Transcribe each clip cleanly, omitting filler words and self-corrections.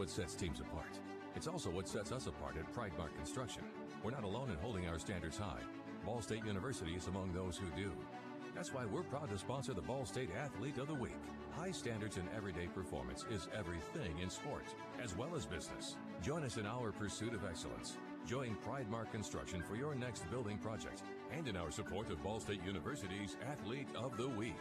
what sets teams apart. It's also what sets us apart at Pridemark Construction. We're not alone in holding our standards high. Ball State University is among those who do. That's why we're proud to sponsor the Ball State Athlete of the Week. High standards in everyday performance is everything in sport, as well as business. Join us in our pursuit of excellence. Join Pridemark Construction for your next building project and in our support of Ball State University's Athlete of the Week.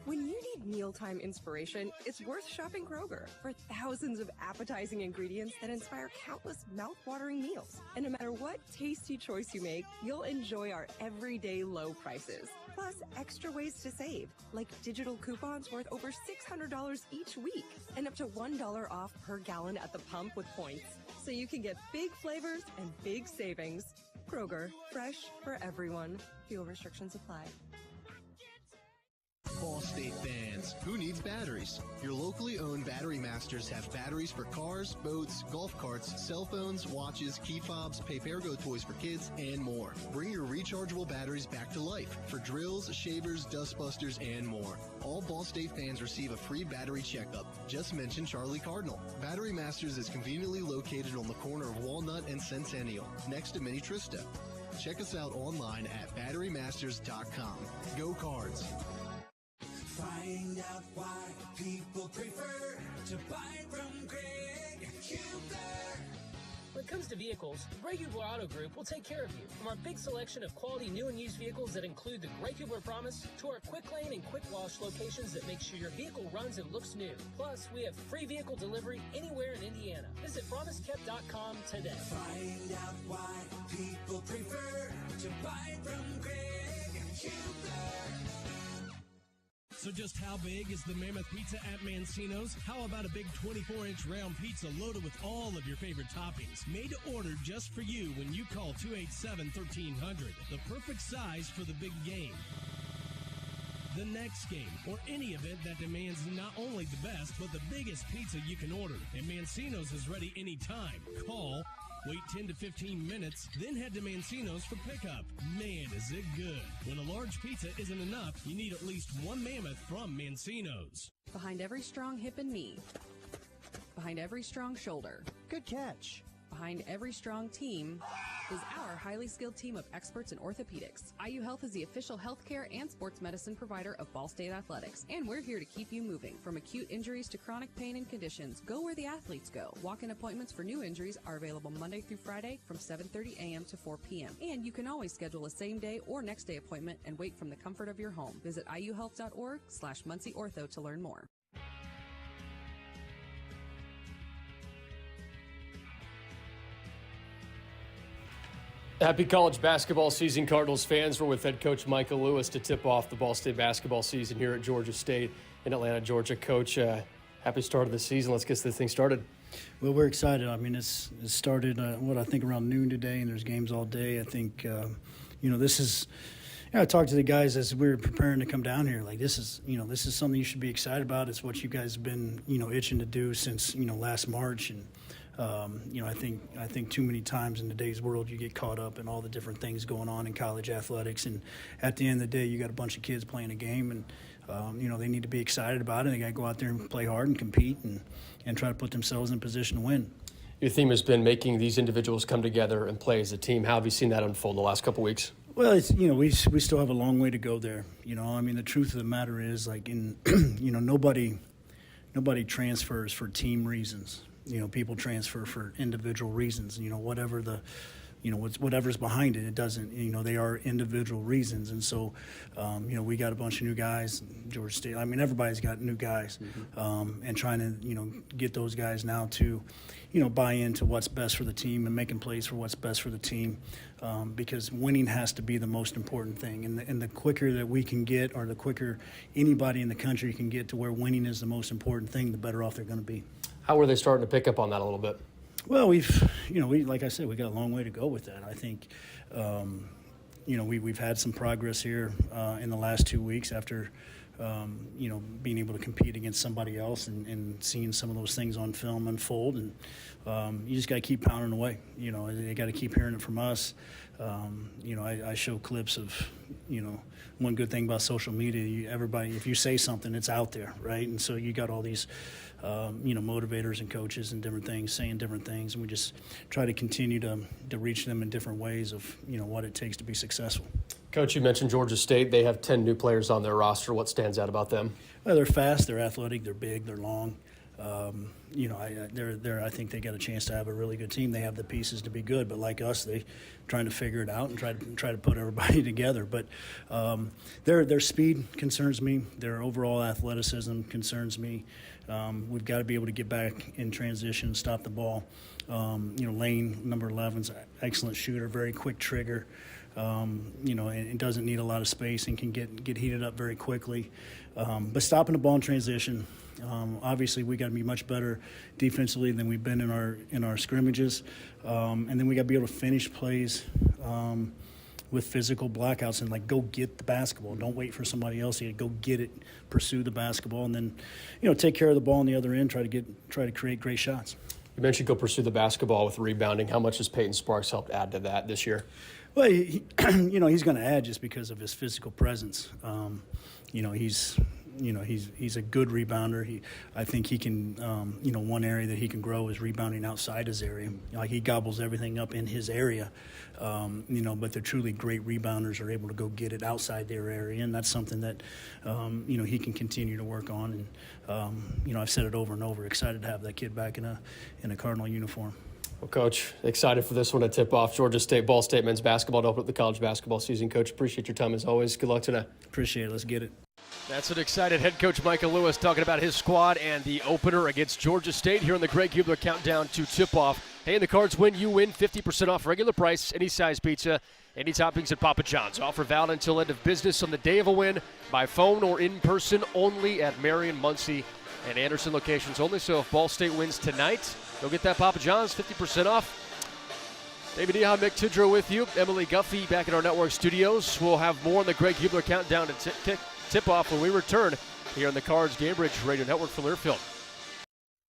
When you need mealtime inspiration, it's worth shopping Kroger for thousands of appetizing ingredients that inspire countless mouth-watering meals. And no matter what tasty choice you make, you'll enjoy our everyday low prices. Plus, extra ways to save, like digital coupons worth over $600 each week and up to $1 off per gallon at the pump with points. So you can get big flavors and big savings. Kroger, fresh for everyone. Fuel restrictions apply. Ball State fans, who needs batteries? Your locally owned Battery Masters have batteries for cars, boats, golf carts, cell phones, watches, key fobs, Papergo toys for kids, and more. Bring your rechargeable batteries back to life for drills, shavers, dustbusters, and more. All Ball State fans receive a free battery checkup. Just mention Charlie Cardinal. Battery Masters is conveniently located on the corner of Walnut and Centennial, next to Mini Trista. Check us out online at batterymasters.com. Go Cards! Find out why people prefer to buy from Greg Huber. When it comes to vehicles, the Greg Huber Auto Group will take care of you. From our big selection of quality new and used vehicles that include the Greg Huber Promise to our quick lane and quick wash locations that make sure your vehicle runs and looks new. Plus, we have free vehicle delivery anywhere in Indiana. Visit promisekept.com today. Find out why people prefer to buy from Greg Huber. So just how big is the Mammoth Pizza at Mancino's? How about a big 24-inch round pizza loaded with all of your favorite toppings? Made to order just for you when you call 287-1300. The perfect size for the big game, the next game, or any event that demands not only the best, but the biggest pizza you can order. And Mancino's is ready anytime. Call, wait 10 to 15 minutes, then head to Mancino's for pickup. Man, is it good. When a large pizza isn't enough, you need at least one Mammoth from Mancino's. Behind every strong hip and knee, behind every strong shoulder, good catch, behind every strong team is our highly skilled team of experts in orthopedics. IU Health is the official healthcare and sports medicine provider of Ball State Athletics, and we're here to keep you moving. From acute injuries to chronic pain and conditions, go where the athletes go. Walk-in appointments for new injuries are available Monday through Friday from 7:30 a.m. to 4 p.m. And you can always schedule a same-day or next-day appointment and wait from the comfort of your home. Visit iuhealth.org/MuncieOrtho to learn more. Happy college basketball season, Cardinals fans. We're with head coach Michael Lewis to tip off the Ball State basketball season here at Georgia State in Atlanta, Georgia. Coach, happy start of the season. Let's get this thing started. Well, we're excited. I mean, it started, I think around noon today, and there's games all day. I think, this is – I talked to the guys as we were preparing to come down here. Like, this is something you should be excited about. It's what you guys have been, itching to do since, last March. And, I think too many times in today's world you get caught up in all the different things going on in college athletics, and at the end of the day you got a bunch of kids playing a game, and they need to be excited about it. They got to go out there and play hard and compete and try to put themselves in a position to win. Your theme has been making these individuals come together and play as a team. How have you seen that unfold in the last couple of weeks? Well, it's, we still have a long way to go there. The truth of the matter is, like, nobody transfers for team reasons. People transfer for individual reasons. Whatever's behind it, it doesn't. They are individual reasons, and so, we got a bunch of new guys. Georgia State. Everybody's got new guys, and trying to get those guys now to, buy into what's best for the team and making plays for what's best for the team, because winning has to be the most important thing. And the quicker that we can get, or the quicker anybody in the country can get to where winning is the most important thing, the better off they're going to be. How are they starting to pick up on that a little bit? Well, like I said, we got a long way to go with that. I think, we've had some progress here in the last 2 weeks after being able to compete against somebody else and seeing some of those things on film unfold. And you just got to keep pounding away. They got to keep hearing it from us. I show clips of, one good thing about social media, everybody, if you say something, it's out there, right? And so you got all these, motivators and coaches and different things saying different things. And we just try to continue to reach them in different ways of, what it takes to be successful. Coach, you mentioned Georgia State. They have 10 new players on their roster. What stands out about them? Well, they're fast, they're athletic, they're big, they're long. I think they got a chance to have a really good team. They have the pieces to be good, but like us, they trying to figure it out and try to put everybody together. But their speed concerns me. Their overall athleticism concerns me. We've got to be able to get back in transition, stop the ball. Lane, number 11's an excellent shooter, very quick trigger. And doesn't need a lot of space and can get heated up very quickly. But stopping the ball in transition, obviously we got to be much better defensively than we've been in our scrimmages. And then we got to be able to finish plays with physical blackouts and go get the basketball. Don't wait for somebody else to go get it, pursue the basketball, and then take care of the ball on the other end. Try to create great shots. You mentioned go pursue the basketball with rebounding. How much has Peyton Sparks helped add to that this year? Well, he's going to add just because of his physical presence. He's a good rebounder. I think he can, one area that he can grow is rebounding outside his area. He gobbles everything up in his area, but the truly great rebounders are able to go get it outside their area, and that's something that, he can continue to work on. And, I've said it over and over, excited to have that kid back in a Cardinal uniform. Well, Coach, excited for this one to tip off Georgia State Ball State men's basketball to open up the college basketball season. Coach, appreciate your time as always. Good luck tonight. Appreciate it. Let's get it. That's an excited head coach Michael Lewis talking about his squad and the opener against Georgia State here in the Greg Hubler countdown to tip-off. Hey, and the Cards win, you win 50% off regular price, any size pizza, any toppings at Papa John's. Offer valid until end of business on the day of a win by phone or in person only at Marion, Muncie, and Anderson locations only. So if Ball State wins tonight, go get that Papa John's, 50% off. David Eha, Mick Tidrow with you. Emily Guffey back in our network studios. We'll have more on the Greg Hubler countdown to tip-off when we return here on the Cards Gamebridge Radio Network for Learfield.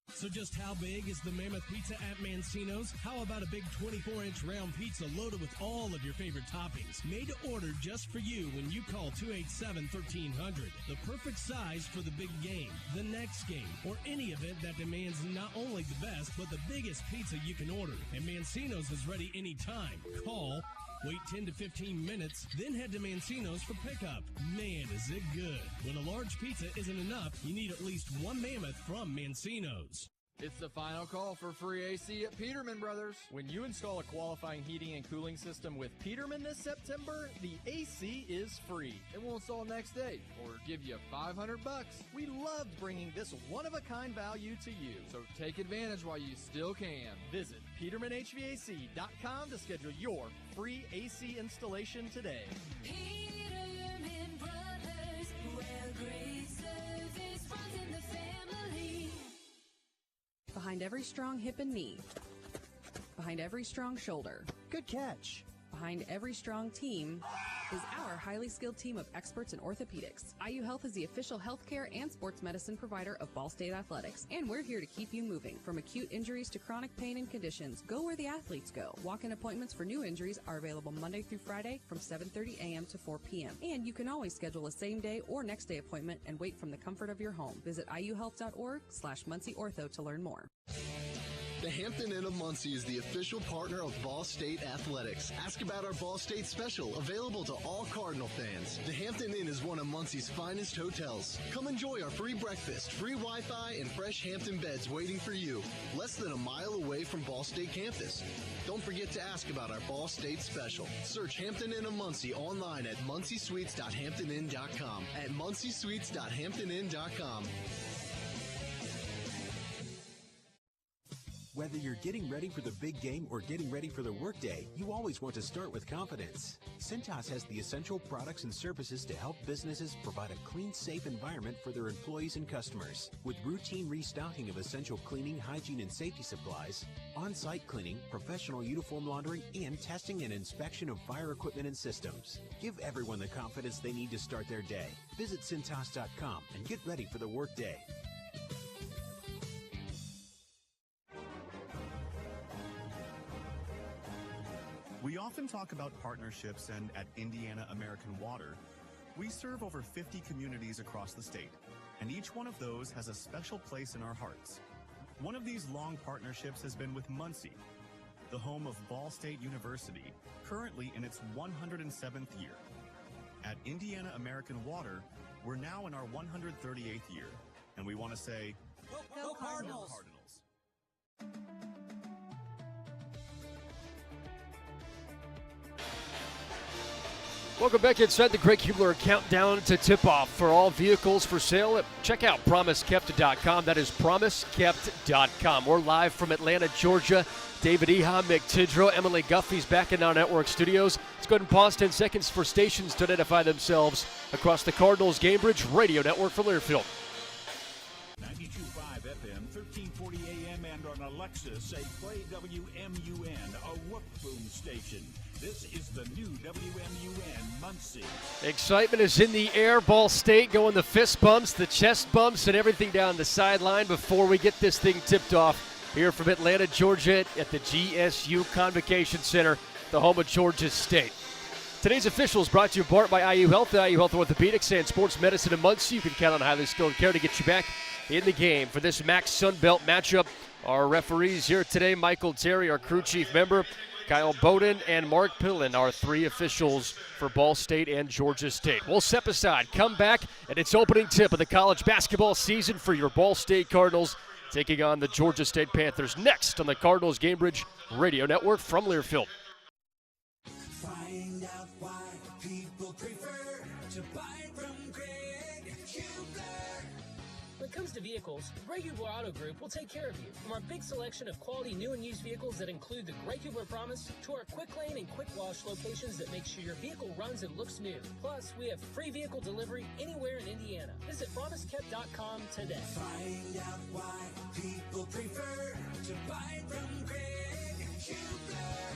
So just how big is the Mammoth Pizza at Mancino's? How about a big 24-inch round pizza loaded with all of your favorite toppings? Made to order just for you when you call 287-1300. The perfect size for the big game, the next game, or any event that demands not only the best, but the biggest pizza you can order. And Mancino's is ready anytime. Call, wait 10 to 15 minutes, then head to Mancino's for pickup. Man, is it good. When a large pizza isn't enough, you need at least one Mammoth from Mancino's. It's the final call for free AC at Peterman Brothers. When you install a qualifying heating and cooling system with Peterman this September, the AC is free. And we'll install next day or give you $500. We loved bringing this one-of-a-kind value to you. So take advantage while you still can. Visit PetermanHVAC.com to schedule your free AC installation today. Peterman Brothers, where great service runs in the family. Behind every strong hip and knee. Behind every strong shoulder. Good catch. Behind every strong team is our highly skilled team of experts in orthopedics. IU Health is the official healthcare and sports medicine provider of Ball State Athletics, and we're here to keep you moving. From acute injuries to chronic pain and conditions, go where the athletes go. Walk-in appointments for new injuries are available Monday through Friday from 7:30 a.m. to 4 p.m. And you can always schedule a same-day or next-day appointment and wait from the comfort of your home. Visit iuhealth.org/MuncieOrtho to learn more. The Hampton Inn of Muncie is the official partner of Ball State Athletics. Ask about our Ball State special, available to all Cardinal fans. The Hampton Inn is one of Muncie's finest hotels. Come enjoy our free breakfast, free Wi-Fi, and fresh Hampton beds waiting for you, less than a mile away from Ball State campus. Don't forget to ask about our Ball State special. Search Hampton Inn of Muncie online at munciesweets.hamptoninn.com. At munciesweets.hamptoninn.com. Whether you're getting ready for the big game or getting ready for the workday, you always want to start with confidence. Cintas has the essential products and services to help businesses provide a clean, safe environment for their employees and customers. With routine restocking of essential cleaning, hygiene, and safety supplies, on-site cleaning, professional uniform laundering, and testing and inspection of fire equipment and systems. Give everyone the confidence they need to start their day. Visit Cintas.com and get ready for the workday. We often talk about partnerships, and at Indiana American Water, we serve over 50 communities across the state, and each one of those has a special place in our hearts. One of these long partnerships has been with Muncie, the home of Ball State University, currently in its 107th year. At Indiana American Water, we're now in our 138th year, and we want to say, Go Cardinals! Welcome back inside the Greg Hubler countdown to tip-off for all vehicles for sale. Check out PromiseKept.com. That is PromiseKept.com. We're live from Atlanta, Georgia. David Eha, Mick Tidrow, Emily Guffey's back in our network studios. Let's go ahead and pause 10 seconds for stations to identify themselves across the Cardinals Gamebridge radio network for Learfield. 92.5 FM, 1340 AM, and on Alexa, say play WMUN, a Whoop Boom station. This is the new WMUN Muncie. Excitement is in the air. Ball State going the fist bumps, the chest bumps, and everything down the sideline before we get this thing tipped off here from Atlanta, Georgia at the GSU Convocation Center, the home of Georgia State. Today's officials brought to you in part by IU Health Orthopedics and Sports Medicine in Muncie. You can count on highly skilled care to get you back in the game for this MAC Sun Belt matchup. Our referees here today, Michael Terry, our crew chief member, Kyle Bowden, and Mark Pillen, our three officials for Ball State and Georgia State. We'll step aside, come back, and it's opening tip of the college basketball season for your Ball State Cardinals, taking on the Georgia State Panthers next on the Cardinals Gamebridge Radio Network from Learfield. Find out why people prefer to buy from Greg Hubler. When it comes to vehicles, Greg Hubler Auto Group will take care of you. From our big selection of quality new and used vehicles that include the Greg Hubler Promise to our quick lane and quick wash locations that make sure your vehicle runs and looks new. Plus, we have free vehicle delivery anywhere in Indiana. Visit PromiseKept.com today. Find out why people prefer to buy from Greg Hubler.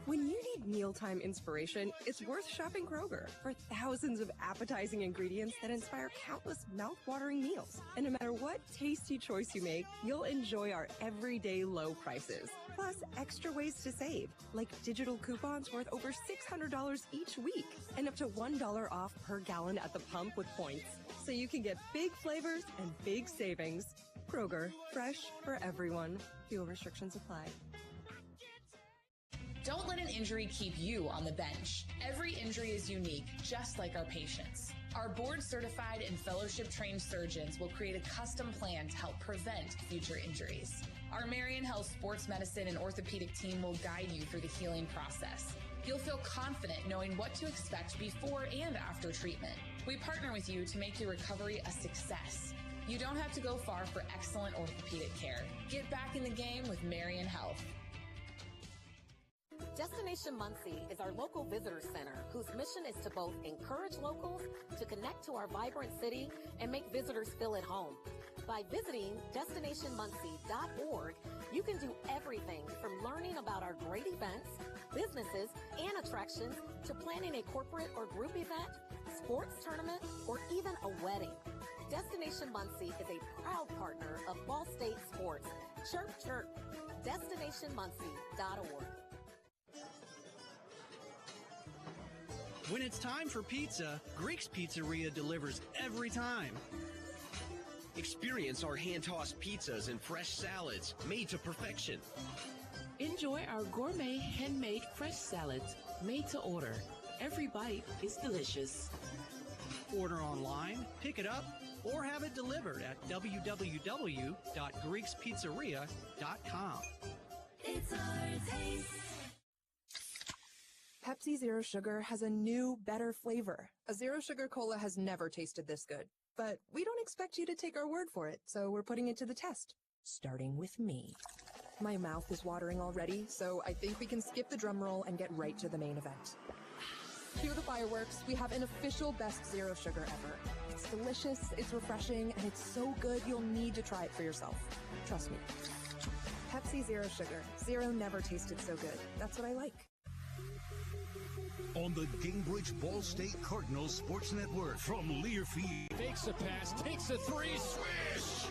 When you need mealtime inspiration, it's worth shopping Kroger for thousands of appetizing ingredients that inspire countless mouth-watering meals. And no matter what tasty choice you make, you'll enjoy our everyday low prices. Plus, extra ways to save, like digital coupons worth over $600 each week and up to $1 off per gallon at the pump with points. So you can get big flavors and big savings. Kroger, fresh for everyone. Fuel restrictions apply. Don't let an injury keep you on the bench. Every injury is unique, just like our patients. Our board-certified and fellowship-trained surgeons will create a custom plan to help prevent future injuries. Our Marion Health Sports Medicine and Orthopedic team will guide you through the healing process. You'll feel confident knowing what to expect before and after treatment. We partner with you to make your recovery a success. You don't have to go far for excellent orthopedic care. Get back in the game with Marion Health. Destination Muncie is our local visitor center whose mission is to both encourage locals to connect to our vibrant city and make visitors feel at home. By visiting destinationmuncie.org, you can do everything from learning about our great events, businesses, and attractions to planning a corporate or group event, sports tournament, or even a wedding. Destination Muncie is a proud partner of Ball State Sports. Chirp, chirp. DestinationMuncie.org. When it's time for pizza, Greek's Pizzeria delivers every time. Experience our hand-tossed pizzas and fresh salads made to perfection. Enjoy our gourmet handmade fresh salads made to order. Every bite is delicious. Order online, pick it up, or have it delivered at www.greekspizzeria.com. It's our taste. Pepsi Zero Sugar has a new, better flavor. A Zero Sugar Cola has never tasted this good. But we don't expect you to take our word for it, so we're putting it to the test. starting with me. My mouth is watering already, so I think we can skip the drum roll and get right to the main event. Cue the fireworks. We have an official best zero sugar ever. It's delicious, it's refreshing, and it's so good you'll need to try it for yourself. Trust me. Pepsi Zero Sugar. Zero never tasted so good. That's what I like. On the Gainbridge Ball State Cardinals Sports Network from Learfield. Fakes a pass, takes a three, swish!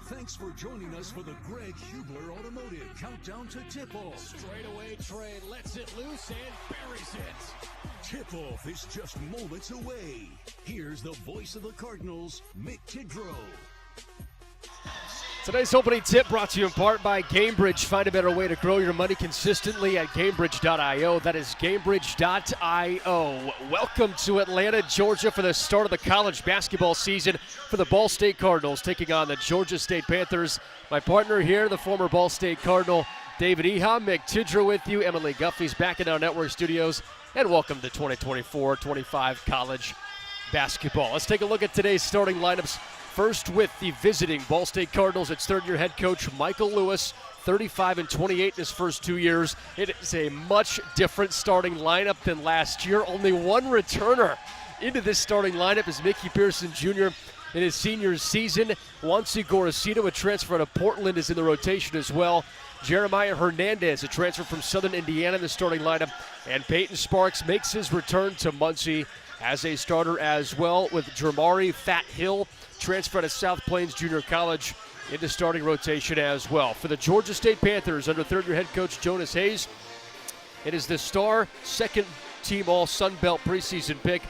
Thanks for joining us for the Greg Hubler Automotive Countdown to Tip-Off. Straightaway Trey lets it loose and buries it. Tip-Off is just moments away. Here's the voice of the Cardinals, Mick Tidrow. Today's opening tip brought to you in part by Gainbridge. Find a better way to grow your money consistently at Gainbridge.io. That is Gainbridge.io. Welcome to Atlanta, Georgia for the start of the college basketball season for the Ball State Cardinals taking on the Georgia State Panthers. My partner here, the former Ball State Cardinal, David Eha. Mick Tidrow with you. Emily Guffey's back in our network studios. And welcome to 2024-25 college basketball. Let's take a look at today's starting lineups. First with the visiting Ball State Cardinals, it's third-year head coach Michael Lewis, 35-28 in his first 2 years. It is a much different starting lineup than last year. Only one returner into this starting lineup is Mickey Pearson Jr. in his senior season. Juancy Gorosito, a transfer out of Portland, is in the rotation as well. Jeremiah Hernandez, a transfer from Southern Indiana in the starting lineup. And Peyton Sparks makes his return to Muncie as a starter as well, with Jermari Fat Hill, transfer out of South Plains Junior College, into starting rotation as well. For the Georgia State Panthers, under third-year head coach Jonas Hayes, it is the star second-team All-Sun Belt preseason pick,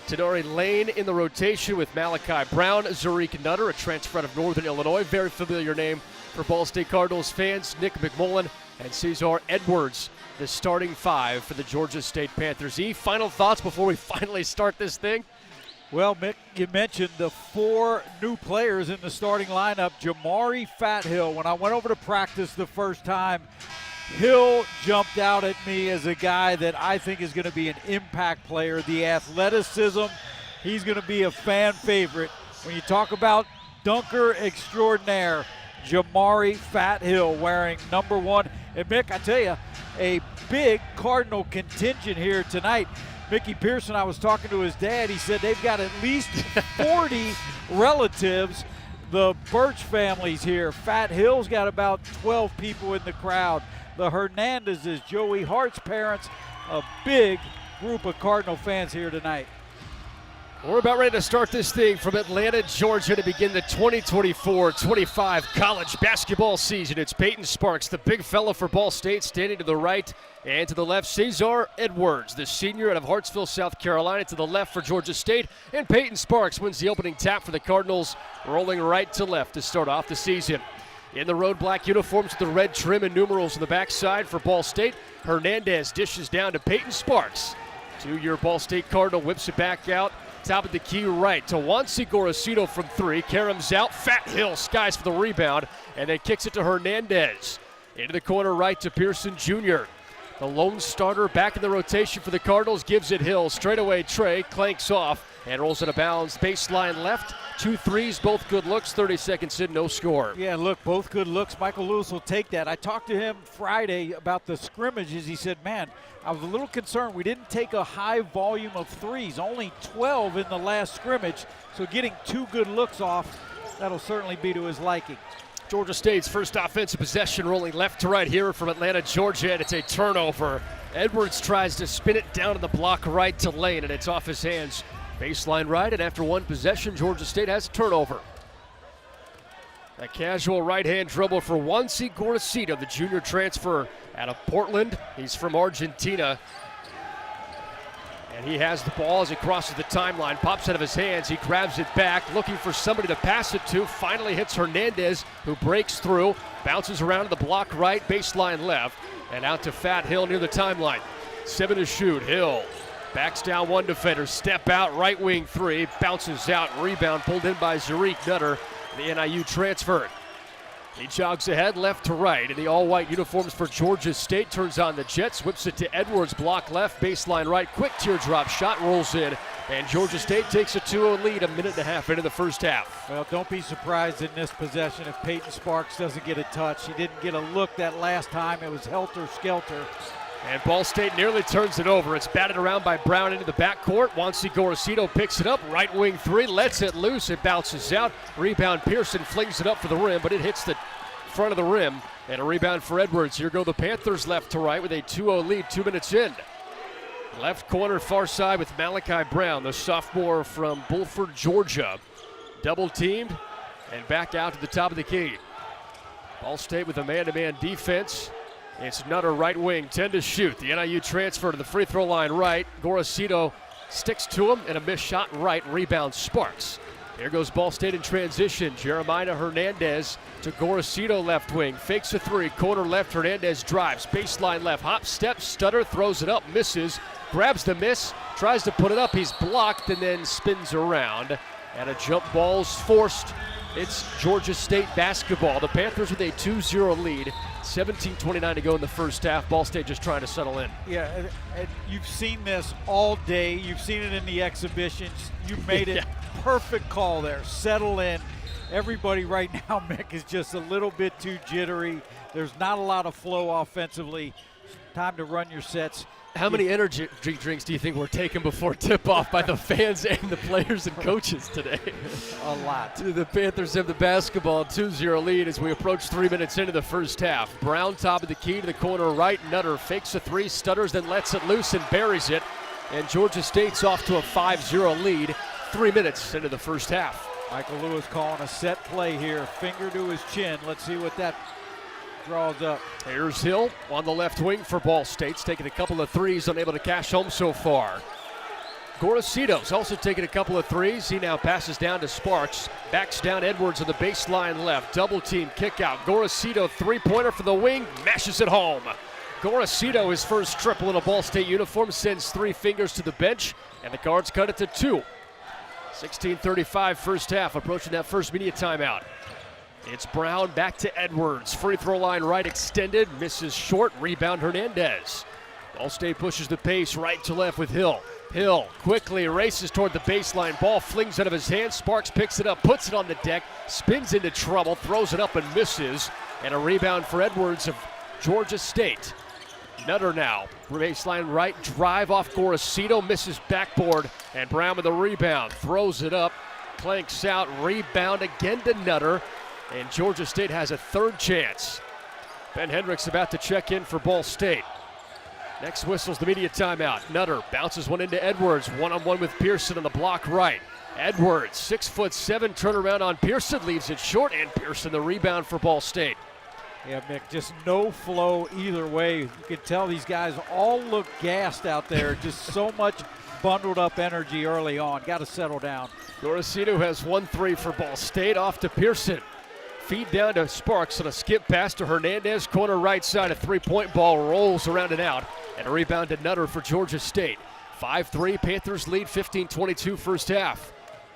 Tenari Lane, in the rotation with Malachi Brown, Zariq Nutter, a transfer out of Northern Illinois, very familiar name for Ball State Cardinals fans, Nick McMullen, and Cesar Edwards, the starting five for the Georgia State Panthers. Final thoughts before we finally start this thing? Well, Mick, you mentioned the four new players in the starting lineup. Jermari Fat Hill, when I went over to practice the first time, Hill jumped out at me as a guy that I think is going to be an impact player. The athleticism, he's going to be a fan favorite. When you talk about dunker extraordinaire, Jermari Fat Hill wearing number 1. And Mick, I tell you, a big Cardinal contingent here tonight. Mickey Pearson, I was talking to his dad. He said they've got at least 40 relatives. The Birch family's here. Fat Hill's got about 12 people in the crowd. The Hernandezes, Joey Hart's parents, a big group of Cardinal fans here tonight. We're about ready to start this thing from Atlanta, Georgia, to begin the 2024-25 college basketball season. It's Peyton Sparks, the big fella for Ball State, standing to the right, and to the left, Cesar Edwards, the senior out of Hartsville, South Carolina, to the left for Georgia State. And Peyton Sparks wins the opening tap for the Cardinals, rolling right to left to start off the season. In the road black uniforms with the red trim and numerals on the backside for Ball State, Hernandez dishes down to Peyton Sparks. Two-year Ball State Cardinal whips it back out. Top of the key right to Juancy Gorosito from three. Karam's out. Fat Hill skies for the rebound, and then kicks it to Hernandez. Into the corner right to Pearson Jr. The lone starter back in the rotation for the Cardinals, gives it Hill. Straightaway Trey clanks off and rolls out of bounds. Baseline left. 2 threes, both good looks. 30 seconds in, no score. Yeah, look, both good looks. Michael Lewis will take that. I talked to him Friday about the scrimmages. He said, man, I was a little concerned. We didn't take a high volume of threes, only 12 in the last scrimmage. So getting 2 good looks off, that'll certainly be to his liking. Georgia State's first offensive possession, rolling left to right here from Atlanta, Georgia, and it's a turnover. Edwards tries to spin it down to the block right to Lane, and it's off his hands. Baseline right, and after one possession, Georgia State has a turnover. A casual right-hand dribble for Juancy Gorosito, the junior transfer out of Portland. He's from Argentina. And he has the ball as it crosses the timeline, pops out of his hands. He grabs it back, looking for somebody to pass it to. Finally hits Hernandez, who breaks through, bounces around to the block right, baseline left, and out to Fat Hill near the timeline. 7 to shoot. Hill backs down one defender, step out, right wing three, bounces out, rebound pulled in by Zariq Nutter, the NIU transfer. He jogs ahead left to right in the all-white uniforms for Georgia State, turns on the Jets, whips it to Edwards, block left, baseline right, quick teardrop shot, rolls in And Georgia State takes a 2-0 lead a minute and a half into the first half. Well, don't be surprised in this possession if Peyton Sparks doesn't get a touch. He didn't get a look that last time. It was helter-skelter. And Ball State nearly turns it over. It's batted around by Brown into the backcourt. Wansi Gorosito picks it up. Right wing three, lets it loose. It bounces out. Rebound, Pearson flings it up for the rim, but it hits the front of the rim. And a rebound for Edwards. Here go the Panthers left to right with a 2-0 lead 2 minutes in. Left corner, far side with Malachi Brown, the sophomore from Bulford, Georgia. Double teamed and back out to the top of the key. Ball State with a man-to-man defense. It's Nutter right wing, 10 to shoot. The NIU transfer to the free throw line right. Gorosito sticks to him and a missed shot right. Rebound Sparks. Here goes Ball State in transition. Jeremiah Hernandez to Gorosito left wing. Fakes a three, corner left. Hernandez drives, baseline left. Hop, step, stutter, throws it up, misses. Grabs the miss, tries to put it up. He's blocked and then spins around. And a jump ball's forced. It's Georgia State basketball. The Panthers with a 2-0 lead. 17:29 to go in the first half. Ball State just trying to settle in. Yeah, and you've seen this all day. You've seen it in the exhibitions. You made it. Perfect call there. Settle in. Everybody right now, Mick, is just a little bit too jittery. There's not a lot of flow offensively. Time to run your sets. How many energy drinks do you think were taken before tip-off by the fans and the players and coaches today? A lot. The Panthers have the basketball, 2-0 lead as we approach 3 minutes into the first half. Brown top of the key to the corner right. Nutter fakes a three, stutters, then lets it loose and buries it. And Georgia State's off to a 5-0 lead 3 minutes into the first half. Michael Lewis calling a set play here. Finger to his chin. Let's see what that draws up. Here's Hill on the left wing for Ball State's taking a couple of threes, unable to cash home so far. Gorosito's also taking a couple of threes. He now passes down to Sparks. Backs down Edwards on the baseline left. Double team kick out. Gorosito three-pointer for the wing. Mashes it home. Gorosito, his first triple in a Ball State uniform, sends three fingers to the bench, and the Cards cut it to 2. 16:35 first half, approaching that first media timeout. It's Brown back to Edwards. Free throw line right extended. Misses short. Rebound Hernandez. Ball State pushes the pace right to left with Hill. Hill quickly races toward the baseline. Ball flings out of his hand. Sparks picks it up, puts it on the deck, spins into trouble, throws it up and misses. And a rebound for Edwards of Georgia State. Nutter now. Baseline right. Drive off Gorosito. Misses backboard. And Brown with a rebound. Throws it up. Clanks out. Rebound again to Nutter. And Georgia State has a third chance. Ben Hendricks about to check in for Ball State. Next whistle's the media timeout. Nutter bounces one into Edwards. One-on-one with Pearson on the block right. Edwards, 6'7", turnaround on Pearson, leaves it short, and Pearson the rebound for Ball State. Yeah, Mick, just no flow either way. You can tell these guys all look gassed out there. Just so much bundled up energy early on. Got to settle down. Gorosito has 1-3 for Ball State. Off to Pearson. Feed down to Sparks on a skip pass to Hernandez. Corner right side, a three-point ball rolls around and out. And a rebound to Nutter for Georgia State. 5-3, Panthers lead 15-22 first half.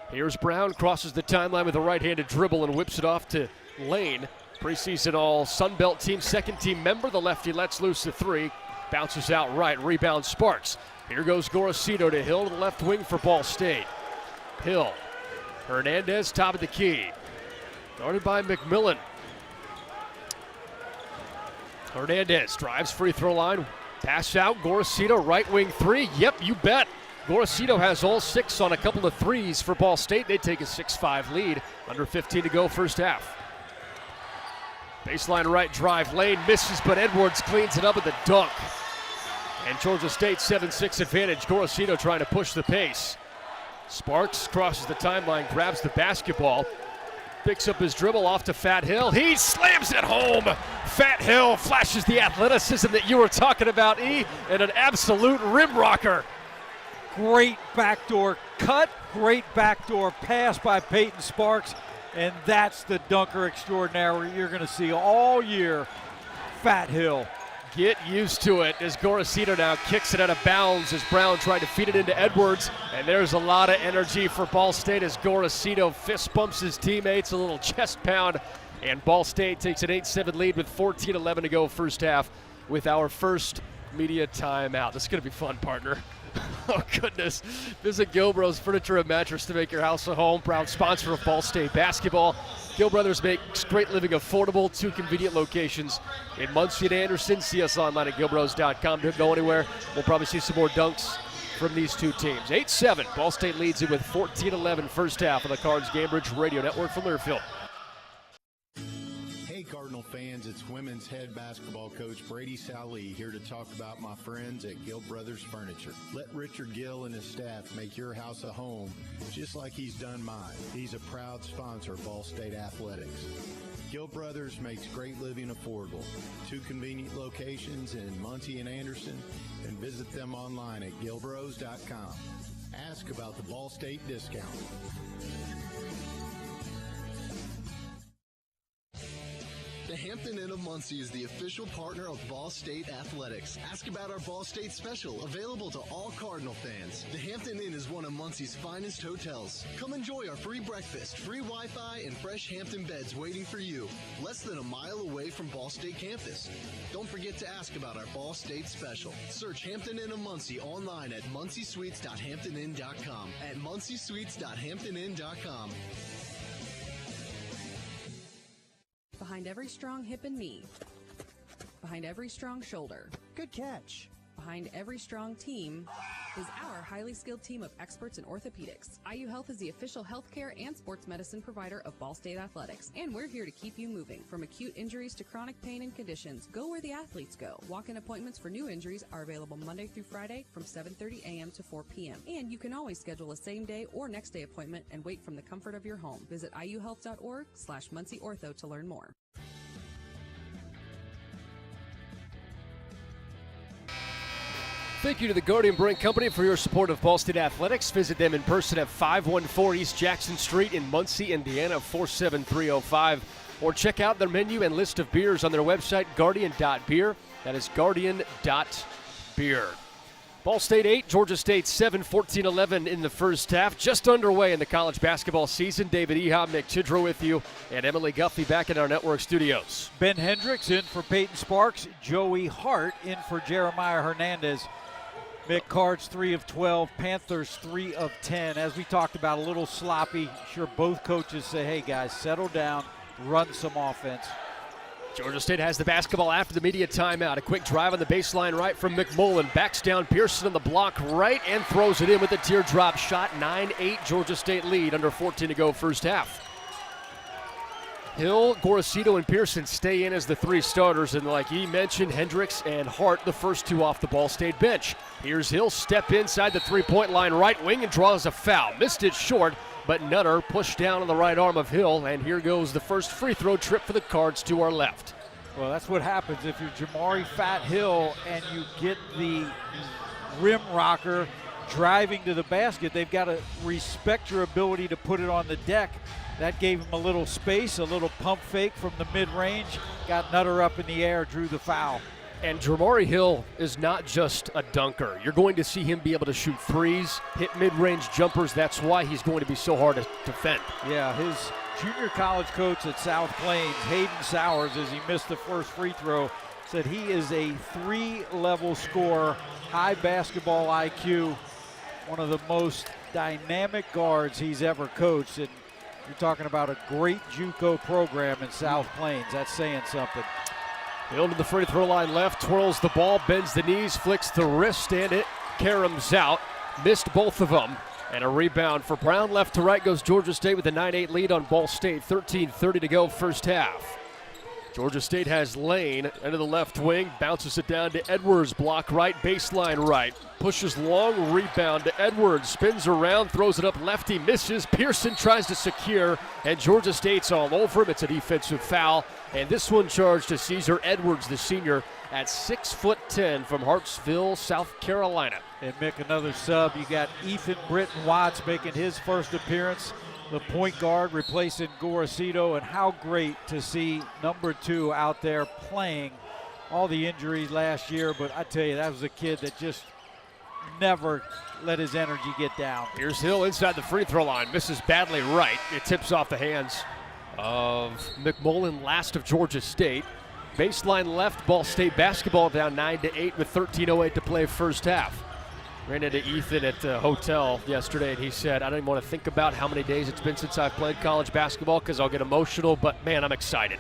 Here's Brown, crosses the timeline with a right-handed dribble and whips it off to Lane. Preseason All Sun Belt team, second team member. The lefty lets loose the three. Bounces out right, rebound Sparks. Here goes Gorosito to Hill to the left wing for Ball State. Hill, Hernandez, top of the key. Guarded by McMillan. Hernandez drives free throw line. Pass out, Gorosito, right wing three. Yep, you bet. Gorosito has all 6 on a couple of threes for Ball State. They take a 6-5 lead. Under 15 to go first half. Baseline right drive, Lane misses, but Edwards cleans it up with a dunk. And Georgia State 7-6 advantage. Gorosito trying to push the pace. Sparks crosses the timeline, grabs the basketball. Picks up his dribble off to Fat Hill. He slams it home. Fat Hill flashes the athleticism that you were talking about, E, and an absolute rim rocker. Great backdoor cut, great backdoor pass by Peyton Sparks, and that's the dunker extraordinary you're going to see all year. Fat Hill. Get used to it as Gorosito now kicks it out of bounds as Brown tried to feed it into Edwards. And there's a lot of energy for Ball State as Gorosito fist bumps his teammates, a little chest pound. And Ball State takes an 8-7 lead with 14-11 to go first half with our first media timeout. This is going to be fun, partner. Oh, goodness. Visit Gill Brothers Furniture and Mattress to make your house a home. Proud sponsor of Ball State basketball. Gill Brothers makes great living affordable. 2 convenient locations in Muncie and Anderson. See us online at gillbros.com. Don't go anywhere. We'll probably see some more dunks from these 2 teams. 8-7. Ball State leads it with 14-11 first half on the Cards Gamebridge Radio Network from Learfield. Hey Cardinal fans, it's women's head basketball coach Brady Sally here to talk about my friends at Gill Brothers Furniture. Let Richard Gill and his staff make your house a home just like he's done mine. He's a proud sponsor of Ball State Athletics. Gill Brothers makes great living affordable. 2 convenient locations in Muncie and Anderson, and visit them online at gillbros.com. Ask about the Ball State discount. The Hampton Inn of Muncie is the official partner of Ball State Athletics. Ask about our Ball State special, available to all Cardinal fans. The Hampton Inn is one of Muncie's finest hotels. Come enjoy our free breakfast, free Wi-Fi, and fresh Hampton beds waiting for you, less than a mile away from Ball State campus. Don't forget to ask about our Ball State special. Search Hampton Inn of Muncie online at munciesuites.hamptonin.com. At munciesuites.hamptonin.com. Behind every strong hip and knee. Behind every strong shoulder. Good catch. Behind every strong team is our highly skilled team of experts in orthopedics. IU Health is the official healthcare and sports medicine provider of Ball State Athletics, and we're here to keep you moving. From acute injuries to chronic pain and conditions, go where the athletes go. Walk-in appointments for new injuries are available Monday through Friday from 7:30 a.m. to 4 p.m. And you can always schedule a same-day or next-day appointment and wait from the comfort of your home. Visit iuhealth.org/MuncieOrtho to learn more. Thank you to the Guardian Brewing Company for your support of Ball State Athletics. Visit them in person at 514 East Jackson Street in Muncie, Indiana, 47305. Or check out their menu and list of beers on their website, guardian.beer. That is guardian.beer. Ball State 8, Georgia State 7, 14-11 in the first half. Just underway in the college basketball season. David Ehab, Nick Chidrow with you, and Emily Guffey back in our network studios. Ben Hendricks in for Peyton Sparks. Joey Hart in for Jeremiah Hernandez. Mick Cards 3 of 12, Panthers 3 of 10. As we talked about, a little sloppy. Sure, both coaches say, hey guys, settle down, run some offense. Georgia State has the basketball after the media timeout. A quick drive on the baseline right from McMullen. Backs down Pearson on the block right and throws it in with a teardrop shot. 9-8 Georgia State lead, under 14 to go first half. Hill, Gorosito, and Pearson stay in as the 3 starters, and like he mentioned, Hendricks and Hart, the first 2 off the Ball State bench. Here's Hill, step inside the 3-point line, right wing, and draws a foul. Missed it short, but Nutter pushed down on the right arm of Hill, and here goes the first free throw trip for the Cards to our left. Well, that's what happens if you're Jamari Fat Hill and you get the rim rocker driving to the basket. They've got to respect your ability to put it on the deck. That gave him a little space, a little pump fake from the mid-range. Got Nutter up in the air, drew the foul. And Jamari Hill is not just a dunker. You're going to see him be able to shoot threes, hit mid-range jumpers. That's why he's going to be so hard to defend. Yeah, his junior college coach at South Plains, Hayden Sowers, as he missed the first free throw, said he is a 3-level scorer, high basketball IQ, one of the most dynamic guards he's ever coached. And you're talking about a great JUCO program in South Plains. That's saying something. Hill to the free throw line left, twirls the ball, bends the knees, flicks the wrist, and it caroms out. Missed both of them. And a rebound for Brown. Left to right goes Georgia State with a 9-8 lead on Ball State. 13:30 to go first half. Georgia State has Lane into the left wing, bounces it down to Edwards, block right, baseline right. Pushes long, rebound to Edwards, spins around, throws it up lefty, misses. Pearson tries to secure, and Georgia State's all over him. It's a defensive foul, and this one charged to Caesar Edwards, the senior, at 6'10" from Hartsville, South Carolina. And Mick, another sub. You got Ethan Britton Watts making his first appearance, the point guard replacing Gorosito, and how great to see number 2 out there playing. All the injuries last year, but I tell you, that was a kid that just never let his energy get down. Here's Hill inside the free throw line, misses badly right. It tips off the hands of McMullen, last of Georgia State. Baseline left, Ball State basketball down 9-8 with 13:08 to play first half. Ran into Ethan at the hotel yesterday, and he said, I don't even want to think about how many days it's been since I've played college basketball because I'll get emotional, but man, I'm excited.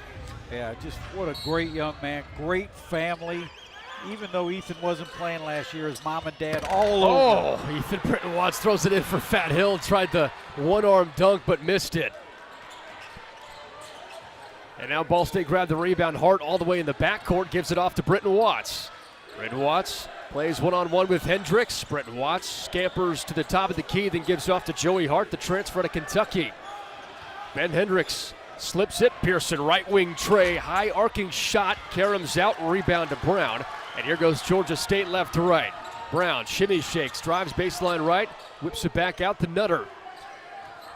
Yeah, just what a great young man, great family. Even though Ethan wasn't playing last year, his mom and dad all over. Oh, Ethan Britton Watts throws it in for Fat Hill. Tried the one-arm dunk, but missed it. And now Ball State grabbed the rebound. Hart all the way in the backcourt, gives it off to Britton Watts. Britton Watts plays one-on-one with Hendricks. Britton Watts scampers to the top of the key, then gives off to Joey Hart, the transfer to Kentucky. Ben Hendricks slips it. Pearson, right wing tray, high arcing shot. Karam's out, rebound to Brown. And here goes Georgia State left to right. Brown shimmy shakes, drives baseline right, whips it back out to Nutter.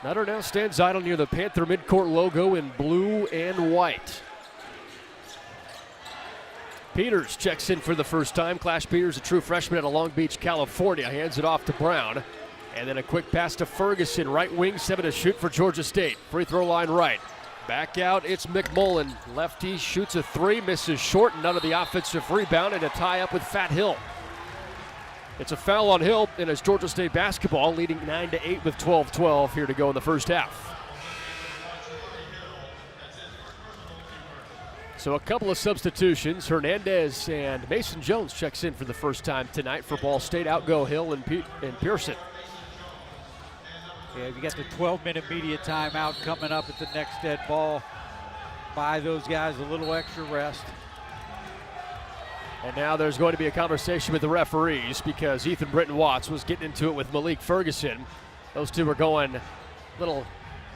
Nutter now stands idle near the Panther midcourt logo in blue and white. Peters checks in for the first time. Clash Peters, a true freshman out of Long Beach, California, hands it off to Brown. And then a quick pass to Ferguson, right wing, 7 to shoot for Georgia State. Free throw line right. Back out, it's McMullen. Lefty shoots a 3, misses short, none of the offensive rebound, and a tie up with Fat Hill. It's a foul on Hill, and it's Georgia State basketball leading 9-8 with 12-12 here to go in the first half. So a couple of substitutions. Hernandez and Mason Jones checks in for the first time tonight for Ball State. Out go Hill and Pearson. Yeah, you got the 12-minute media timeout coming up at the next dead ball. Buy those guys a little extra rest. And now there's going to be a conversation with the referees because Ethan Britton Watts was getting into it with Malik Ferguson. Those two were going little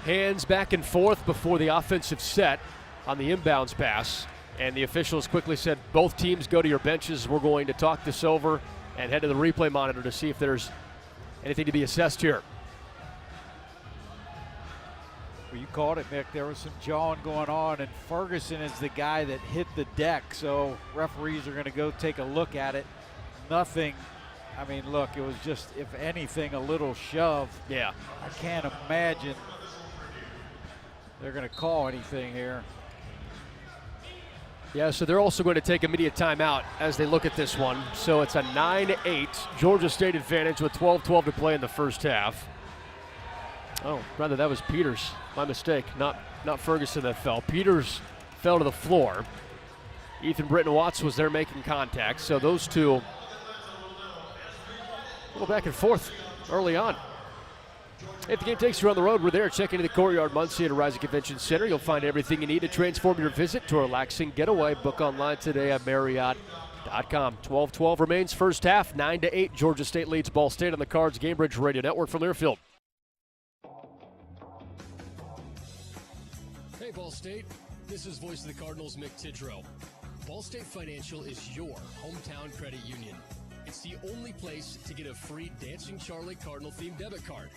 hands back and forth before the offensive set on the inbounds pass. And the officials quickly said, both teams go to your benches. We're going to talk this over and head to the replay monitor to see if there's anything to be assessed here. Well, you called it, Mick. There was some jawing going on, and Ferguson is the guy that hit the deck, so referees are going to go take a look at it. Nothing, I mean, look, it was just, if anything, a little shove. Yeah. I can't imagine they're going to call anything here. Yeah, so they're also going to take immediate timeout as they look at this one. So it's a 9-8 Georgia State advantage with 12-12 to play in the first half. Oh, rather that was Peters. My mistake, not Ferguson that fell. Peters fell to the floor. Ethan Britton Watts was there making contact. So those two a little back and forth early on. If the game takes you on the road, we're there. Check into the Courtyard Muncie at Horizon Convention Center. You'll find everything you need to transform your visit to a relaxing getaway. Book online today at Marriott.com. 12-12 remains first half. 9-8. Georgia State leads Ball State on the Cards Gamebridge Radio Network from Learfield. Hey, Ball State. This is Voice of the Cardinals, Mick Tidrow. Ball State Financial is your hometown credit union. It's the only place to get a free Dancing Charlie Cardinal-themed debit card.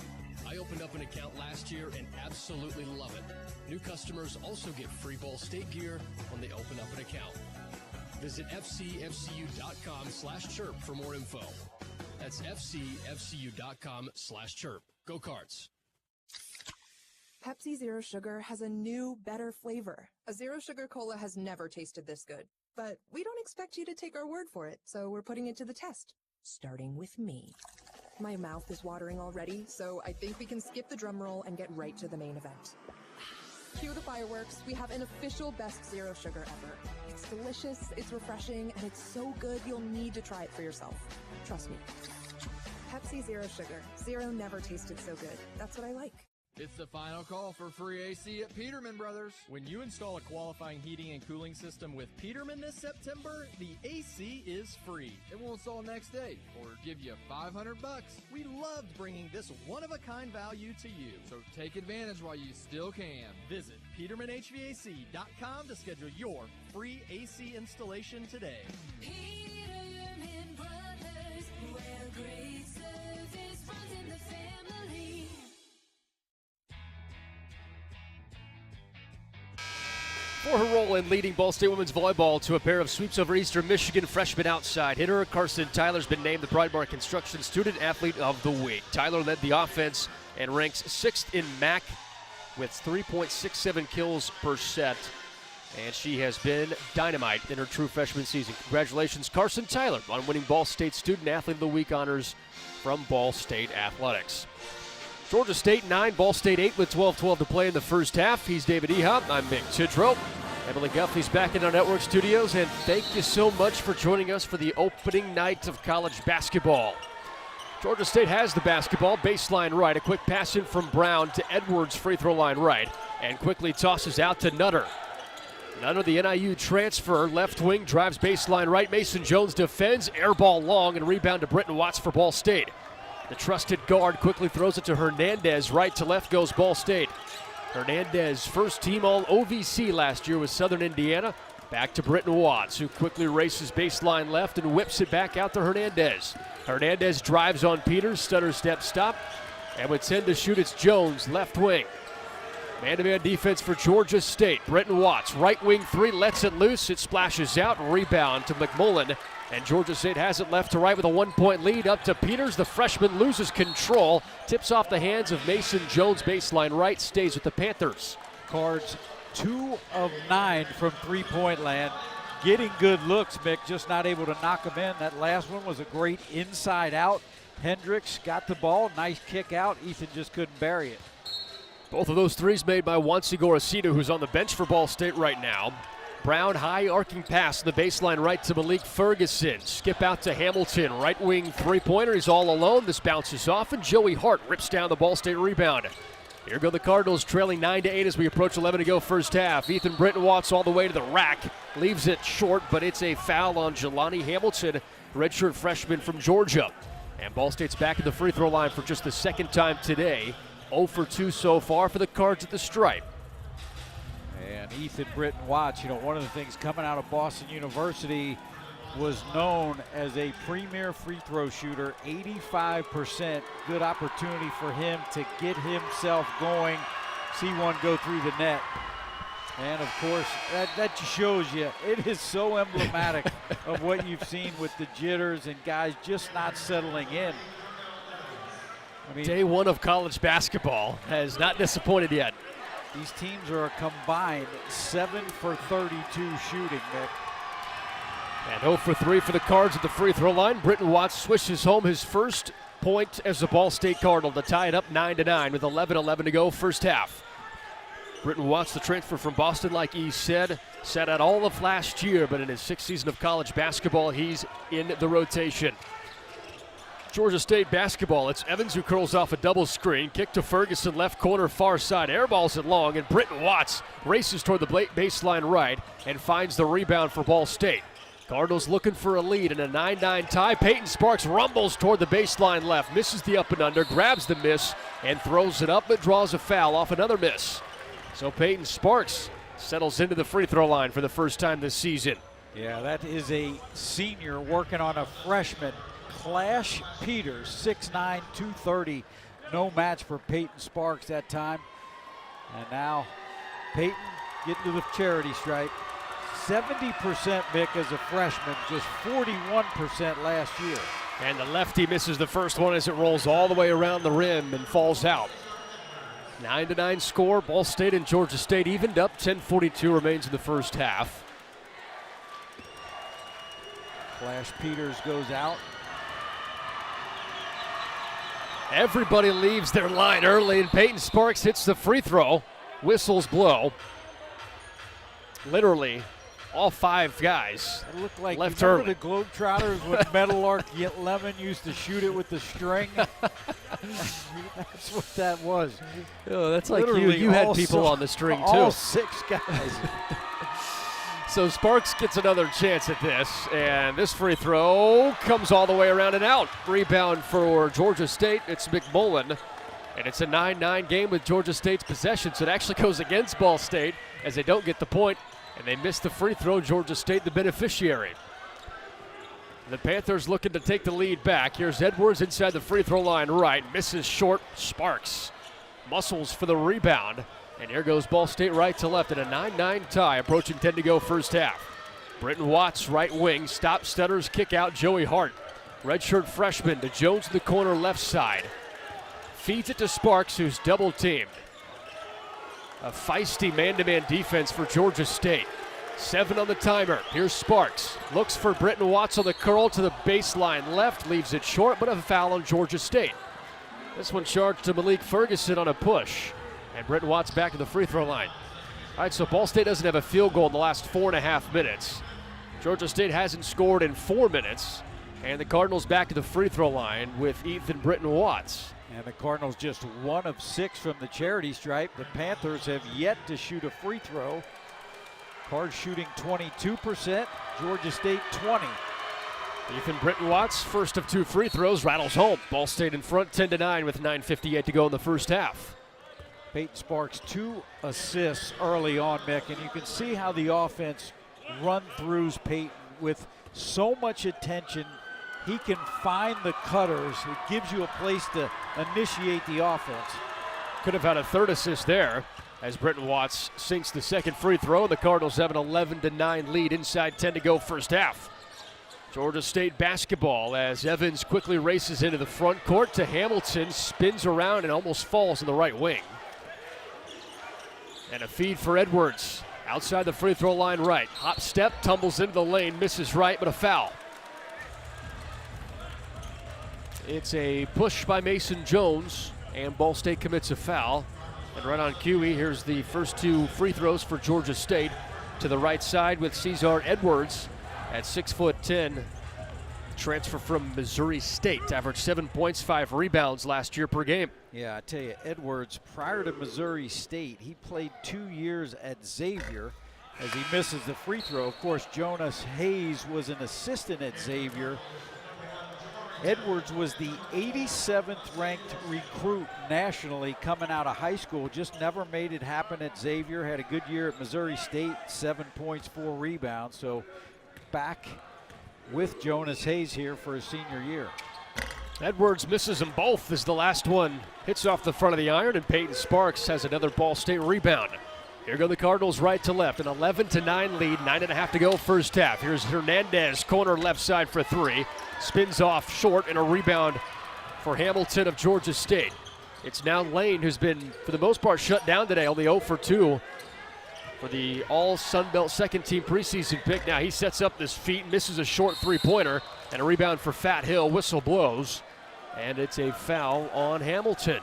I opened up an account last year and absolutely love it. New customers also get free Ball State gear when they open up an account. Visit fcfcu.com/chirp for more info. That's fcfcu.com/chirp. Go Cards. Pepsi Zero Sugar has a new, better flavor. A Zero Sugar Cola has never tasted this good. But we don't expect you to take our word for it, so we're putting it to the test. Starting with me. My mouth is watering already, so I think we can skip the drum roll and get right to the main event. Cue the fireworks. We have an official best Zero Sugar ever. It's delicious, it's refreshing, and it's so good you'll need to try it for yourself. Trust me. Pepsi Zero Sugar. Zero never tasted so good. That's what I like. It's the final call for free AC at Peterman Brothers. When you install a qualifying heating and cooling system with Peterman this September, the AC is free. It will install next day or give you $500. We loved bringing this one-of-a-kind value to you, so take advantage while you still can. Visit PetermanHVAC.com to schedule your free AC installation today. Peterman Brothers, where great service runs in the family. For her role in leading Ball State women's volleyball to a pair of sweeps over Eastern Michigan, freshman outside hitter Carson Tyler's been named the Pride Construction Student Athlete of the Week. Tyler led the offense and ranks 6th in MAC with 3.67 kills per set. and she has been dynamite in her true freshman season. Congratulations, Carson Tyler, on winning Ball State Student Athlete of the Week honors from Ball State Athletics. Georgia State 9, Ball State 8 with 12:12 to play in the first half. He's David Ehop. I'm Mick Tidrow. Emily Guffey's back in our network studios, and thank you so much for joining us for the opening night of college basketball. Georgia State has the basketball, baseline right, a quick pass in from Brown to Edwards, free throw line right, and quickly tosses out to Nutter. Nutter, the NIU transfer, left wing, drives baseline right, Mason Jones defends, air ball long, and rebound to Britton Watts for Ball State. The trusted guard quickly throws it to Hernandez, right to left goes Ball State. Hernandez, first team all OVC last year with Southern Indiana. Back to Britton Watts, who quickly races baseline left and whips it back out to Hernandez. Hernandez drives on Peters, stutter step stop, and with 10 to shoot, it's Jones, left wing. Man-to-man defense for Georgia State. Britton Watts, right wing three, lets it loose, it splashes out, rebound to McMullen, and Georgia State has it left to right with a 1-point lead. Up to Peters, the freshman loses control, tips off the hands of Mason Jones, baseline right, stays with the Panthers. Cards 2 of 9 from three-point land. Getting good looks, Mick, just not able to knock them in. That last one was a great inside out. Hendricks got the ball, nice kick out. Ethan just couldn't bury it. Both of those threes made by Wansi Gorosito, who's on the bench for Ball State right now. Brown, high arcing pass to the baseline right to Malik Ferguson. Skip out to Hamilton, right wing three-pointer. He's all alone. This bounces off, and Joey Hart rips down the Ball State rebound. Here go the Cardinals, trailing 9-8 as we approach 11 to go first half. Ethan Britton Watts all the way to the rack. Leaves it short, but it's a foul on Jelani Hamilton, redshirt freshman from Georgia. And Ball State's back at the free throw line for just the second time today. 0 for 2 so far for the Cards at the stripe. And Ethan Britton Watts, one of the things coming out of Boston University, was known as a premier free throw shooter, 85%. Good opportunity for him to get himself going, see one go through the net. And of course, that just shows you, it is so emblematic of what you've seen with the jitters and guys just not settling in. Day one of college basketball has not disappointed yet. These teams are a combined 7 for 32 shooting, Nick. And 0 for 3 for the Cards at the free throw line. Britton Watts swishes home his first point as a Ball State Cardinal to tie it up 9-9 with 11:11 to go first half. Britton Watts, the transfer from Boston, like he said, sat out all of last year, but in his 6th season of college basketball, he's in the rotation. Georgia State basketball. It's Evans who curls off a double screen. Kick to Ferguson, left corner, far side. Airballs it long, and Britton Watts races toward the baseline right and finds the rebound for Ball State. Cardinals looking for a lead in a 9-9 tie. Peyton Sparks rumbles toward the baseline left, misses the up and under, grabs the miss, and throws it up, but draws a foul off another miss. So Peyton Sparks settles into the free throw line for the first time this season. Yeah, that is a senior working on a freshman. Clash Peters, 6'9", 230. No match for Peyton Sparks that time. And now Peyton getting to the charity stripe. 70% Mick as a freshman, just 41% last year. And the lefty misses the first one as it rolls all the way around the rim and falls out. 9-9 score. Ball State and Georgia State evened up. 10:42 remains in the first half. Clash Peters goes out. Everybody leaves their line early, and Peyton Sparks hits the free throw. Whistles blow. Literally, all 5 guys it looked like left early. early. The Globetrotters when Meadowlark Lemon used to shoot it with the string. That's what that was. Oh, that's like you had people on the string too. All 6 guys. So Sparks gets another chance at this, and this free throw comes all the way around and out. Rebound for Georgia State. It's McMullen, and it's a 9-9 game with Georgia State's possession, so it actually goes against Ball State as they don't get the point, and they miss the free throw. Georgia State the beneficiary. The Panthers looking to take the lead back. Here's Edwards inside the free throw line right. Misses short. Sparks muscles for the rebound. And here goes Ball State right to left in a 9-9 tie, approaching 10 to go first half. Britton Watts, right wing, stop, stutters, kick out, Joey Hart. Redshirt freshman to Jones in the corner left side. Feeds it to Sparks, who's double teamed. A feisty man-to-man defense for Georgia State. 7 on the timer. Here's Sparks. Looks for Britton Watts on the curl to the baseline left. Leaves it short, but a foul on Georgia State. This one charged to Malik Ferguson on a push. And Britton Watts back to the free throw line. All right, so Ball State doesn't have a field goal in the last 4.5 minutes. Georgia State hasn't scored in 4 minutes. And the Cardinals back to the free throw line with Ethan Britton Watts. And the Cardinals just 1 of 6 from the charity stripe. The Panthers have yet to shoot a free throw. Cards shooting 22%, Georgia State 20. Ethan Britton Watts, first of 2 free throws, rattles home. Ball State in front 10-9 with 9:58 to go in the first half. Peyton Sparks 2 assists early on, Mick, and you can see how the offense run-throughs Peyton with so much attention. He can find the cutters. It gives you a place to initiate the offense. Could have had a third assist there as Britton Watts sinks the second free throw. The Cardinals have an 11-9 lead inside 10 to go first half. Georgia State basketball as Evans quickly races into the front court to Hamilton, spins around and almost falls in the right wing. And a feed for Edwards outside the free throw line right. Hop step, tumbles into the lane, misses right, but a foul. It's a push by Mason Jones, and Ball State commits a foul. And right on cue, here's the first 2 free throws for Georgia State. To the right side with Cesar Edwards at 6'10", transfer from Missouri State. Averaged 7 points, 5 rebounds last year per game. Yeah, I tell you, Edwards, prior to Missouri State, he played 2 years at Xavier as he misses the free throw. Of course, Jonas Hayes was an assistant at Xavier. Edwards was the 87th ranked recruit nationally coming out of high school. Just never made it happen at Xavier. Had a good year at Missouri State, 7 points, 4 rebounds. So back with Jonas Hayes here for his senior year. Edwards misses them both as the last one hits off the front of the iron, and Peyton Sparks has another Ball State rebound. Here go the Cardinals right to left, an 11-9 lead, 9.5 to go first half. Here's Hernandez, corner left side for 3. Spins off short, and a rebound for Hamilton of Georgia State. It's now Lane, who's been, for the most part, shut down today, only 0 for 2 for the all-Sun Belt second-team preseason pick. Now he sets up this feet, misses a short three-pointer, and a rebound for Fat Hill. Whistle blows, and it's a foul on Hamilton.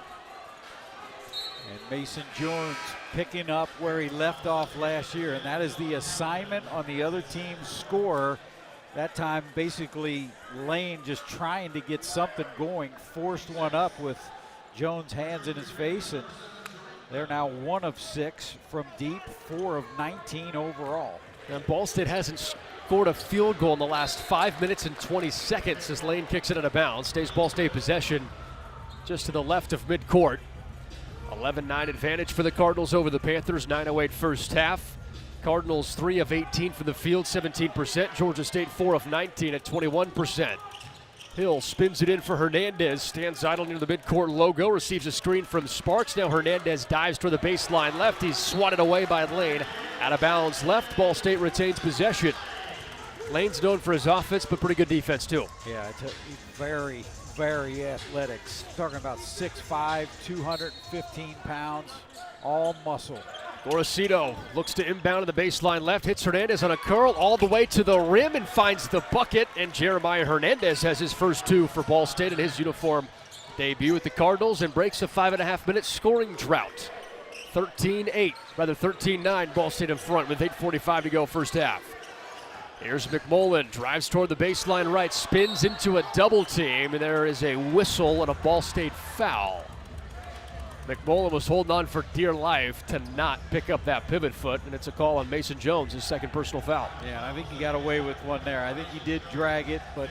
And Mason Jones picking up where he left off last year, and that is the assignment on the other team's scorer. That time, basically, Lane just trying to get something going, forced one up with Jones' hands in his face, and they're now 1 of 6 from deep, 4 of 19 overall. And Ball State hasn't scored a field goal in the last 5 minutes and 20 seconds as Lane kicks it out of bounds. Stays Ball State possession just to the left of midcourt. 11-9 advantage for the Cardinals over the Panthers, 9:08 first half. Cardinals 3 of 18 from the field, 17%. Georgia State 4 of 19 at 21%. Hill spins it in for Hernandez, stands idle near the midcourt logo, receives a screen from Sparks. Now Hernandez dives toward the baseline left. He's swatted away by Lane. Out of bounds left, Ball State retains possession. Lane's known for his offense, but pretty good defense too. Yeah, he's very, very athletic. Talking about 6'5", 215 pounds, all muscle. Gorosito looks to inbound to the baseline left, hits Hernandez on a curl all the way to the rim and finds the bucket. And Jeremiah Hernandez has his first 2 for Ball State in his uniform debut with the Cardinals and breaks a 5.5-minute scoring drought. 13-9, Ball State in front with 8:45 to go first half. Here's McMullen, drives toward the baseline right, spins into a double team, and there is a whistle and a Ball State foul. McMullen was holding on for dear life to not pick up that pivot foot, and it's a call on Mason Jones, his second personal foul. Yeah, I think he got away with one there. I think he did drag it, but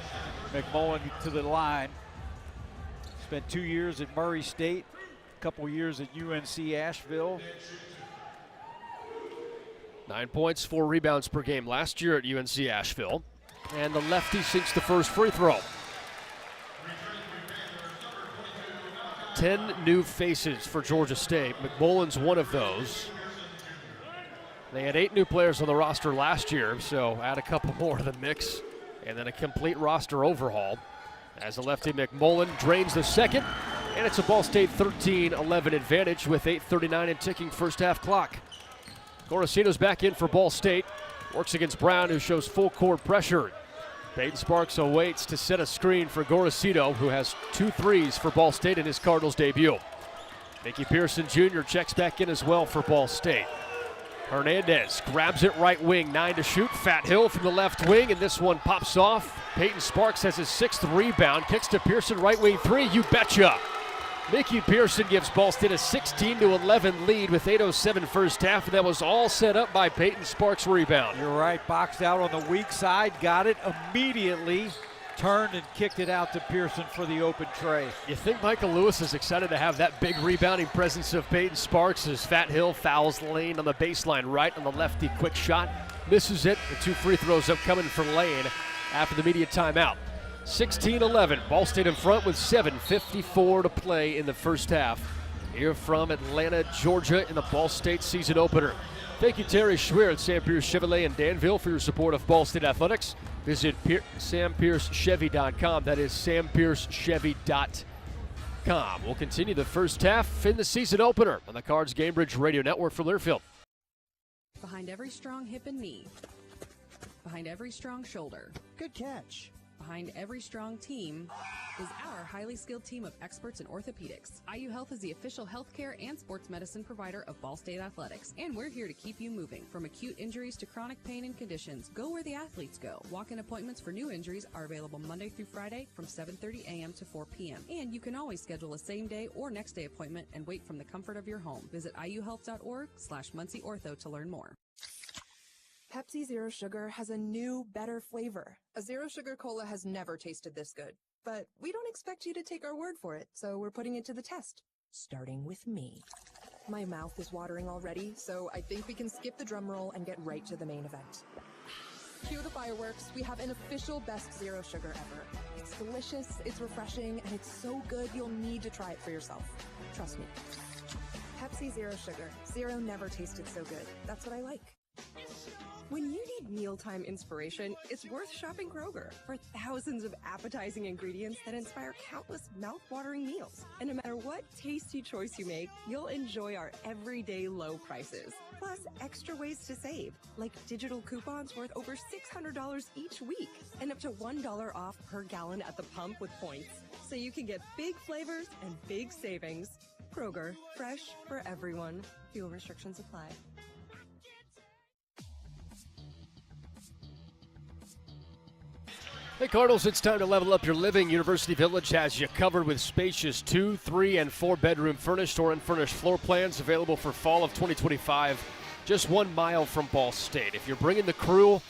McMullen to the line. Spent 2 years at Murray State, a couple years at UNC Asheville. 9 points, 4 rebounds per game last year at UNC Asheville. And the lefty sinks the first free throw. 10 new faces for Georgia State. McMullen's one of those. They had 8 new players on the roster last year, so add a couple more to the mix, and then a complete roster overhaul. As the lefty McMullen drains the second, and it's a Ball State 13-11 advantage with 8:39 and ticking first half clock. Gorosito's back in for Ball State. Works against Brown, who shows full court pressure. Peyton Sparks awaits to set a screen for Gorosito, who has 2 threes for Ball State in his Cardinals debut. Mickey Pearson Jr. checks back in as well for Ball State. Hernandez grabs it right wing, 9 to shoot. Fat Hill from the left wing, and this one pops off. Peyton Sparks has his 6th rebound, kicks to Pearson, right wing 3, you betcha. Mickey Pearson gives Ball State a 16-11 lead with 8:07 first half, and that was all set up by Peyton Sparks' rebound. You're right, boxed out on the weak side, got it immediately, turned and kicked it out to Pearson for the open tray. You think Michael Lewis is excited to have that big rebounding presence of Peyton Sparks as Fat Hill fouls Lane on the baseline right on the lefty, quick shot, misses it. The 2 free throws upcoming for Lane after the media timeout. 16-11, Ball State in front with 7:54 to play in the first half. Here from Atlanta, Georgia in the Ball State season opener. Thank you, Terry Schwer at Sam Pierce Chevrolet in Danville for your support of Ball State Athletics. Visit SamPierceChevy.com. That is SamPierceChevy.com. We'll continue the first half in the season opener on the Cards Gamebridge Radio Network for Learfield. Behind every strong hip and knee. Behind every strong shoulder. Good catch. Behind every strong team is our highly skilled team of experts in orthopedics. IU Health is the official healthcare and sports medicine provider of Ball State Athletics, and we're here to keep you moving. From acute injuries to chronic pain and conditions, go where the athletes go. Walk-in appointments for new injuries are available Monday through Friday from 7:30 a.m. to 4 p.m. And you can always schedule a same-day or next-day appointment and wait from the comfort of your home. Visit iuhealth.org/MuncieOrtho to learn more. Pepsi Zero Sugar has a new, better flavor. A Zero Sugar Cola has never tasted this good. But we don't expect you to take our word for it, so we're putting it to the test. Starting with me. My mouth is watering already, so I think we can skip the drum roll and get right to the main event. Cue the fireworks. We have an official best Zero Sugar ever. It's delicious, it's refreshing, and it's so good you'll need to try it for yourself. Trust me. Pepsi Zero Sugar. Zero never tasted so good. That's what I like. When you need mealtime inspiration, it's worth shopping Kroger for thousands of appetizing ingredients that inspire countless mouth-watering meals. And no matter what tasty choice you make, you'll enjoy our everyday low prices. Plus, extra ways to save, like digital coupons worth over $600 each week and up to $1 off per gallon at the pump with points. So you can get big flavors and big savings. Kroger, fresh for everyone. Fuel restrictions apply. Hey Cardinals, it's time to level up your living. University Village has you covered with spacious 2, 3, and 4 bedroom furnished or unfurnished floor plans available for fall of 2025, just 1 mile from Ball State. If you're bringing the crew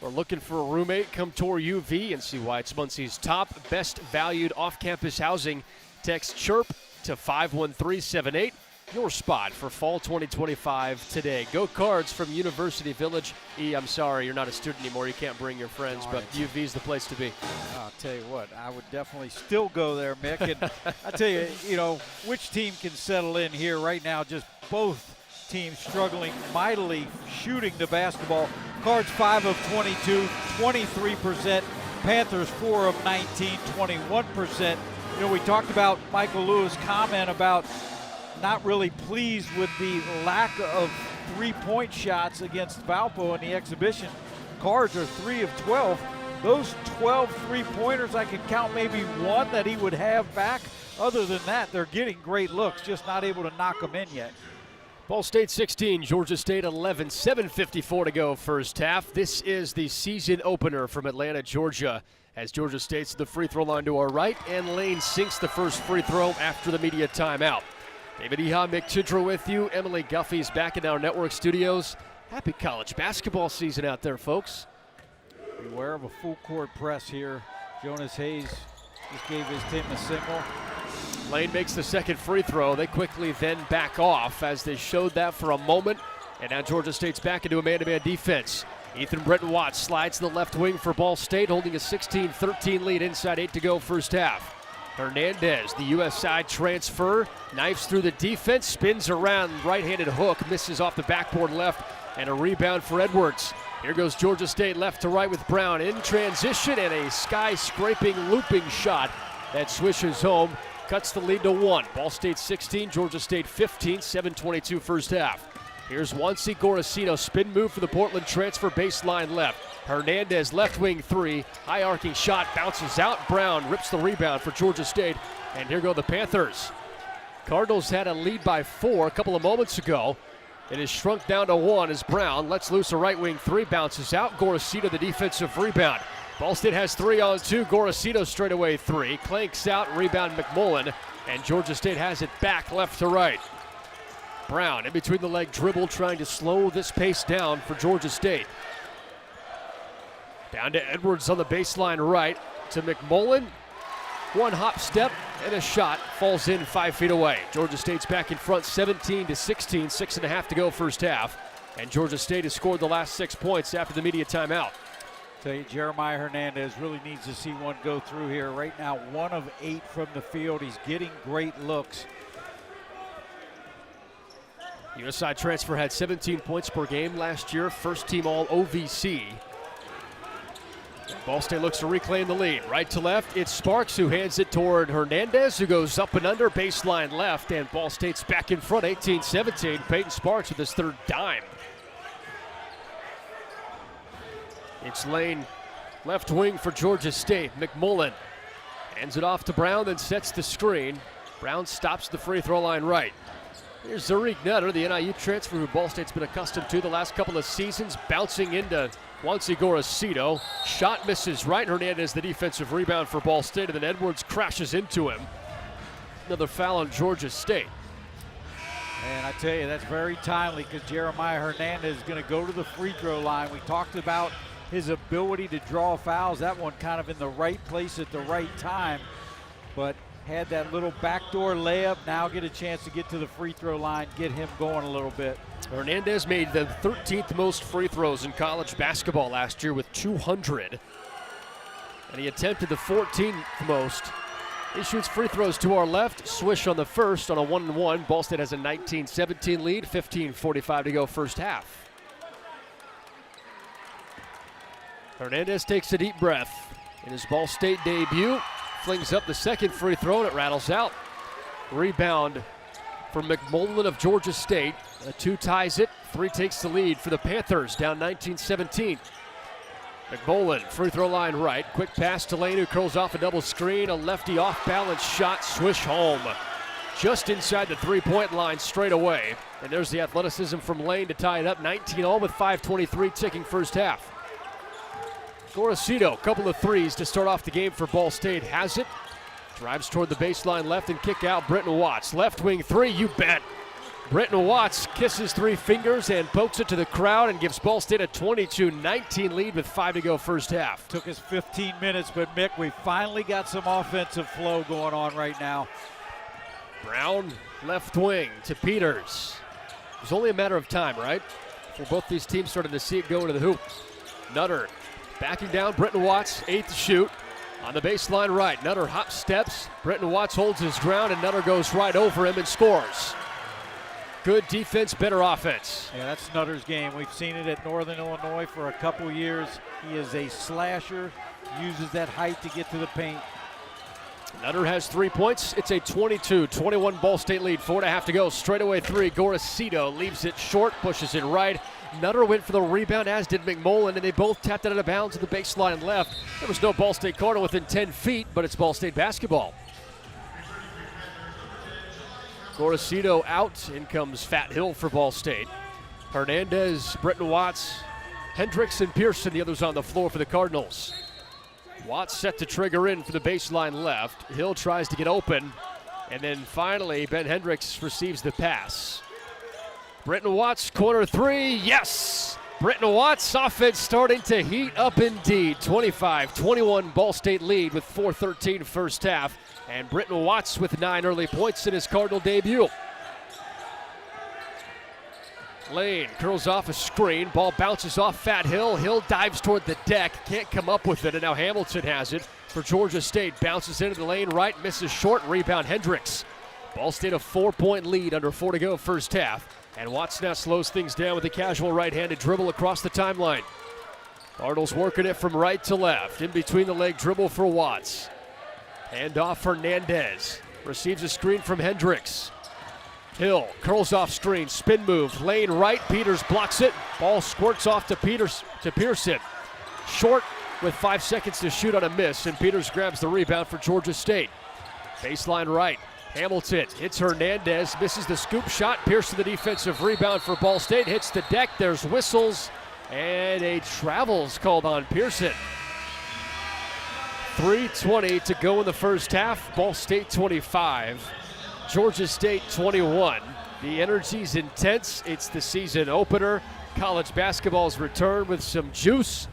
or looking for a roommate, come tour UV and see why it's Muncie's top, best valued off-campus housing. Text CHIRP to 51378. Your spot for fall 2025 today. Go Cards from University Village. I'm sorry, you're not a student anymore. You can't bring your friends, but UV's the place to be. I'll tell you what, I would definitely still go there, Mick. And I tell you, which team can settle in here right now? Just both teams struggling mightily shooting the basketball. Cards 5 of 22, 23%. Panthers 4 of 19, 21%. We talked about Michael Lewis' comment about not really pleased with the lack of three-point shots against Valpo in the exhibition. Cards are 3 of 12. Those 12 three-pointers, I could count maybe one that he would have back. Other than that, they're getting great looks, just not able to knock them in yet. Ball State 16, Georgia State 11, 7:54 to go first half. This is the season opener from Atlanta, Georgia, as Georgia State's the free throw line to our right, and Lane sinks the first free throw after the media timeout. David Eha, Mick Tidrow with you. Emily Guffey's back in our network studios. Happy college basketball season out there, folks. Beware of a full court press here. Jonas Hayes just gave his team a single. Lane makes the second free throw. They quickly then back off as they showed that for a moment. And now Georgia State's back into a man-to-man defense. Ethan Bretton Watts slides to the left wing for Ball State, holding a 16-13 lead inside 8 to go first half. Hernandez, the U.S. side transfer, knifes through the defense, spins around, right-handed hook, misses off the backboard left, and a rebound for Edwards. Here goes Georgia State left to right with Brown in transition, and a sky-scraping looping shot that swishes home, cuts the lead to 1. Ball State 16, Georgia State 15, 7:22 first half. Here's Juancy Gorosito, spin move for the Portland transfer, baseline left. Hernandez, left wing three, high arcing shot, bounces out. Brown rips the rebound for Georgia State, and here go the Panthers. Cardinals had a lead by 4 a couple of moments ago. It has shrunk down to 1 as Brown lets loose a right wing three, bounces out. Gorosito the defensive rebound. Ball State has 3 on 2. Gorosito straight away three, clanks out, rebound McMullen, and Georgia State has it back left to right. Brown in between the leg dribble, trying to slow this pace down for Georgia State. Down to Edwards on the baseline right to McMullen. One hop step and a shot falls in 5 feet away. Georgia State's back in front 17-16, 6.5 to go first half. And Georgia State has scored the last 6 points after the media timeout. Tell you, Jeremiah Hernandez really needs to see one go through here. Right now, 1 of 8 from the field. He's getting great looks. USI transfer had 17 points per game last year, first team all OVC. Ball State looks to reclaim the lead. Right to left, it's Sparks who hands it toward Hernandez, who goes up and under, baseline left, and Ball State's back in front, 18-17. Peyton Sparks with his 3rd dime. It's Lane, left wing for Georgia State. McMullen hands it off to Brown, then sets the screen. Brown stops the free throw line right. Here's Zariq Nutter, the NIU transfer who Ball State's been accustomed to the last couple of seasons, bouncing into Juancy Gorosito. Shot misses right. Hernandez the defensive rebound for Ball State, and then Edwards crashes into him. Another foul on Georgia State. And I tell you, that's very timely because Jeremiah Hernandez is going to go to the free throw line. We talked about his ability to draw fouls. That one kind of in the right place at the right time, but had that little backdoor layup. Now get a chance to get to the free throw line, get him going a little bit. Hernandez made the 13th most free throws in college basketball last year with 200. And he attempted the 14th most. He shoots free throws to our left. Swish on the first on a 1-1. Ball State has a 19-17 lead, 15:45 to go first half. Hernandez takes a deep breath in his Ball State debut. Flings up the second free throw and it rattles out. Rebound for McMullen of Georgia State. A 2 ties it. 3 takes the lead for the Panthers, down 19-17. McMullen, free throw line right. Quick pass to Lane, who curls off a double screen. A lefty off-balance shot, swish home. Just inside the 3-point line straight away. And there's the athleticism from Lane to tie it up. 19-all with 5:23 ticking first half. Gorosito, couple of threes to start off the game for Ball State. Has it. Drives toward the baseline left and kick out. Brenton Watts, left wing three, you bet. Brenton Watts kisses 3 fingers and pokes it to the crowd and gives Ball State a 22-19 lead with 5 to go first half. Took us 15 minutes, but Mick, we finally got some offensive flow going on right now. Brown, left wing to Peters. It was only a matter of time, right? For both these teams starting to see it go into the hoop. Nutter backing down. Brenton Watts, 8th to shoot. On the baseline right, Nutter hop steps. Brenton Watts holds his ground, and Nutter goes right over him and scores. Good defense, better offense. Yeah, that's Nutter's game. We've seen it at Northern Illinois for a couple years. He is a slasher, uses that height to get to the paint. Nutter has 3 points. It's a 22-21 Ball State lead. 4.5 to go. Straightaway three. Gorosito leaves it short, pushes it right. Nutter went for the rebound, as did McMullen, and they both tapped it out of bounds at the baseline left. There was no Ball State corner within 10 feet, but it's Ball State basketball. Gorosito out. In comes Fat Hill for Ball State. Hernandez, Brenton Watts, Hendricks, and Pearson, the others on the floor for the Cardinals. Watts set to trigger in for the baseline left. Hill tries to get open, and then finally Ben Hendricks receives the pass. Brenton Watts, corner three, yes! Brenton Watts, offense starting to heat up indeed. 25-21 Ball State lead with 4:13 first half. And Brenton Watts with 9 early points in his Cardinal debut. Lane curls off a screen. Ball bounces off Fat Hill. Hill dives toward the deck. Can't come up with it. And now Hamilton has it for Georgia State. Bounces into the lane right. Misses short. Rebound Hendricks. Ball State a 4-point lead under 4 to go first half. And Watts now slows things down with a casual right-handed dribble across the timeline. Cardinals working it from right to left. In between the leg dribble for Watts. Hand off Hernandez. Receives a screen from Hendricks. Hill curls off screen, spin move, lane right, Peters blocks it. Ball squirts off to Pearson. Short with 5 seconds to shoot on a miss, and Peters grabs the rebound for Georgia State. Baseline right, Hamilton hits Hernandez, misses the scoop shot. Pearson the defensive rebound for Ball State, hits the deck, there's whistles, and a travel's called on Pearson. 3:20 to go in the first half. Ball State 25. Georgia State 21. The energy's intense. It's the season opener. College basketball's returned with some juice,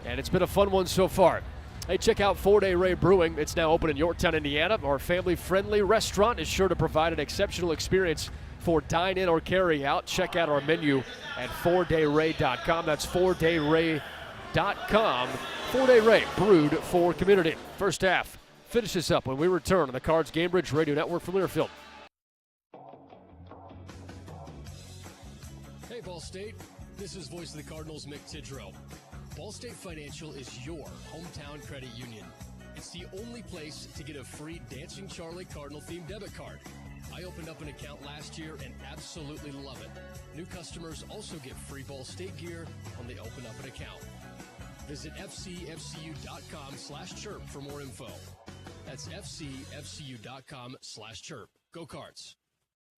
and it's been a fun one so far. Hey, check out 4 Day Ray Brewing. It's now open in Yorktown, Indiana. Our family-friendly restaurant is sure to provide an exceptional experience for dine-in or carry-out. Check out our menu at 4dayray.com. That's 4dayray.com. 4 Day Ray, brewed for community. First half finishes up when we return on the Cards Gamebridge Radio Network from Learfield. Hey, Ball State. This is voice of the Cardinals, Mick Tidrow. Ball State Financial is your hometown credit union. It's the only place to get a free Dancing Charlie Cardinal-themed debit card. I opened up an account last year and absolutely love it. New customers also get free Ball State gear when they open up an account. Visit fcfcu.com/chirp for more info. That's fcfcu.com/chirp. Go Cards.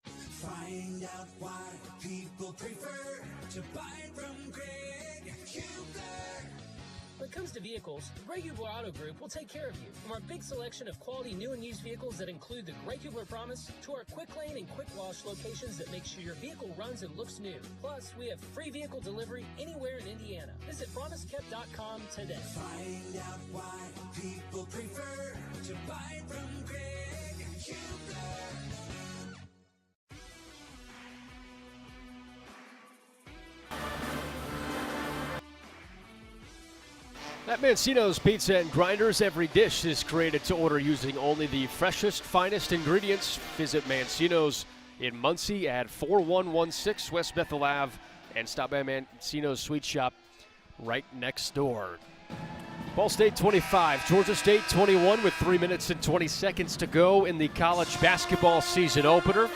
Find out why people prefer to buy from Greg Hubler. When it comes to vehicles, the Greg Hubler Auto Group will take care of you. From our big selection of quality new and used vehicles that include the Greg Hubler Promise to our quick lane and quick wash locations that make sure your vehicle runs and looks new. Plus, we have free vehicle delivery anywhere in Indiana. Visit promisekept.com today. Find out why people prefer to buy from Greg Hubler. At Mancino's Pizza and Grinders, every dish is created to order using only the freshest, finest ingredients. Visit Mancino's in Muncie at 4116 West Bethel Ave and stop by Mancino's Sweet Shop right next door. Ball State 25, Georgia State 21 with 3 minutes and 20 seconds to go in the college basketball season opener.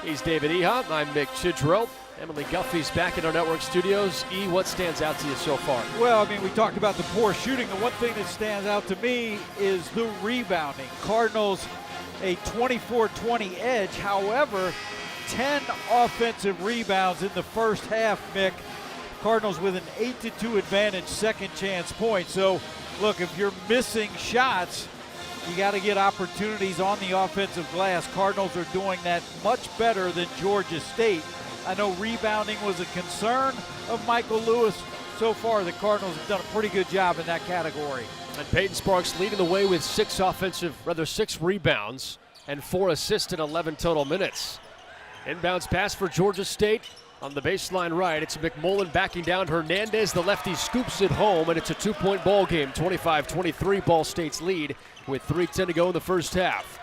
He's David Eha. I'm Mick Tidrow. Emily Guffey's back in our network studios. E, what stands out to you so far? Well, I mean, we talked about the poor shooting. The one thing that stands out to me is the rebounding. Cardinals a 24-20 edge. However, 10 offensive rebounds in the first half, Mick. Cardinals with an 8-2 advantage, second chance point. So, look, if you're missing shots, you got to get opportunities on the offensive glass. Cardinals are doing that much better than Georgia State. I know rebounding was a concern of Michael Lewis. So far, the Cardinals have done a pretty good job in that category. And Peyton Sparks leading the way with 6 rebounds and 4 assists in 11 total minutes. Inbounds pass for Georgia State on the baseline right. It's McMullen backing down Hernandez. The lefty scoops it home, and it's a 2-point ball game. 25-23 Ball State's lead with 3:10 to go in the first half.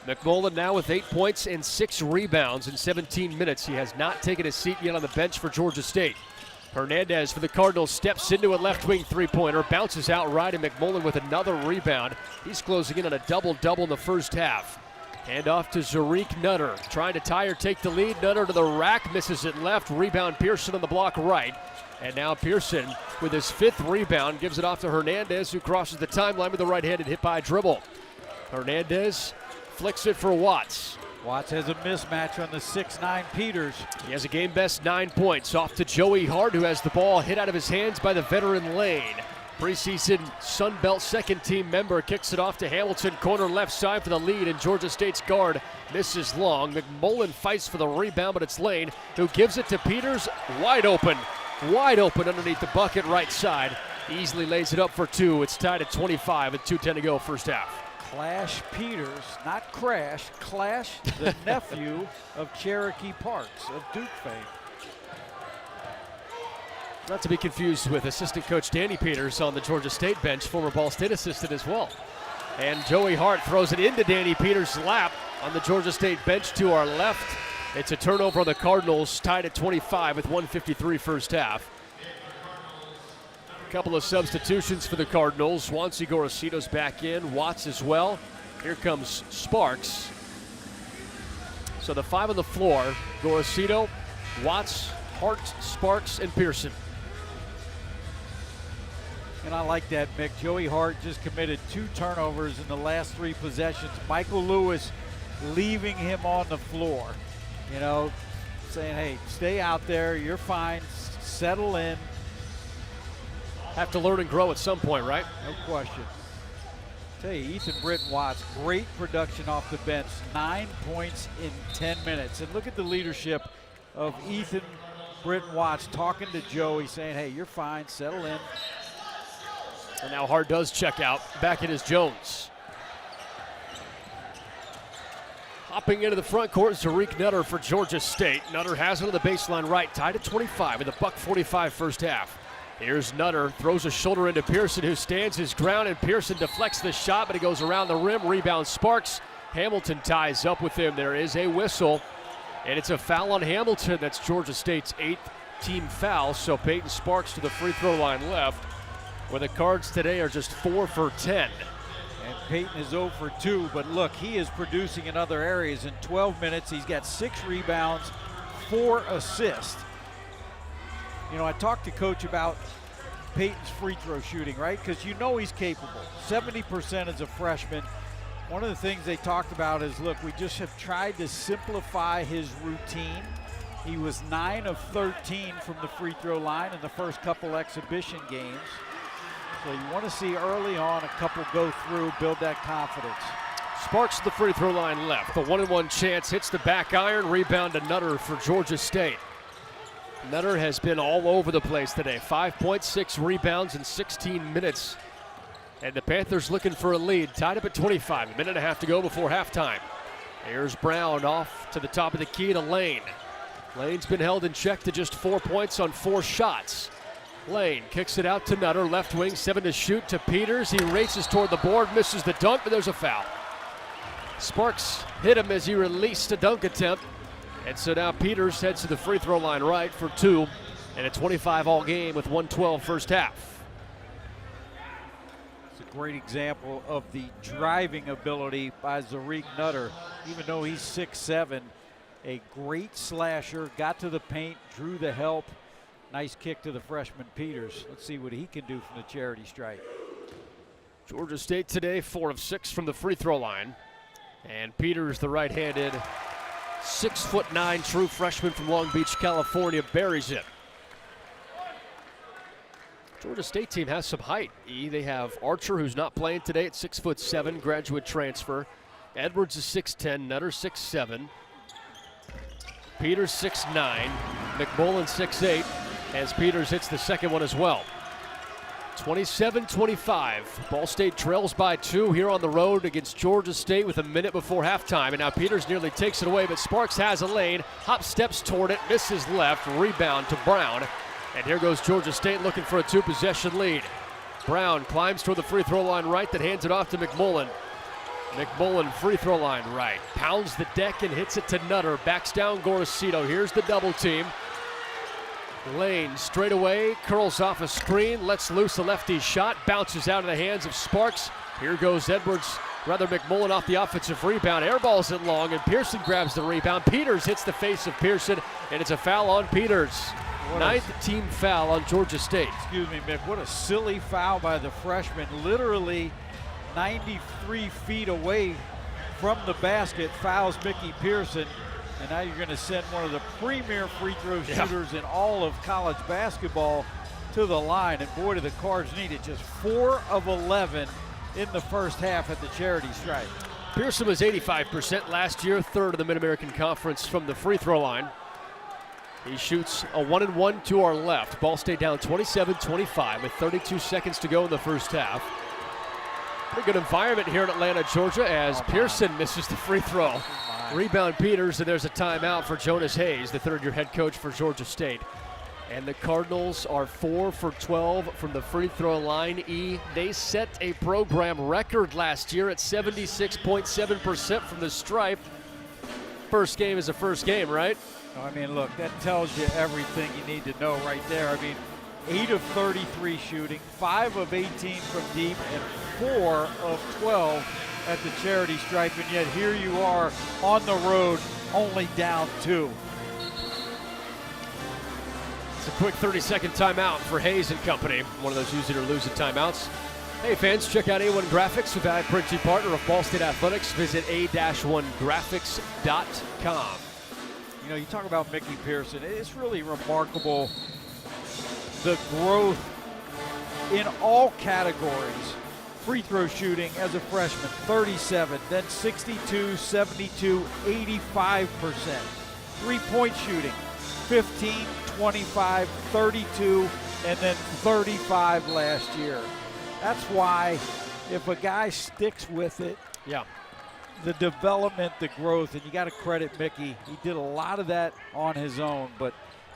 McMullen now with 8 points and 6 rebounds in 17 minutes. He has not taken a seat yet on the bench for Georgia State. Hernandez for the Cardinals steps into a left wing three-pointer, bounces out right, and McMullen with another rebound. He's closing in on a double-double in the first half. Hand off to Zarik Nutter, trying to tie or take the lead. Nutter to the rack, misses it left. Rebound Pearson on the block right. And now Pearson with his 5th rebound gives it off to Hernandez, who crosses the timeline with a right-handed hit by dribble. Hernandez flicks it for Watts. Watts has a mismatch on the 6'9 Peters. He has a game-best 9 points. Off to Joey Hart, who has the ball hit out of his hands by the veteran Lane. Preseason Sun Belt second-team member kicks it off to Hamilton, corner left side for the lead, and Georgia State's guard misses long. McMullen fights for the rebound, but it's Lane who gives it to Peters, wide open underneath the bucket right side. Easily lays it up for 2. It's tied at 25 with 2:10 to go first half. Clash Peters, not Crash, Clash, the nephew of Cherokee Parks of Duke fame. Not to be confused with assistant coach Danny Peters on the Georgia State bench, former Ball State assistant as well. And Joey Hart throws it into Danny Peters' lap on the Georgia State bench to our left. It's a turnover on the Cardinals, tied at 25 with 1:53 first half. A couple of substitutions for the Cardinals. Juancy Gorosito's back in, Watts as well. Here comes Sparks. So the 5 on the floor, Gorosito, Watts, Hart, Sparks, and Pearson. And I like that, Mick. Joey Hart just committed 2 turnovers in the last 3 possessions. Michael Lewis leaving him on the floor. You know, saying, hey, stay out there. You're fine. Settle in. Have to learn and grow at some point, right? No question. Tell you, Ethan Britton Watts, great production off the bench. 9 points in 10 minutes. And look at the leadership of Ethan Britton Watts talking to Joey, saying, hey, you're fine. Settle in. And now Hart does check out. Back in is Jones. Hopping into the front court, Zariq Nutter for Georgia State. Nutter has it on the baseline right, tied at 25 with a $1:45 first half. Here's Nutter, throws a shoulder into Pearson, who stands his ground, and Pearson deflects the shot, but it goes around the rim. Rebound Sparks. Hamilton ties up with him. There is a whistle, and it's a foul on Hamilton. That's Georgia State's 8th team foul, so Peyton Sparks to the free throw line left, where the Cards today are just 4 for 10. And Peyton is 0 for 2, but look, he is producing in other areas. In 12 minutes, he's got 6 rebounds, 4 assists. You know, I talked to Coach about Peyton's free throw shooting, right? Because you know he's capable. 70% as a freshman. One of the things they talked about is, look, we just have tried to simplify his routine. He was 9 of 13 from the free throw line in the first couple exhibition games. So you want to see early on a couple go through, build that confidence. Sparks to the free throw line left. The 1-and-1 chance hits the back iron. Rebound to Nutter for Georgia State. Nutter has been all over the place today. 5.6 rebounds in 16 minutes. And the Panthers looking for a lead. Tied up at 25. A minute and a half to go before halftime. Here's Brown off to the top of the key to Lane. Lane's been held in check to just 4 points on 4 shots. Lane kicks it out to Nutter. Left wing, 7 to shoot to Peters. He races toward the board, misses the dunk, but there's a foul. Sparks hit him as he released a dunk attempt. And so now Peters heads to the free throw line right for 2, and a 25 all game with 1:12 first half. It's a great example of the driving ability by Zariq Nutter. Even though he's 6'7", a great slasher, got to the paint, drew the help. Nice kick to the freshman Peters. Let's see what he can do from the charity stripe. Georgia State today 4 of 6 from the free throw line. And Peters, the right-handed 6'9" true freshman from Long Beach, California, buries it. Georgia State team has some height. They have Archer, who's not playing today, at 6'7", graduate transfer. Edwards is 6'10", Nutter 6'7". Peters 6'9", McMullen 6'8", as Peters hits the second one as well. 27-25. Ball State trails by 2 here on the road against Georgia State with a minute before halftime. And now Peters nearly takes it away, but Sparks has a lane. Hop steps toward it, misses left. Rebound to Brown. And here goes Georgia State looking for a 2-possession lead. Brown climbs toward the free throw line right, that hands it off to McMullen. McMullen free throw line right. Pounds the deck and hits it to Nutter. Backs down Gorosito. Here's the double team. Lane straight away, curls off a screen, lets loose a lefty shot, bounces out of the hands of Sparks. Here goes McMullen off the offensive rebound, airballs it long, and Pearson grabs the rebound. Peters hits the face of Pearson, and it's a foul on Peters. 9th team foul on Georgia State. Excuse me, Mick, what a silly foul by the freshman. Literally 93 feet away from the basket, fouls Mickey Pearson. And now you're going to send one of the premier free throw shooters in all of college basketball to the line. And boy, do the Cards need it. Just 4 of 11 in the first half at the charity stripe. Pearson was 85% last year, 3rd of the Mid-American Conference from the free throw line. He shoots a 1-and-1 to our left. Ball State down 27-25 with 32 seconds to go in the first half. Pretty good environment here in Atlanta, Georgia, as Pearson misses the free throw. Rebound Peters, and there's a timeout for Jonas Hayes, the 3rd-year head coach for Georgia State. And the Cardinals are 4 for 12 from the free throw line. They set a program record last year at 76.7% from the stripe. First game is a first game, right? I mean, look, that tells you everything you need to know right there. I mean, 8 of 33 shooting, 5 of 18 from deep, and 4 of 12 at the charity stripe, and yet here you are on the road only down 2. It's a quick 30-second timeout for Hayes and company. One of those use it or lose it timeouts. Hey fans, check out A1 Graphics, with the printing partner of Ball State Athletics. Visit a-1graphics.com. You know, you talk about Mickey Pearson. It's really remarkable the growth in all categories. Free throw shooting as a freshman, 37, then 62, 72, 85%. Three-point shooting, 15, 25, 32, and then 35 last year. That's why if a guy sticks with it, the development, the growth, and you got to credit Mickey. He did a lot of that on his own, but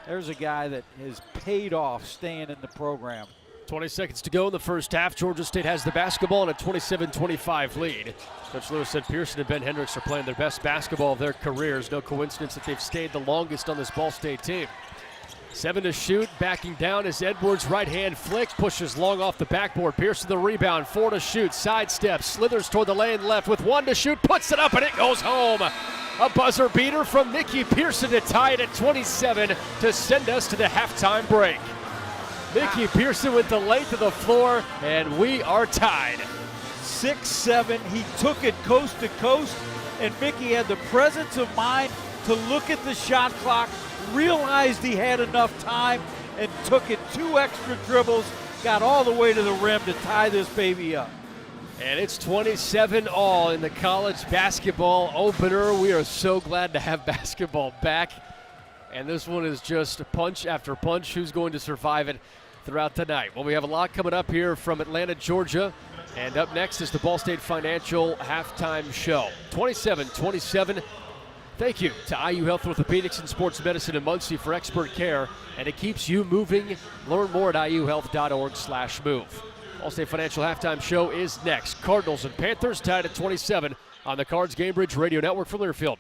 there's a guy that has paid off staying in the program. 20 seconds to go in the first half. Georgia State has the basketball and a 27-25 lead. Coach Lewis said Pearson and Ben Hendricks are playing their best basketball of their careers. No coincidence that they've stayed the longest on this Ball State team. 7 to shoot, backing down as Edwards' right-hand flick pushes long off the backboard. Pearson the rebound, 4 to shoot, sidesteps, slithers toward the lane left with 1 to shoot, puts it up and it goes home. A buzzer beater from Mickey Pearson to tie it at 27 to send us to the halftime break. Mickey Pearson with the length of the floor, and we are tied. 6'7", he took it coast to coast, and Mickey had the presence of mind to look at the shot clock, realized he had enough time, and took it 2 extra dribbles, got all the way to the rim to tie this baby up. And it's 27-all in the college basketball opener. We are so glad to have basketball back. And this one is just punch after punch. Who's going to survive it throughout the night? Well, we have a lot coming up here from Atlanta, Georgia. And up next is the Ball State Financial halftime show. 27-27. Thank you to IU Health Orthopedics and Sports Medicine in Muncie for expert care, and it keeps you moving. Learn more at iuhealth.org/move. Ball State Financial halftime show is next. Cardinals and Panthers tied at 27 on the Cards Gamebridge Radio Network from Learfield.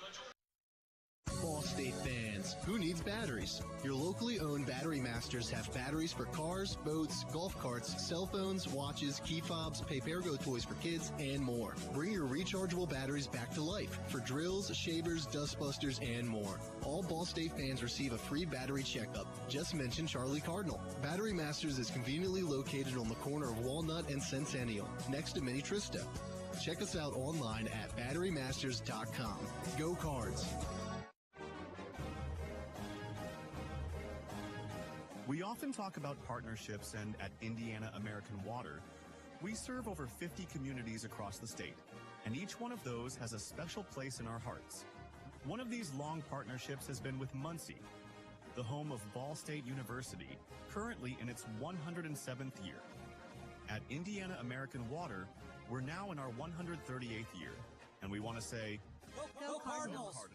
Ball State fans, who needs batteries? Your locally owned Battery Masters have batteries for cars, boats, golf carts, cell phones, watches, key fobs, pay-per-go toys for kids, and more. Bring your rechargeable batteries back to life for drills, shavers, dustbusters, and more. All Ball State fans receive a free battery checkup. Just mention Charlie Cardinal. Battery Masters is conveniently located on the corner of Walnut and Centennial, next to Mini Trista. Check us out online at batterymasters.com. Go Cards! We often talk about partnerships, and at Indiana American Water, we serve over 50 communities across the state, and each one of those has a special place in our hearts. One of these long partnerships has been with Muncie, the home of Ball State University, currently in its 107th year. At Indiana American Water, we're now in our 138th year, and we want to say, Go Cardinals!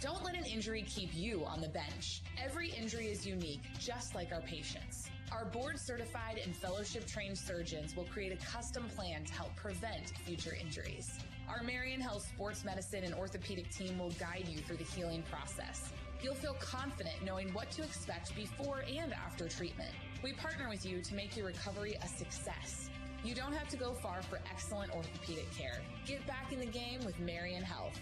Don't let an injury keep you on the bench. Every injury is unique, just like our patients. Our board-certified and fellowship-trained surgeons will create a custom plan to help prevent future injuries. Our Marion Health Sports Medicine and Orthopedic team will guide you through the healing process. You'll feel confident knowing what to expect before and after treatment. We partner with you to make your recovery a success. You don't have to go far for excellent orthopedic care. Get back in the game with Marion Health.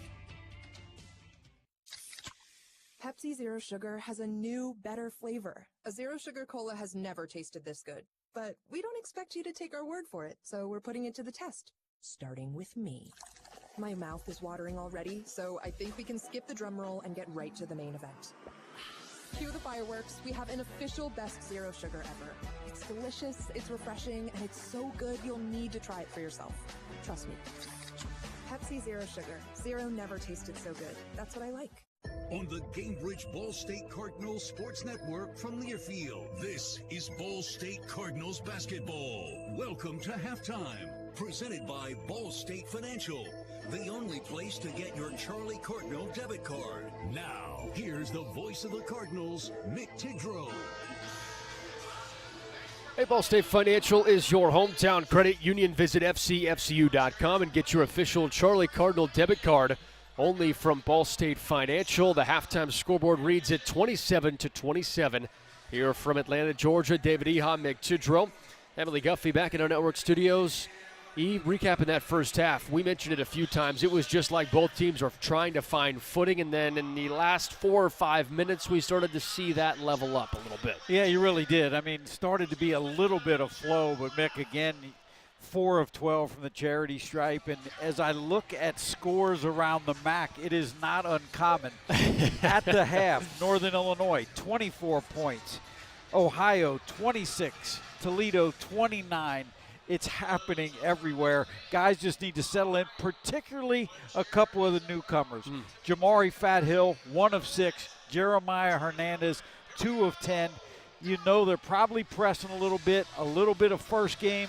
Pepsi Zero Sugar has a new, better flavor. A Zero Sugar Cola has never tasted this good. But we don't expect you to take our word for it, so we're putting it to the test. Starting with me. My mouth is watering already, so I think we can skip the drum roll and get right to the main event. Cue the fireworks. We have an official best Zero Sugar ever. It's delicious, it's refreshing, and it's so good you'll need to try it for yourself. Trust me. Pepsi Zero Sugar. Zero never tasted so good. That's what I like. On the Gamebridge Ball State Cardinals Sports Network from Learfield, this is Ball State Cardinals basketball. Welcome to halftime, presented by Ball State Financial, the only place to get your Charlie Cardinal debit card. Now, here's the voice of the Cardinals, Mick Tidrow. Hey, Ball State Financial is your hometown credit union. Visit fcfcu.com and get your official Charlie Cardinal debit card. Only from Ball State Financial. The halftime scoreboard reads at 27-27. Here from Atlanta, Georgia, David Eha, Mick Tidrow, Emily Guffey back in our network studios. Recapping that first half, we mentioned it a few times. It was just like both teams are trying to find footing, and then in the last 4 or 5 minutes, we started to see that level up a little bit. Yeah, you really did. I mean, started to be a little bit of flow, but Mick, again, 4 of 12 from the charity stripe. And as I look at scores around the MAC, it is not uncommon. At the half, Northern Illinois, 24 points. Ohio, 26. Toledo, 29. It's happening everywhere. Guys just need to settle in, particularly a couple of the newcomers. Jamari Fathill, 1 of 6. Jeremiah Hernandez, 2 of 10. You know they're probably pressing a little bit of first game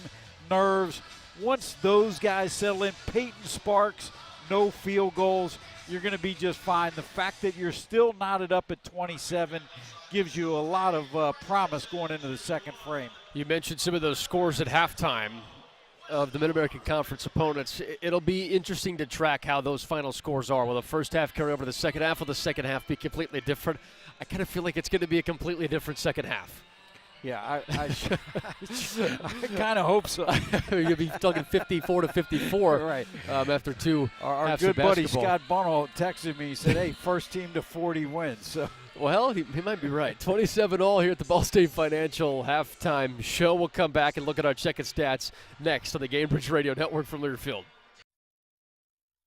nerves. Once those guys settle in, Peyton Sparks, no field goals, you're going to be just fine. The fact that you're still knotted up at 27 gives you a lot of promise going into the second frame. You mentioned some of those scores at halftime of the Mid-American Conference opponents. It'll be interesting to track how those final scores are. Will the first half carry over to the second half? Will the second half be completely different? I kind of feel like it's going to be a completely different second half. Yeah, I kind of hope so. You'll be talking 54 to 54 right. After two Our halves good of basketball. buddy Scott Bono texted me. He said, hey, first team to 40 wins. So. Well, he might be right. 27-all here at the Ball State Financial halftime show. We'll come back and look at our checking stats next on the Gainbridge Radio Network from Learfield.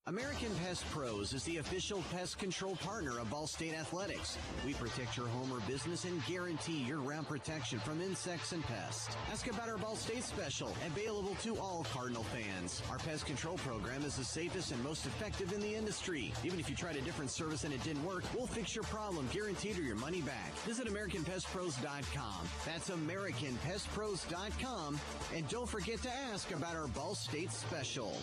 American Pest Pros is the official pest control partner of Ball State Athletics. We protect your home or business and guarantee year-round protection from insects and pests. Ask about our Ball State special, available to all Cardinal fans. Our pest control program is the safest and most effective in the industry. Even if you tried a different service and it didn't work, we'll fix your problem, guaranteed, or your money back. Visit AmericanPestPros.com. That's AmericanPestPros.com. And don't forget to ask about our Ball State special.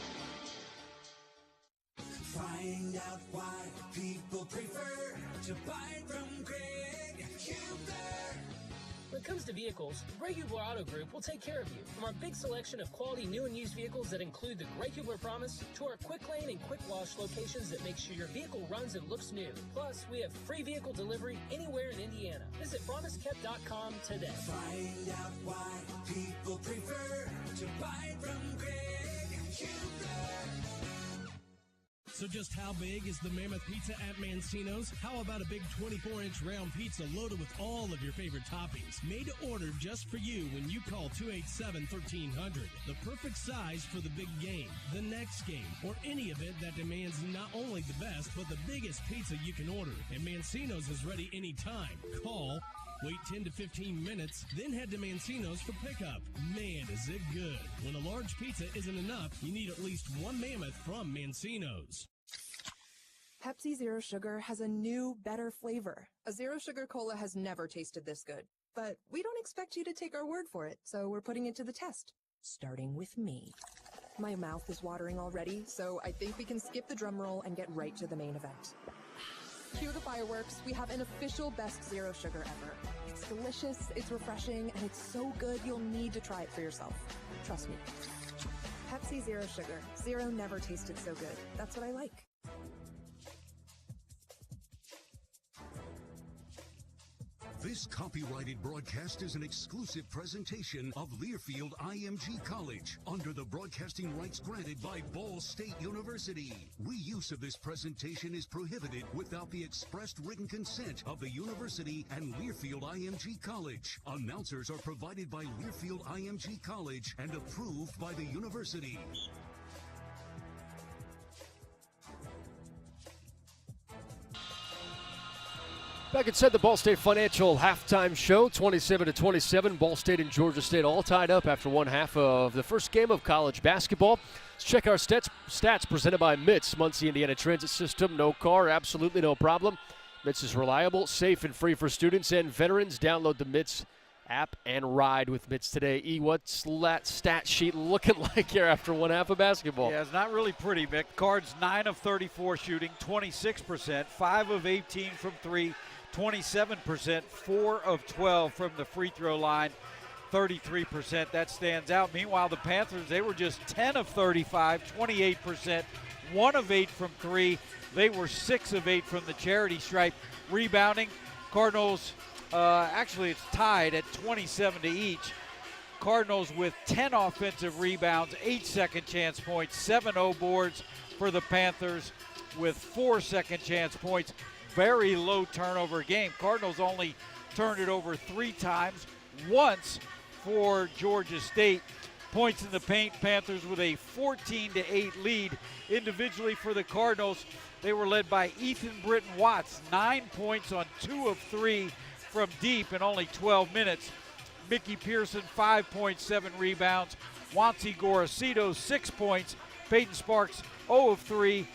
Find out why people prefer to buy from Greg Huber. When it comes to vehicles, the Greg Huber Auto Group will take care of you. From our big selection of quality new and used vehicles that include the Greg Huber Promise, to our quick lane and quick wash locations that make sure your vehicle runs and looks new. Plus, we have free vehicle delivery anywhere in Indiana. Visit PromiseKept.com today. Find out why people prefer to buy from Greg Huber. So just how big is the Mammoth Pizza at Mancino's? How about a big 24-inch round pizza loaded with all of your favorite toppings? Made to order just for you when you call 287-1300. The perfect size for the big game, the next game, or any event that demands not only the best, but the biggest pizza you can order. And Mancino's is ready anytime. Call, wait 10 to 15 minutes, then head to Mancino's for pickup. Man, is it good. When a large pizza isn't enough, you need at least one Mammoth from Mancino's. Pepsi Zero Sugar has a new, better flavor. A Zero Sugar Cola has never tasted this good. But we don't expect you to take our word for it, so we're putting it to the test. Starting with me. My mouth is watering already, so I think we can skip the drum roll and get right to the main event. Cue the fireworks. We have an official best Zero Sugar ever. It's delicious, it's refreshing, and it's so good you'll need to try it for yourself. Trust me. Pepsi Zero Sugar. Zero never tasted so good. That's what I like. This copyrighted broadcast is an exclusive presentation of Learfield IMG College under the broadcasting rights granted by Ball State University. Reuse of this presentation is prohibited without the expressed written consent of the university and Learfield IMG College. Announcers are provided by Learfield IMG College and approved by the university. Back inside the Ball State Financial halftime show, 27-27. Ball State and Georgia State all tied up after one half of the first game of college basketball. Let's check our stats presented by MITS, Muncie Indiana Transit System. No car, absolutely no problem. MITS is reliable, safe, and free for students and veterans. Download the MITS app and ride with MITS today. What's that stat sheet looking like here after one half of basketball? Yeah, it's not really pretty, Mick. Cards 9 of 34 shooting, 26%, 5 of 18 from 3, 27%, 4 of 12 from the free throw line, 33%. That stands out. Meanwhile, the Panthers, they were just 10 of 35, 28%, 1 of 8 from 3. They were 6 of 8 from the charity stripe. Rebounding, Cardinals, actually it's tied at 27 to each. Cardinals with 10 offensive rebounds, 8 second chance points, 7 O-boards for the Panthers with 4 second chance points. Very low turnover game. Cardinals only turned it over 3 times, once for Georgia State. Points in the paint, Panthers with a 14-8 lead. Individually for the Cardinals, they were led by Ethan Britton-Watts, 9 points on 2 of 3 from deep in only 12 minutes. Mickey Pearson, 5 points, 7 rebounds. Wansi Gorosito, 6 points. Peyton Sparks, 0 of 3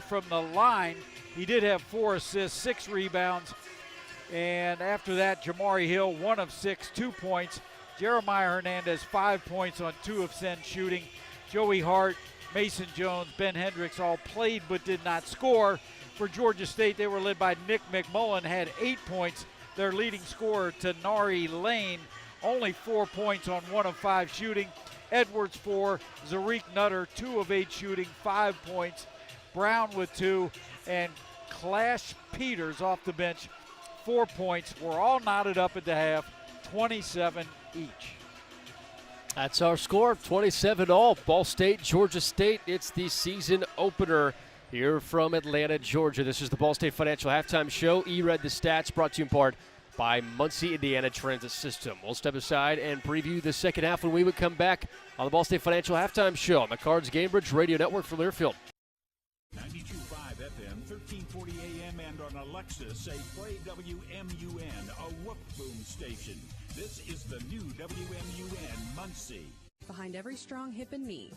from the line. He did have 4 assists, 6 rebounds. And after that, Jamari Hill, 1 of 6, 2 points. Jeremiah Hernandez, 5 points on 2 of 10 shooting. Joey Hart, Mason Jones, Ben Hendricks all played but did not score. For Georgia State, they were led by Nick McMullen, had 8 points. Their leading scorer, Tanari Lane, only 4 points on 1 of 5 shooting. Edwards 4, Zarik Nutter 2 of 8 shooting, 5 points. Brown with 2, and Clash Peters off the bench, 4 points. We're all knotted up at the half, 27 each. That's our score, 27 all. Ball State, Georgia State. It's the season opener here from Atlanta, Georgia. This is the Ball State Financial Halftime Show. E-Read the Stats, brought to you in part by Muncie, Indiana Transit System. We'll step aside and preview the second half when we would come back on the Ball State Financial Halftime Show on the Cards Gamebridge Radio Network from Learfield. 92.5 FM, 1340 AM, and on Alexa, say play WMUN, a whoop boom station. This is the new WMUN Muncie. Behind every strong hip and knee.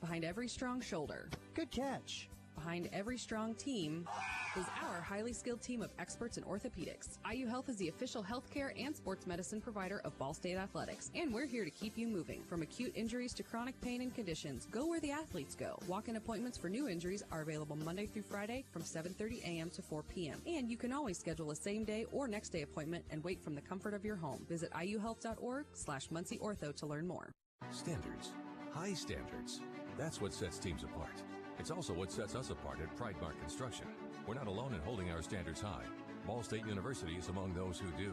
Behind every strong shoulder. Good catch. Behind every strong team is our highly skilled team of experts in orthopedics. IU Health is the official healthcare and sports medicine provider of Ball State Athletics, and we're here to keep you moving. From acute injuries to chronic pain and conditions, go where the athletes go. Walk-in appointments for new injuries are available Monday through Friday from 7:30 a.m. to 4 p.m. And you can always schedule a same-day or next-day appointment and wait from the comfort of your home. Visit iuhealth.org/Muncie Ortho to learn more. Standards. High standards. That's what sets teams apart. It's also what sets us apart at Pridemark Construction. We're not alone in holding our standards high. Ball State University is among those who do.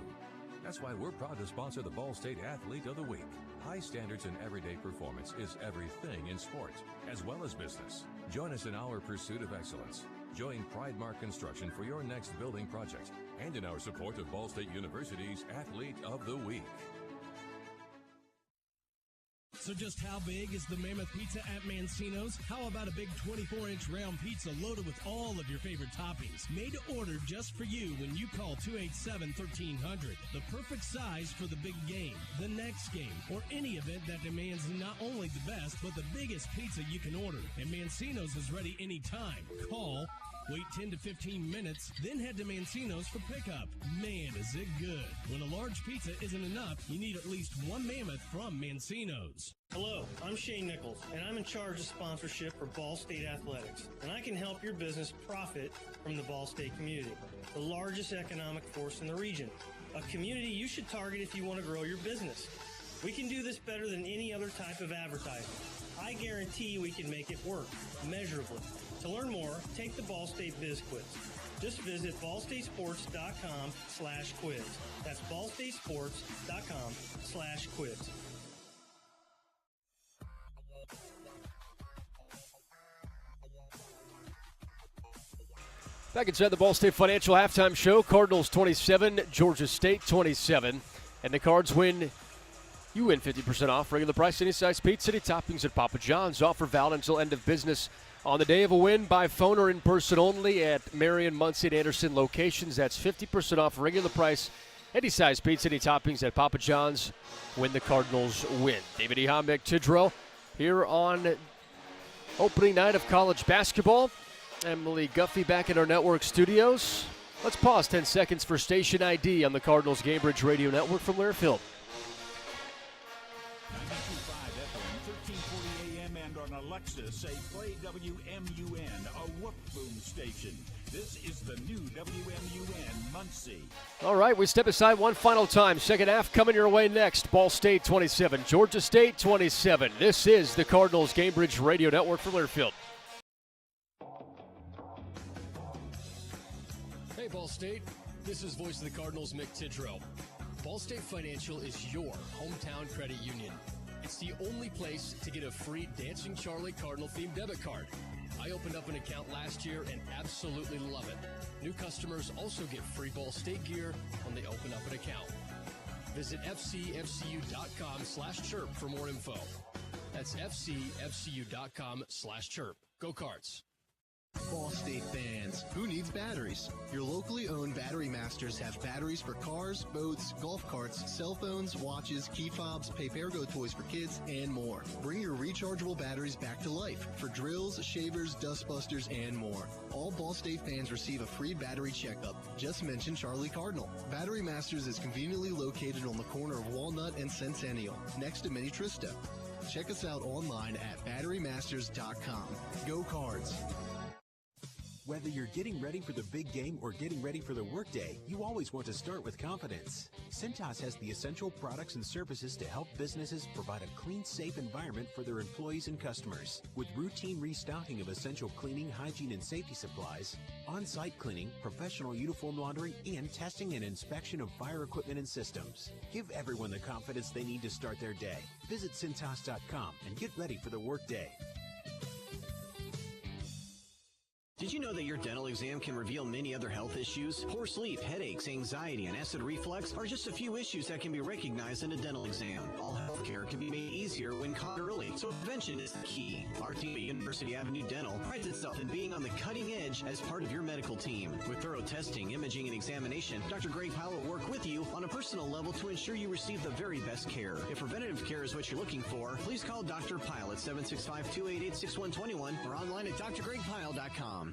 That's why we're proud to sponsor the Ball State Athlete of the Week. High standards in everyday performance is everything in sports, as well as business. Join us in our pursuit of excellence. Join Pridemark Construction for your next building project and in our support of Ball State University's Athlete of the Week. So just how big is the Mammoth Pizza at Mancino's? How about a big 24-inch round pizza loaded with all of your favorite toppings? Made to order just for you when you call 287-1300. The perfect size for the big game, the next game, or any event that demands not only the best, but the biggest pizza you can order. And Mancino's is ready anytime. Call, wait 10 to 15 minutes, then head to Mancino's for pickup. Man, is it good. When a large pizza isn't enough, you need at least one Mammoth from Mancino's. Hello, I'm Shane Nichols, and I'm in charge of sponsorship for Ball State Athletics. And I can help your business profit from the Ball State community, the largest economic force in the region. A community you should target if you want to grow your business. We can do this better than any other type of advertising. I guarantee we can make it work, measurably. To learn more, take the Ball State Biz Quiz. Just visit ballstatesports.com/quiz. That's ballstatesports.com/quiz. Back inside the Ball State Financial Halftime Show, Cardinals 27, Georgia State 27. And the Cards win. You win 50% off regular price any size pizza, any toppings at Papa John's. Offer valid until end of business on the day of a win by phone or in person only at Marion, Muncie, and Anderson locations. That's 50% off regular price any size pizza, any toppings at Papa John's when the Cardinals win. David Eha, Mick Tidrow here on opening night of college basketball. Emily Guffey back in our network studios. Let's pause 10 seconds for station ID on the Cardinals Gamebridge Radio Network from Learfield. 92.5 FM, 1340 AM, and on Alexa, say play WMUN, a whoop boom station. This is the new WMUN Muncie. All right, we step aside one final time. Second half coming your way next. Ball State 27, Georgia State 27. This is the Cardinals Gamebridge Radio Network from Learfield. Hey, Ball State. This is voice of the Cardinals, Mick Tidrow. Ball State Financial is your hometown credit union. It's the only place to get a free Dancing Charlie Cardinal themed debit card. I opened up an account last year and absolutely love it. New customers also get free Ball State gear when they open up an account. Visit fcfcu.com/chirp for more info. That's fcfcu.com/chirp. Go Cards. Ball State fans, who needs batteries? Your locally owned Battery Masters have batteries for cars, boats, golf carts, cell phones, watches, key fobs, pay-per-go toys for kids, and more. Bring your rechargeable batteries back to life for drills, shavers, dustbusters, and more. All Ball State fans receive a free battery checkup. Just mention Charlie Cardinal. Battery Masters is conveniently located on the corner of Walnut and Centennial, next to Mini Tristo. Check us out online at batterymasters.com. Go Cards! Whether you're getting ready for the big game or getting ready for the workday, you always want to start with confidence. Cintas has the essential products and services to help businesses provide a clean, safe environment for their employees and customers. With routine restocking of essential cleaning, hygiene, and safety supplies, on-site cleaning, professional uniform laundering, and testing and inspection of fire equipment and systems. Give everyone the confidence they need to start their day. Visit Cintas.com and get ready for the workday. Did you know that your dental exam can reveal many other health issues? Poor sleep, headaches, anxiety, and acid reflux are just a few issues that can be recognized in a dental exam. All healthcare can be made easier when caught early, so prevention is the key. Our team at University Avenue Dental prides itself in being on the cutting edge as part of your medical team. With thorough testing, imaging, and examination, Dr. Greg Powell will work with you on a personal level to ensure you receive the very best care. If preventative care is what you're looking for, please call Dr. Pyle at 765-288-6121 or online at drgregpyle.com.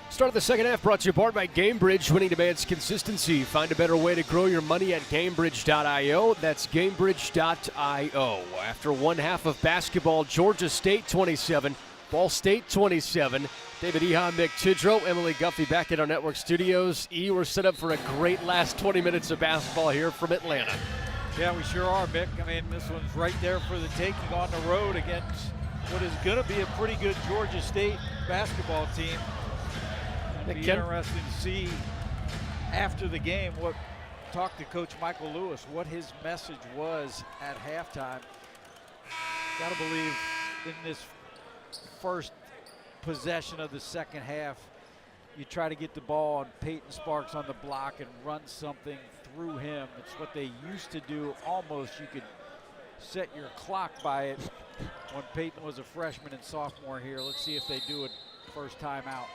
Start of the second half brought to you apart by GameBridge. Winning demands consistency. Find a better way to grow your money at GameBridge.io. That's GameBridge.io. After one half of basketball, Georgia State 27, Ball State 27. David Eha, Mick Tidrow, Emily Guffey back in our network studios. We're set up for a great last 20 minutes of basketball here from Atlanta. Yeah, we sure are, Mick. I mean, this one's right there for the taking on the road against what is going to be a pretty good Georgia State basketball team. It'll be interesting to see after the game talk to Coach Michael Lewis, what his message was at halftime. Got to believe in this first possession of the second half, you try to get the ball on Peyton Sparks on the block and run something through him. It's what they used to do almost. You could set your clock by it when Peyton was a freshman and sophomore here. Let's see if they do it first time out.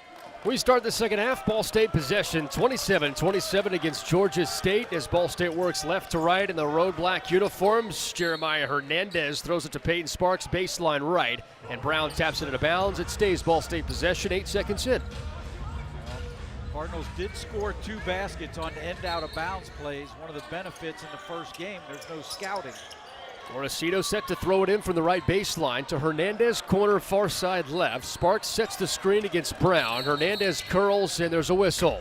We start the second half. Ball State possession 27-27 against Georgia State as Ball State works left to right in the road black uniforms. Jeremiah Hernandez throws it to Peyton Sparks, baseline right, and Brown taps it out of bounds. It stays Ball State possession, 8 seconds in. Cardinals did score 2 baskets on end out of bounds plays. One of the benefits in the first game, there's no scouting. Montecito set to throw it in from the right baseline to Hernandez, corner far side left. Sparks sets the screen against Brown. Hernandez curls, and there's a whistle.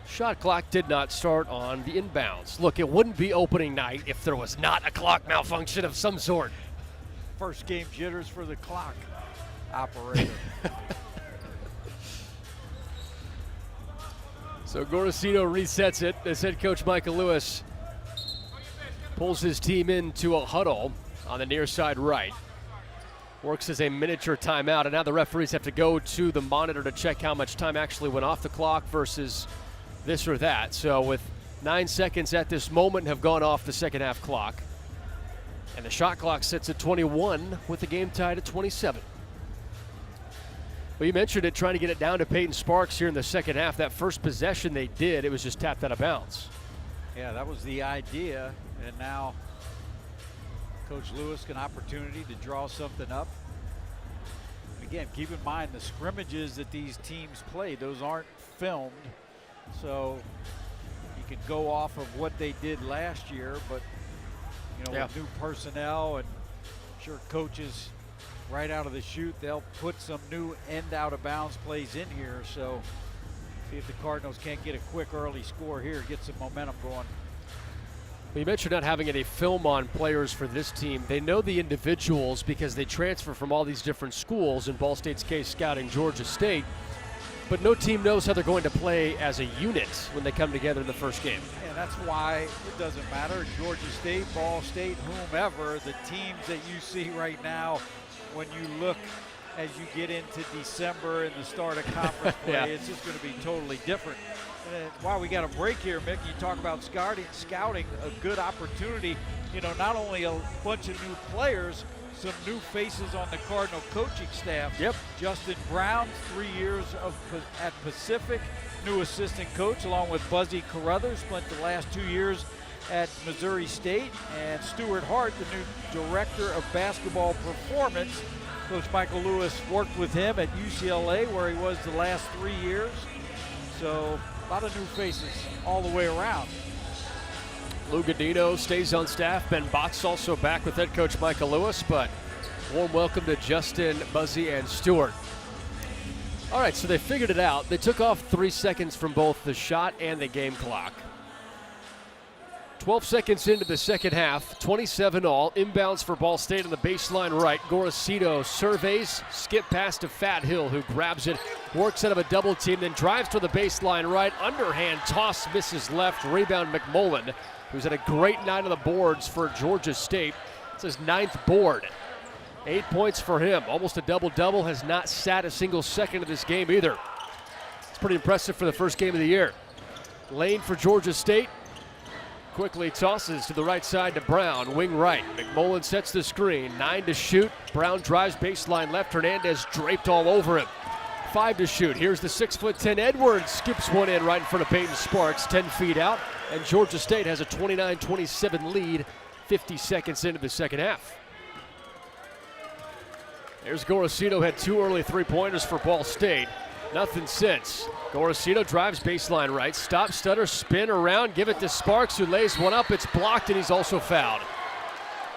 Shot clock did not start on the inbounds. Look, it wouldn't be opening night if there was not a clock malfunction of some sort. First game jitters for the clock operator. So Gorosito resets it as head coach Michael Lewis pulls his team into a huddle on the near side right. Works as a miniature timeout, and now the referees have to go to the monitor to check how much time actually went off the clock versus this or that. So with 9 seconds at this moment have gone off the second half clock. And the shot clock sits at 21 with the game tied at 27. Well, you mentioned it, trying to get it down to Peyton Sparks here in the second half. That first possession they did, it was just tapped out of bounds. Yeah, that was the idea. And now Coach Lewis an opportunity to draw something up. Again, keep in mind the scrimmages that these teams play, those aren't filmed. So you can go off of what they did last year, but with new personnel, and I'm sure coaches right out of the chute, they'll put some new end out of bounds plays in here. So see if the Cardinals can't get a quick early score here, get some momentum going. You mentioned not having any film on players for this team. They know the individuals because they transfer from all these different schools, in Ball State's case scouting Georgia State, but no team knows how they're going to play as a unit when they come together in the first game. And that's why it doesn't matter, Georgia State, Ball State, whomever, the teams that you see right now, when you look as you get into December and the start of conference play, Yeah. It's just going to be totally different. And while we got a break here, Mick, you talk about scouting, a good opportunity, not only a bunch of new players, some new faces on the Cardinal coaching staff. Yep. Justin Brown, 3 years at Pacific, new assistant coach, along with Buzzy Carruthers, spent the last 2 years at Missouri State, and Stuart Hart, the new director of basketball performance. Coach Michael Lewis worked with him at UCLA, where he was the last 3 years. So a lot of new faces all the way around. Lou Godino stays on staff. Ben Bott's also back with head coach Michael Lewis, but warm welcome to Justin, Buzzy, and Stewart. All right, so they figured it out. They took off 3 seconds from both the shot and the game clock. 12 seconds into the second half, 27 all. Inbounds for Ball State on the baseline right. Gorosito surveys, skip pass to Fat Hill, who grabs it, works out of a double team, then drives to the baseline right. Underhand toss, misses left. Rebound McMullen, who's had a great night on the boards for Georgia State. It's his 9th board. 8 points for him. Almost a double-double. Has not sat a single second of this game either. It's pretty impressive for the first game of the year. Lane for Georgia State. Quickly tosses to the right side to Brown, wing right. McMullen sets the screen, 9 to shoot. Brown drives baseline left. Hernandez draped all over him. 5 to shoot. Here's the 6'10" Edwards, skips one in right in front of Peyton Sparks, 10 feet out. And Georgia State has a 29-27 lead, 50 seconds into the second half. There's Gorosito, had 2 early 3-pointers for Ball State. Nothing since. Gorosito drives baseline right, stop, stutter, spin around, give it to Sparks, who lays one up. It's blocked, and he's also fouled.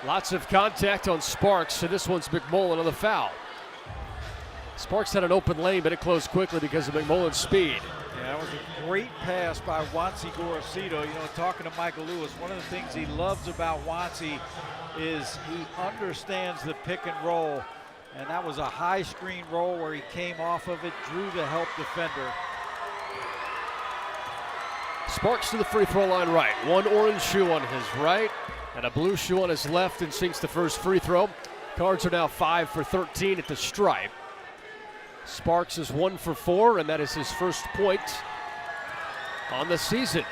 Lots of contact on Sparks, so this one's McMullen on the foul. Sparks had an open lane, but it closed quickly because of McMullen's speed. Yeah, that was a great pass by Wansi Gorosito. Talking to Michael Lewis, one of the things he loves about Wansi is he understands the pick and roll. And that was a high screen roll where he came off of it, drew the help defender. Sparks to the free throw line right. One orange shoe on his right and a blue shoe on his left, and sinks the first free throw. Cards are now 5 for 13 at the stripe. Sparks is 1 for 4, and that is his first point on the season.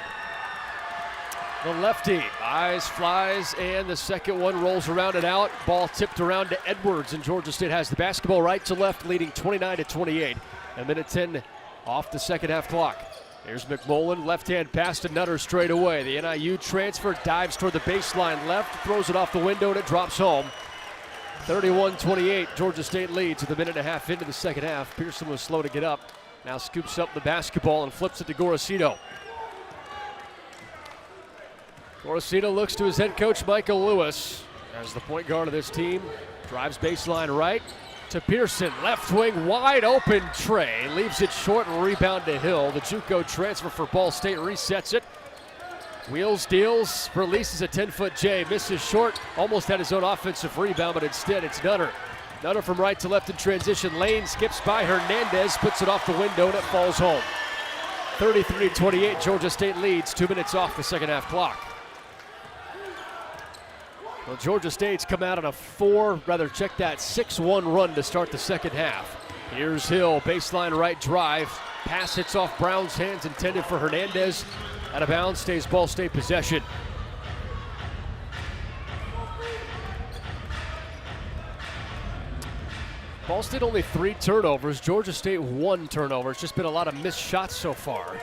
The lefty, eyes, flies, and the second one rolls around and out. Ball tipped around to Edwards, and Georgia State has the basketball right to left, leading 29-28. A minute 10 off the second half clock. Here's McMullen, left-hand pass to Nutter straight away. The NIU transfer dives toward the baseline left, throws it off the window, and it drops home. 31-28, Georgia State leads with a minute and a half into the second half. Pearson was slow to get up. Now scoops up the basketball and flips it to Gorosito. Gorosito looks to his head coach, Michael Lewis, as the point guard of this team. Drives baseline right to Pearson. Left wing, wide open Trey. Leaves it short and rebound to Hill. The JUCO transfer for Ball State resets it. Wheels, deals, releases a 10-foot J. Misses short. Almost had his own offensive rebound, but instead it's Nutter. Nutter from right to left in transition. Lane skips by Hernandez, puts it off the window, and it falls home. 33-28, Georgia State leads. 2 minutes off the second half clock. Well, Georgia State's come out on a 6-1 run to start the second half. Here's Hill, baseline right drive. Pass hits off Brown's hands, intended for Hernandez. Out of bounds, stays Ball State possession. Ball State only 3 turnovers. Georgia State 1 turnover. It's just been a lot of missed shots so far.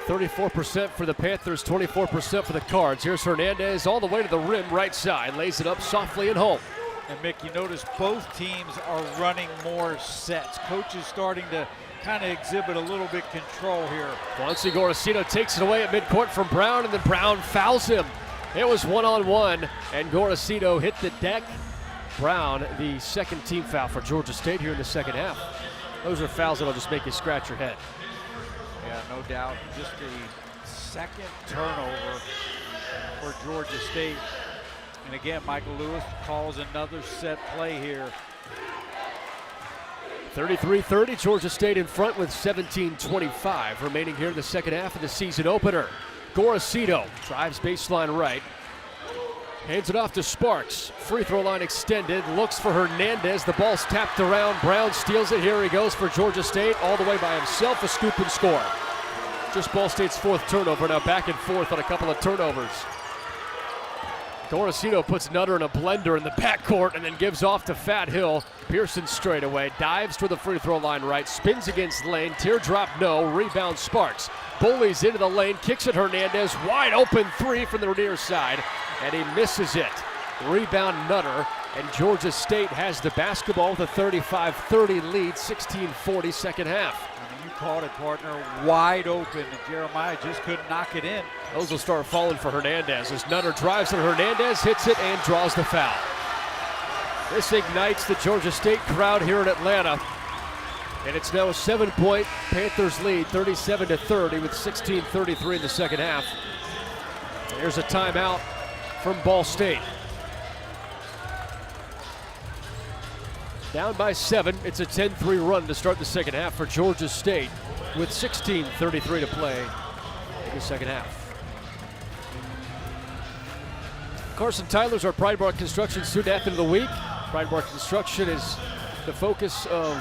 34% for the Panthers, 24% for the Cards. Here's Hernandez all the way to the rim, right side. Lays it up softly and home. And Mick, you notice both teams are running more sets. Coach is starting to kind of exhibit a little bit control here. Wansi Gorosito takes it away at midcourt from Brown, and then Brown fouls him. It was one-on-one, and Gorosito hit the deck. Brown, the second team foul for Georgia State here in the second half. Those are fouls that'll just make you scratch your head. Yeah, no doubt. Just a second turnover for Georgia State. And again, Michael Lewis calls another set play here. 33-30, Georgia State in front with 17:25 remaining here in the second half of the season opener. Gorosito drives baseline right. Hands it off to Sparks. Free throw line extended. Looks for Hernandez. The ball's tapped around. Brown steals it. Here he goes for Georgia State. All the way by himself. A scoop and score. Just Ball State's fourth turnover. Now back and forth on a couple of turnovers. Gorosito puts Nutter in a blender in the backcourt and then gives off to Fat Hill. Pearson straight away. Dives to the free throw line right. Spins against Lane. Teardrop no. Rebound Sparks. Bullies into the lane. Kicks it Hernandez. Wide open three from the near side. And he misses it. Rebound Nutter, and Georgia State has the basketball with a 35-30 lead, 16:40 second half. I mean, you called it, partner, wide open, and Jeremiah just couldn't knock it in. Those will start falling for Hernandez as Nutter drives, and Hernandez hits it and draws the foul. This ignites the Georgia State crowd here in Atlanta, and it's now a 7-point Panthers lead, 37-30 with 16:33 in the second half. Here's a timeout from Ball State. Down by 7. It's a 10-3 run to start the second half for Georgia State with 16:33 to play in the second half. Carson Tyler's our Pride Mark Construction Student Athlete of the Week. Pride Mark Construction is the focus of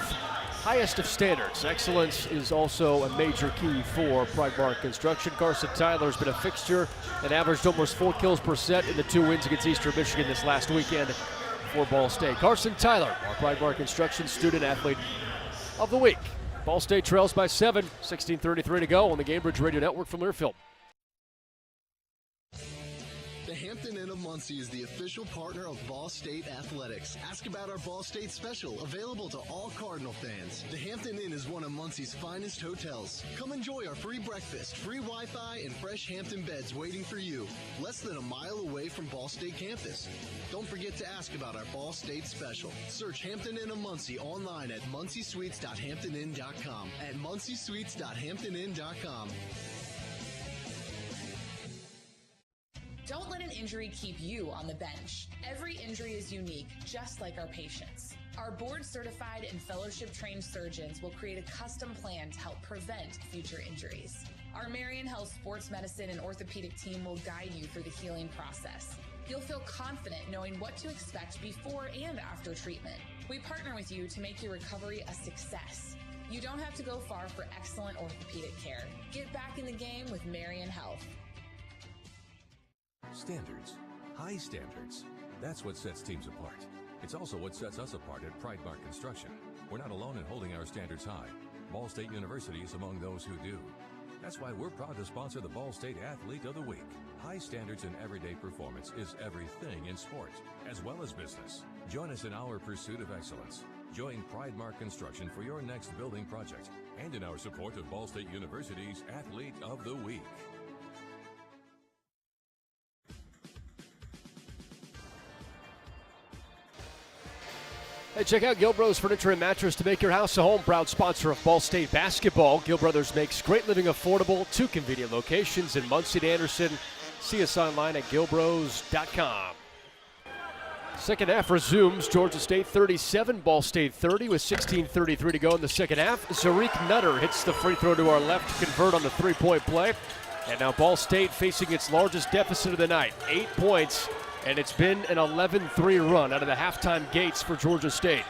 highest of standards. Excellence is also a major key for Pride Mark Construction. Carson Tyler's been a fixture and averaged almost 4 kills per set in the 2 wins against Eastern Michigan this last weekend for Ball State. Carson Tyler, our Pride Mark Construction Student Athlete of the Week. Ball State trails by 7, 16:33 to go on the Gamebridge Radio Network from Learfield. The Hampton Inn of Muncie is the official partner of Ball State Athletics. Ask about our Ball State special, available to all Cardinal fans. The Hampton Inn is one of Muncie's finest hotels. Come enjoy our free breakfast, free Wi-Fi, and fresh Hampton beds waiting for you. Less than a mile away from Ball State campus. Don't forget to ask about our Ball State special. Search Hampton Inn of Muncie online at munciesuites.hamptonin.com. At munciesuites.hamptonin.com. Don't let an injury keep you on the bench. Every injury is unique, just like our patients. Our board-certified and fellowship-trained surgeons will create a custom plan to help prevent future injuries. Our Marion Health Sports Medicine and Orthopedic team will guide you through the healing process. You'll feel confident knowing what to expect before and after treatment. We partner with you to make your recovery a success. You don't have to go far for excellent orthopedic care. Get back in the game with Marion Health. Standards. High standards. That's what sets teams apart. It's also what sets us apart at Pride Mark Construction. We're not alone in holding our standards high. Ball State University is among those who do. That's why we're proud to sponsor the Ball State Athlete of the Week. High standards in everyday performance is everything in sport, as well as business. Join us in our pursuit of excellence. Join Pride Mark Construction for your next building project and in our support of Ball State University's Athlete of the Week. Hey, check out Gill Brothers Furniture and Mattress to make your house a home. Proud sponsor of Ball State basketball. Gill Brothers makes great living affordable. 2 convenient locations in Muncie and Anderson. See us online at gillbros.com. Second half resumes. Georgia State 37, Ball State 30 with 16:33 to go in the second half. Zarik Nutter hits the free throw to our left to convert on the three-point play. And now Ball State facing its largest deficit of the night, 8 points. And it's been an 11-3 run out of the halftime gates for Georgia State.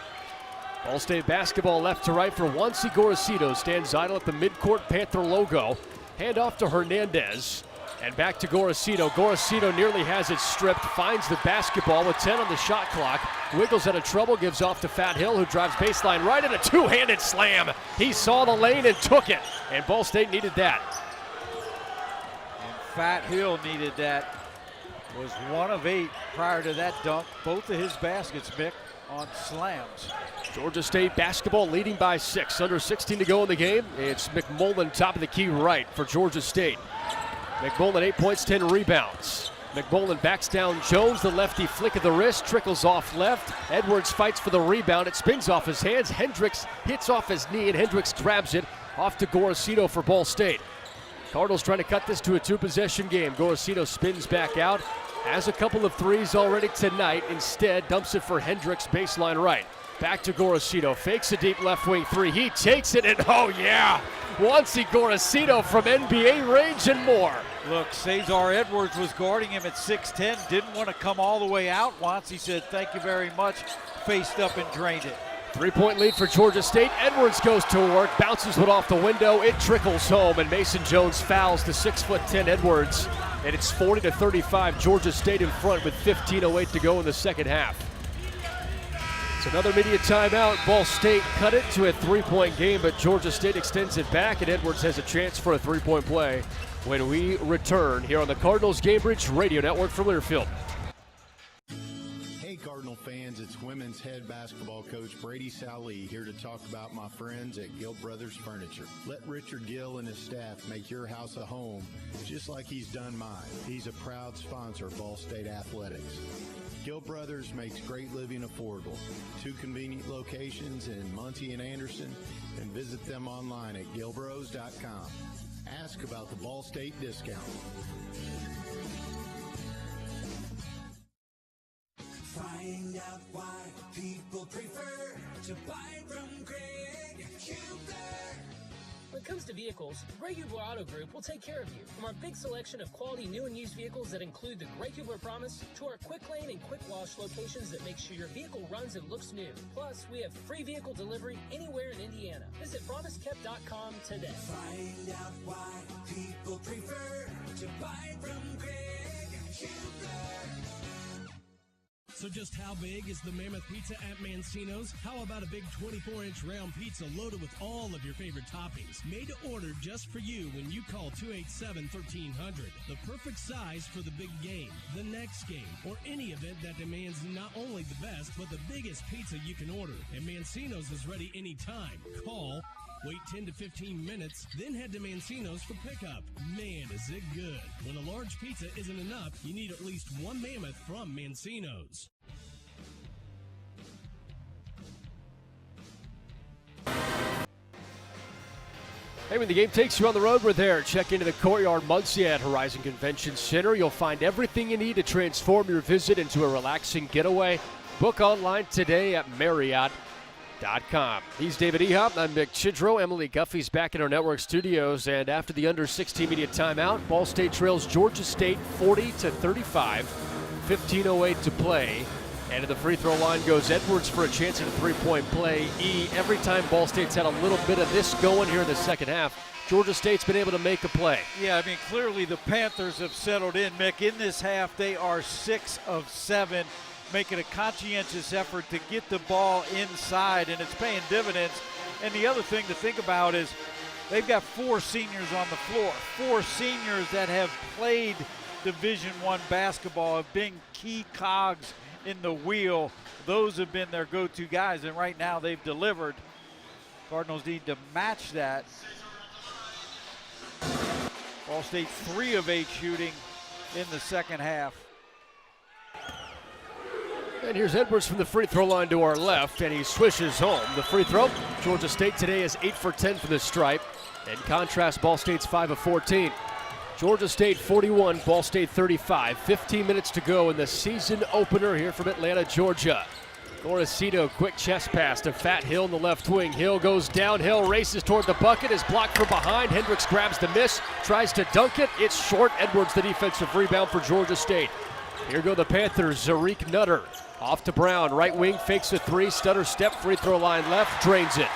Ball State basketball left to right for Juancy Gorosito. Stands idle at the midcourt Panther logo. Hand off to Hernandez. And back to Gorosito. Gorosito nearly has it stripped. Finds the basketball with 10 on the shot clock. Wiggles out of trouble. Gives off to Fat Hill, who drives baseline right at a two-handed slam. He saw the lane and took it. And Ball State needed that. And Fat Hill needed that. Was 1 of 8 prior to that dunk. Both of his baskets, Mick, on slams. Georgia State basketball leading by 6. Under 16 to go in the game. It's McMullen top of the key right for Georgia State. McMullen 8 points, 10 rebounds. McMullen backs down Jones. The lefty flick of the wrist, trickles off left. Edwards fights for the rebound. It spins off his hands. Hendricks hits off his knee, and Hendricks grabs it off to Gorosito for Ball State. Cardinals trying to cut this to a two-possession game. Gorosito spins back out, has a couple of threes already tonight. Instead, dumps it for Hendricks, baseline right. Back to Gorosito, fakes a deep left wing three. He takes it, and oh yeah, Juancy Gorosito from NBA range and more. Look, Cesar Edwards was guarding him at 6'10", didn't want to come all the way out. Juancy said, thank you very much, faced up and drained it. 3-point lead for Georgia State. Edwards goes to work, bounces one off the window. It trickles home, and Mason Jones fouls the 6'10" Edwards. And it's 40-35, Georgia State in front with 15:08 to go in the second half. It's another media timeout. Ball State cut it to a 3-point game, but Georgia State extends it back, and Edwards has a chance for a 3-point play when we return here on the Cardinals Gamebridge Radio Network from Learfield. Hey Cardinal fans, it's women's head basketball coach Brady Sally here to talk about my friends at Gill Brothers Furniture. Let Richard Gill and his staff make your house a home just like he's done mine. He's a proud sponsor of Ball State Athletics. Gill Brothers makes great living affordable. 2 convenient locations in Muncie and Anderson, and visit them online at gilbros.com. Ask about the Ball State discount. Find out why people prefer to buy from Greg Hubler. When it comes to vehicles, Greg Hubler Auto Group will take care of you. From our big selection of quality new and used vehicles that include the Greg Hubler Promise to our quick lane and quick wash locations that make sure your vehicle runs and looks new. Plus, we have free vehicle delivery anywhere in Indiana. Visit promisekept.com today. Find out why people prefer to buy from Greg Hubler. So just how big is the Mammoth Pizza at Mancino's? How about a big 24-inch round pizza loaded with all of your favorite toppings? Made to order just for you when you call 287-1300. The perfect size for the big game, the next game, or any event that demands not only the best, but the biggest pizza you can order. And Mancino's is ready anytime. Call, wait 10 to 15 minutes, then head to Mancino's for pickup. Man, is it good. When a large pizza isn't enough, you need at least one Mammoth from Mancino's. Hey, when the game takes you on the road, we're there. Check into the Courtyard Muncie at Horizon Convention Center. You'll find everything you need to transform your visit into a relaxing getaway. Book online today at Marriott.com. He's David Ehop. I'm Mick Chidrow. Emily Guffey's back in our network studios. And after the under-16 media timeout, Ball State trails Georgia State 40-35. 15:08 to play. And to the free throw line goes Edwards for a chance at a three-point play. Every time Ball State's had a little bit of this going here in the second half, Georgia State's been able to make a play. Yeah, I mean, clearly the Panthers have settled in, Mick. In this half, they are 6 of 7, making a conscientious effort to get the ball inside, and it's paying dividends. And the other thing to think about is they've got 4 seniors on the floor, 4 seniors that have played Division I basketball, have been key cogs in the wheel. Those have been their go-to guys, and right now they've delivered. Cardinals need to match that. Ball State 3 of 8 shooting in the second half. And here's Edwards from the free throw line to our left, and he swishes home the free throw. Georgia State today is 8 for 10 from the stripe. In contrast, Ball State's 5 of 14. Georgia State 41, Ball State 35. 15 minutes to go in the season opener here from Atlanta, Georgia. Gorosito, quick chest pass to Fat Hill in the left wing. Hill goes downhill, races toward the bucket, is blocked from behind. Hendricks grabs the miss, tries to dunk it. It's short. Edwards the defensive rebound for Georgia State. Here go the Panthers. Zarik Nutter off to Brown. Right wing fakes a three, stutter step, free throw line left, drains it.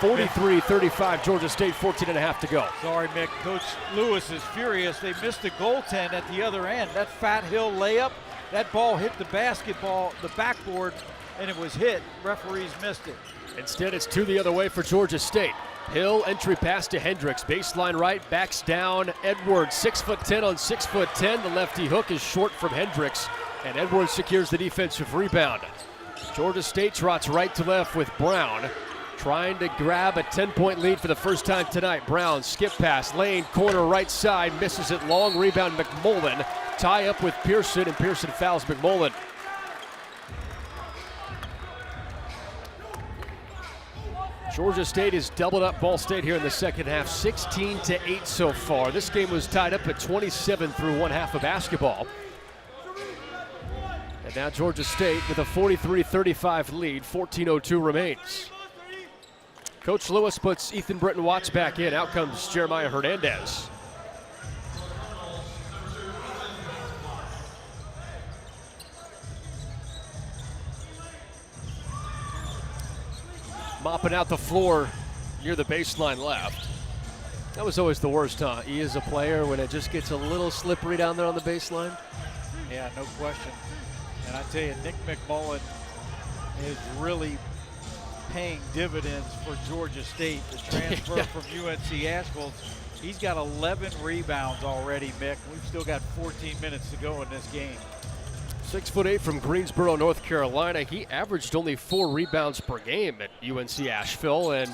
43-35, Georgia State, 14.5 to go. Sorry, Mick. Coach Lewis is furious. They missed a goaltend at the other end. That Fat Hill layup, that ball hit the basketball, the backboard, and it was hit. Referees missed it. Instead, it's 2 the other way for Georgia State. Hill, entry pass to Hendricks. Baseline right, backs down. Edwards, 6'10" on 6'10". The lefty hook is short from Hendricks, and Edwards secures the defensive rebound. Georgia State trots right to left with Brown, trying to grab a 10-point lead for the first time tonight. Brown, skip pass, lane, corner, right side, misses it, long rebound, McMullen. Tie up with Pearson, and Pearson fouls Georgia State has doubled up Ball State here in the second half, 16-8 so far. This game was tied up at 27 through one half of basketball. And now Georgia State with a 43-35 lead, 14:02 remains. Coach Lewis puts Ethan Britton Watts back in. Out comes Jeremiah Hernandez. Mopping out the floor near the baseline left. That was always the worst, huh? He is a player when it just gets a little slippery down there on the baseline. Yeah, no question. And I tell you, Nick McMullen is really paying dividends for Georgia State. The transfer from UNC Asheville, he's got 11 rebounds already, Mick. We've still got 14 minutes to go in this game. 6'8" from Greensboro, North Carolina. He averaged only 4 rebounds per game at UNC Asheville, and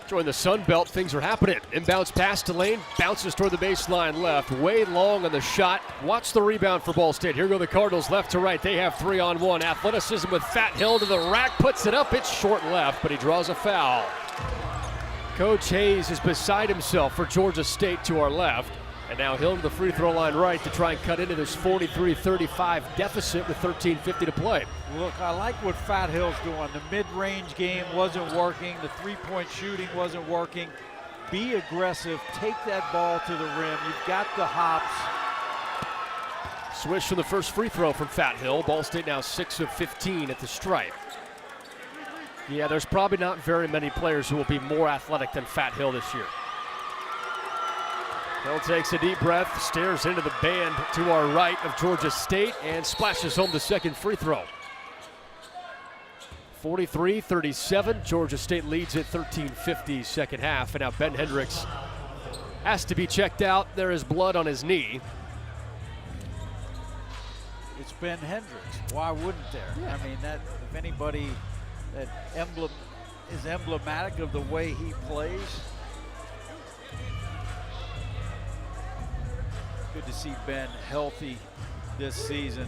join the Sun Belt, things are happening. Inbounds pass to Lane, bounces toward the baseline left, way long on the shot. Watch the rebound for Ball State. Here go the Cardinals left to right. They have 3-on-1. Athleticism with Fat Hill to the rack, puts it up. It's short left, but he draws a foul. Coach Hayes is beside himself for Georgia State to our left. And now Hill to the free throw line right to try and cut into this 43-35 deficit with 13:50 to play. Look, I like what Fat Hill's doing. The mid-range game wasn't working. The three-point shooting wasn't working. Be aggressive. Take that ball to the rim. You've got the hops. Swish from the first free throw from Fat Hill. Ball State now 6 of 15 at the stripe. Yeah, there's probably not very many players who will be more athletic than Fat Hill this year. Hill takes a deep breath, stares into the band to our right of Georgia State, and splashes home the second free throw. 43-37, Georgia State leads at 13:50 second half, and now Ben Hendricks has to be checked out. There is blood on his knee. It's Ben Hendricks. Why wouldn't there? Yeah. I mean, that if anybody that is emblematic of the way he plays. Good to see Ben healthy this season.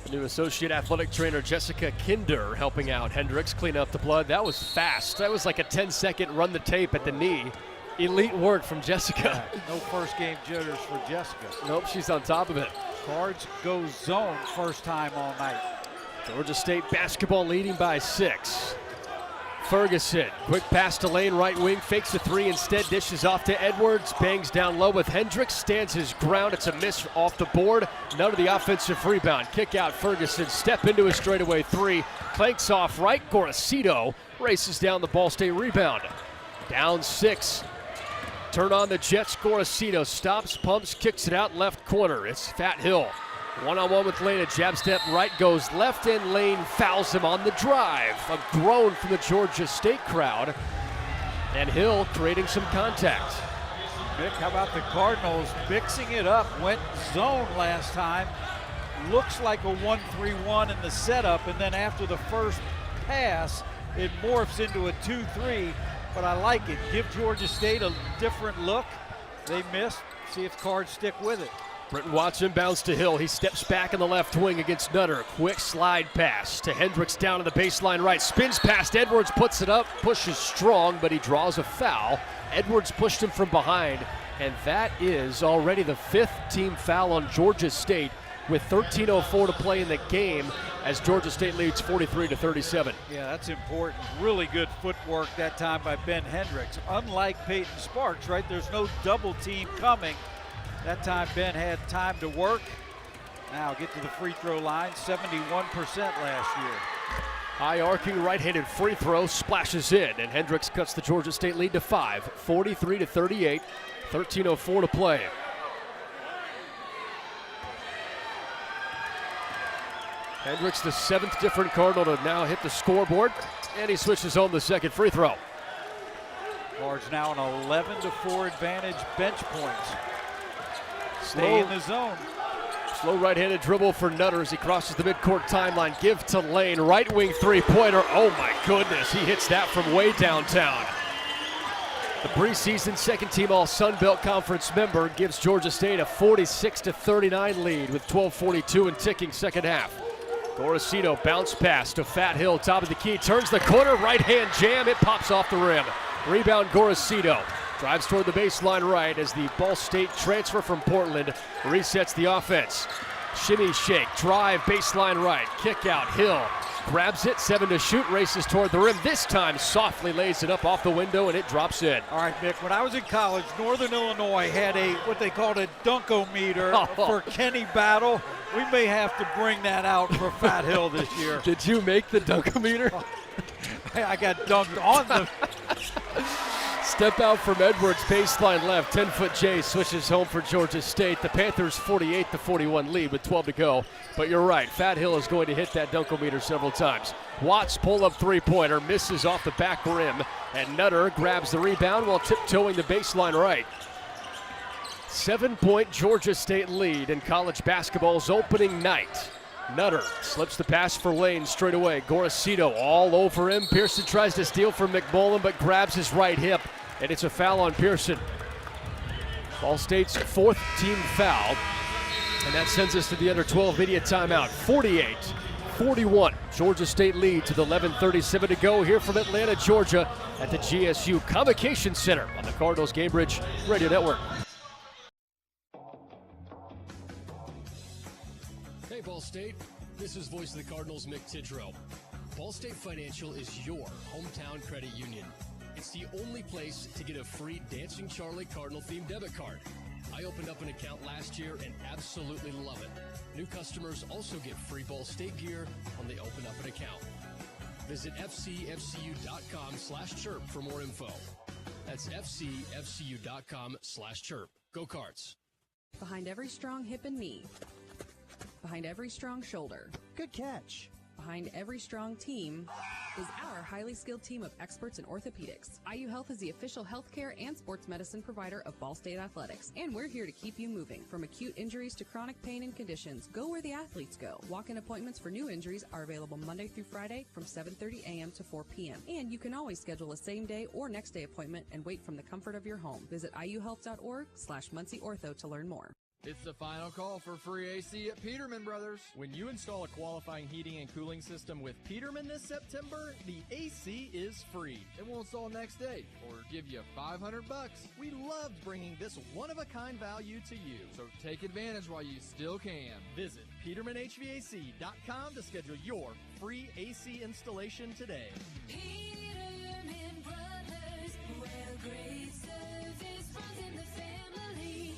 The new associate athletic trainer Jessica Kinder helping out Hendricks clean up the blood. That was fast. That was like a 10-second run the tape at the knee. Elite work from Jessica. Yeah, no first game jitters for Jessica. Nope, she's on top of it. Cards go zone first time all night. Georgia State basketball leading by 6. Ferguson, quick pass to Lane, right wing, fakes a 3, instead dishes off to Edwards, bangs down low with Hendricks, stands his ground, it's a miss off the board, none of the offensive rebound. Kick out Ferguson, step into a straightaway 3, clanks off right, Gorosito races down the Ball State rebound. Down 6, turn on the Jets, Gorosito stops, pumps, kicks it out left corner, it's Fat Hill. One-on-one with Lane, a jab step right goes left, and Lane fouls him on the drive. A groan from the Georgia State crowd, and Hill creating some contact. Mick, how about the Cardinals mixing it up? Went zone last time. Looks like a 1-3-1 in the setup, and then after the first pass, it morphs into a 2-3, but I like it. Give Georgia State a different look. They missed. See if Cards stick with it. Britton Watson bounce to Hill. He steps back in the left wing against Nutter. Quick slide pass to Hendricks down to the baseline right. Spins past Edwards, puts it up, pushes strong, but he draws a foul. Edwards pushed him from behind, and that is already the 5th team foul on Georgia State with 13:04 to play in the game as Georgia State leads 43-37. Yeah, that's important. Really good footwork that time by Ben Hendricks. Unlike Peyton Sparks, right? There's no double team coming. That time Ben had time to work. Now get to the free throw line, 71% last year. High arcing right-handed free throw splashes in, and Hendricks cuts the Georgia State lead to 5, 43-38, 13:04 to play. Hendricks, the 7th different Cardinal to now hit the scoreboard, and he switches home the second free throw. Cards now an 11-4 advantage, bench points. Stay in the zone. Slow right-handed dribble for Nutter as he crosses the midcourt timeline. Give to Lane, right wing three-pointer. Oh my goodness, he hits that from way downtown. The preseason second-team All-Sun Belt Conference member gives Georgia State a 46-39 lead with 12:42 and ticking second half. Gorosito bounce pass to Fat Hill, top of the key, turns the corner, right hand jam, it pops off the rim. Rebound Gorosito. Drives toward the baseline right as the Ball State transfer from Portland resets the offense. Shimmy shake, drive, baseline right, kick out, Hill. Grabs it, 7 to shoot, races toward the rim. This time softly lays it up off the window and it drops in. All right, Mick, when I was in college, Northern Illinois had what they called a dunkometer for Kenny Battle. We may have to bring that out for Fat Hill this year. Did you make the dunkometer? I got dunked on the... Step out from Edwards, baseline left, 10-foot Jay switches home for Georgia State. The Panthers 48-41 lead with 12 to go. But you're right, Fat Hill is going to hit that dunkometer several times. Watts pull-up three-pointer, misses off the back rim, and Nutter grabs the rebound while tiptoeing the baseline right. 7-point Georgia State lead in college basketball's opening night. Nutter slips the pass for Lane straight away. Gorosito all over him. Pearson tries to steal from McMullen, but grabs his right hip, and it's a foul on Pearson. Ball State's 4th team foul, and that sends us to the under 12 media timeout. 48-41. Georgia State leads with 11:37 to go here from Atlanta, Georgia, at the GSU Convocation Center on the Cardinals Gamebridge Radio Network. Hey, Ball State. This is Voice of the Cardinals, Mick Tidrow. Ball State Financial is your hometown credit union. It's the only place to get a free Dancing Charlie Cardinal-themed debit card. I opened up an account last year and absolutely love it. New customers also get free Ball State gear when they open up an account. Visit fcfcu.com/chirp for more info. That's fcfcu.com/chirp. Go Cards. Behind every strong hip and knee. Behind every strong shoulder. Good catch. Behind every strong team is our highly skilled team of experts in orthopedics. IU Health is the official healthcare and sports medicine provider of Ball State Athletics, and we're here to keep you moving. From acute injuries to chronic pain and conditions, go where the athletes go. Walk-in appointments for new injuries are available Monday through Friday from 7:30 a.m. to 4 p.m. And you can always schedule a same-day or next-day appointment and wait from the comfort of your home. Visit iuhealth.org/MuncieOrtho to learn more. It's the final call for free AC at Peterman Brothers. When you install a qualifying heating and cooling system with Peterman this September, the AC is free. It will install next day or give you $500. We loved bringing this one-of-a-kind value to you, so take advantage while you still can. Visit PetermanHVAC.com to schedule your free AC installation today. Peterman Brothers, where great service runs in the family.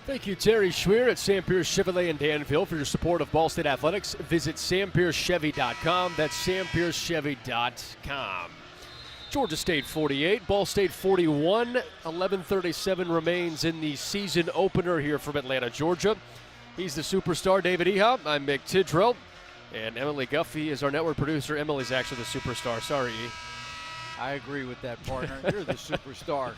Thank you, Terry Schweer at Sam Pierce Chevrolet in Danville for your support of Ball State Athletics. Visit SamPierceChevy.com. That's SamPierceChevy.com. Georgia State 48, Ball State 41. 11:37 remains in the season opener here from Atlanta, Georgia. He's the superstar, David Ehop. I'm Mick Tidrow. And Emily Guffey is our network producer. Emily's actually the superstar. Sorry, E. I agree with that, partner. You're the superstar.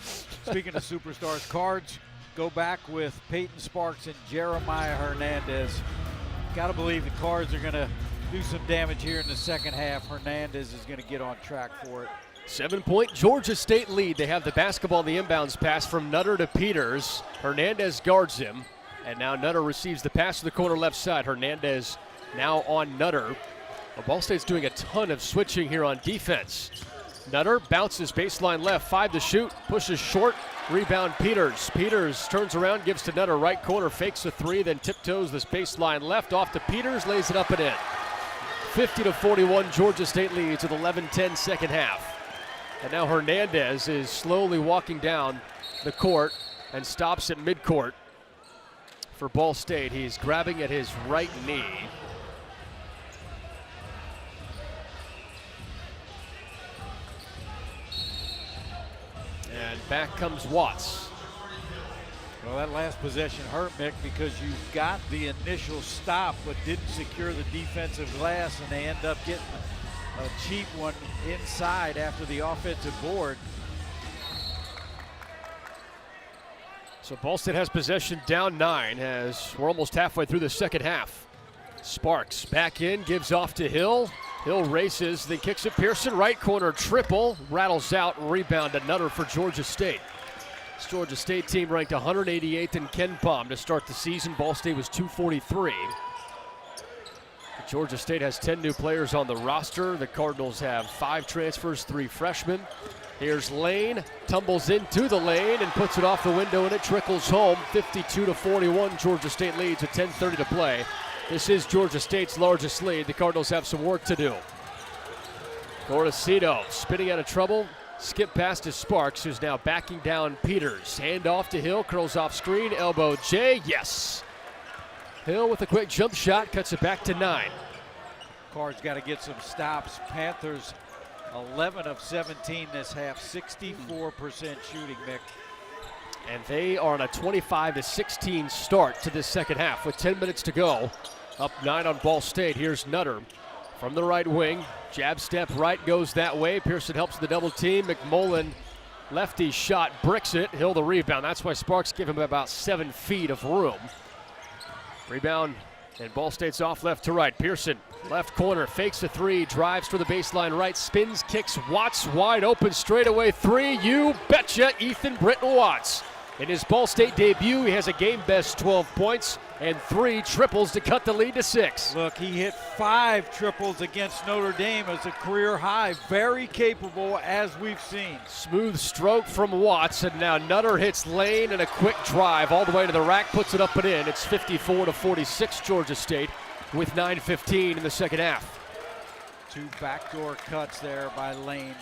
Speaking of superstars, Cards go back with Peyton Sparks and Jeremiah Hernandez. Got to believe the Cards are going to do some damage here in the second half. Hernandez is going to get on track for it. 7-point Georgia State lead. They have the basketball, the inbounds pass from Nutter to Peters. Hernandez guards him, and now Nutter receives the pass to the corner left side. Hernandez now on Nutter. Well, Ball State's doing a ton of switching here on defense. Nutter bounces baseline left, 5 to shoot, pushes short, rebound Peters. Peters turns around, gives to Nutter, right corner, fakes a three, then tiptoes this baseline left, off to Peters, lays it up and in. 50-41, Georgia State leads with 11:10 second half. And now Hernandez is slowly walking down the court and stops at midcourt for Ball State. He's grabbing at his right knee. And back comes Watts. Well, that last possession hurt, Mick, because you got the initial stop but didn't secure the defensive glass, and they end up getting a cheap one inside after the offensive board. So Ball State has possession down 9 as we're almost halfway through the second half. Sparks back in, gives off to Hill. Hill races, then kicks it. Pearson, right corner triple, rattles out, rebound another for Georgia State. This Georgia State team ranked 188th in KenPom to start the season. Ball State was 243. Georgia State has 10 new players on the roster. The Cardinals have 5 transfers, 3 freshmen. Here's Lane, tumbles into the lane and puts it off the window, and it trickles home. 52-41, Georgia State leads with 10:30 to play. This is Georgia State's largest lead. The Cardinals have some work to do. Gorosito spinning out of trouble. Skip past to Sparks, who's now backing down Peters. Hand off to Hill, curls off screen, elbow J, yes. Hill with a quick jump shot, cuts it back to 9. Cards got to get some stops. Panthers 11 of 17 this half, 64% shooting, Mick. And they are on a 25-16 start to this second half with 10 minutes to go. Up 9 on Ball State. Here's Nutter from the right wing. Jab step right, goes that way. Pearson helps the double team. McMullen, lefty shot, bricks it. Hill the rebound. That's why Sparks give him about 7 feet of room. Rebound, and Ball State's off left to right. Pearson, left corner, fakes a 3, drives to the baseline right, spins, kicks, Watts wide open, straightaway 3. You betcha, Ethan Britton Watts. In his Ball State debut, he has a game-best 12 points and 3 triples to cut the lead to 6. Look, he hit 5 triples against Notre Dame as a career high. Very capable, as we've seen. Smooth stroke from Watts, and now Nutter hits Lane and a quick drive all the way to the rack, puts it up and in. It's 54-46 Georgia State with 9:15 in the second half. 2 backdoor cuts there by Lane.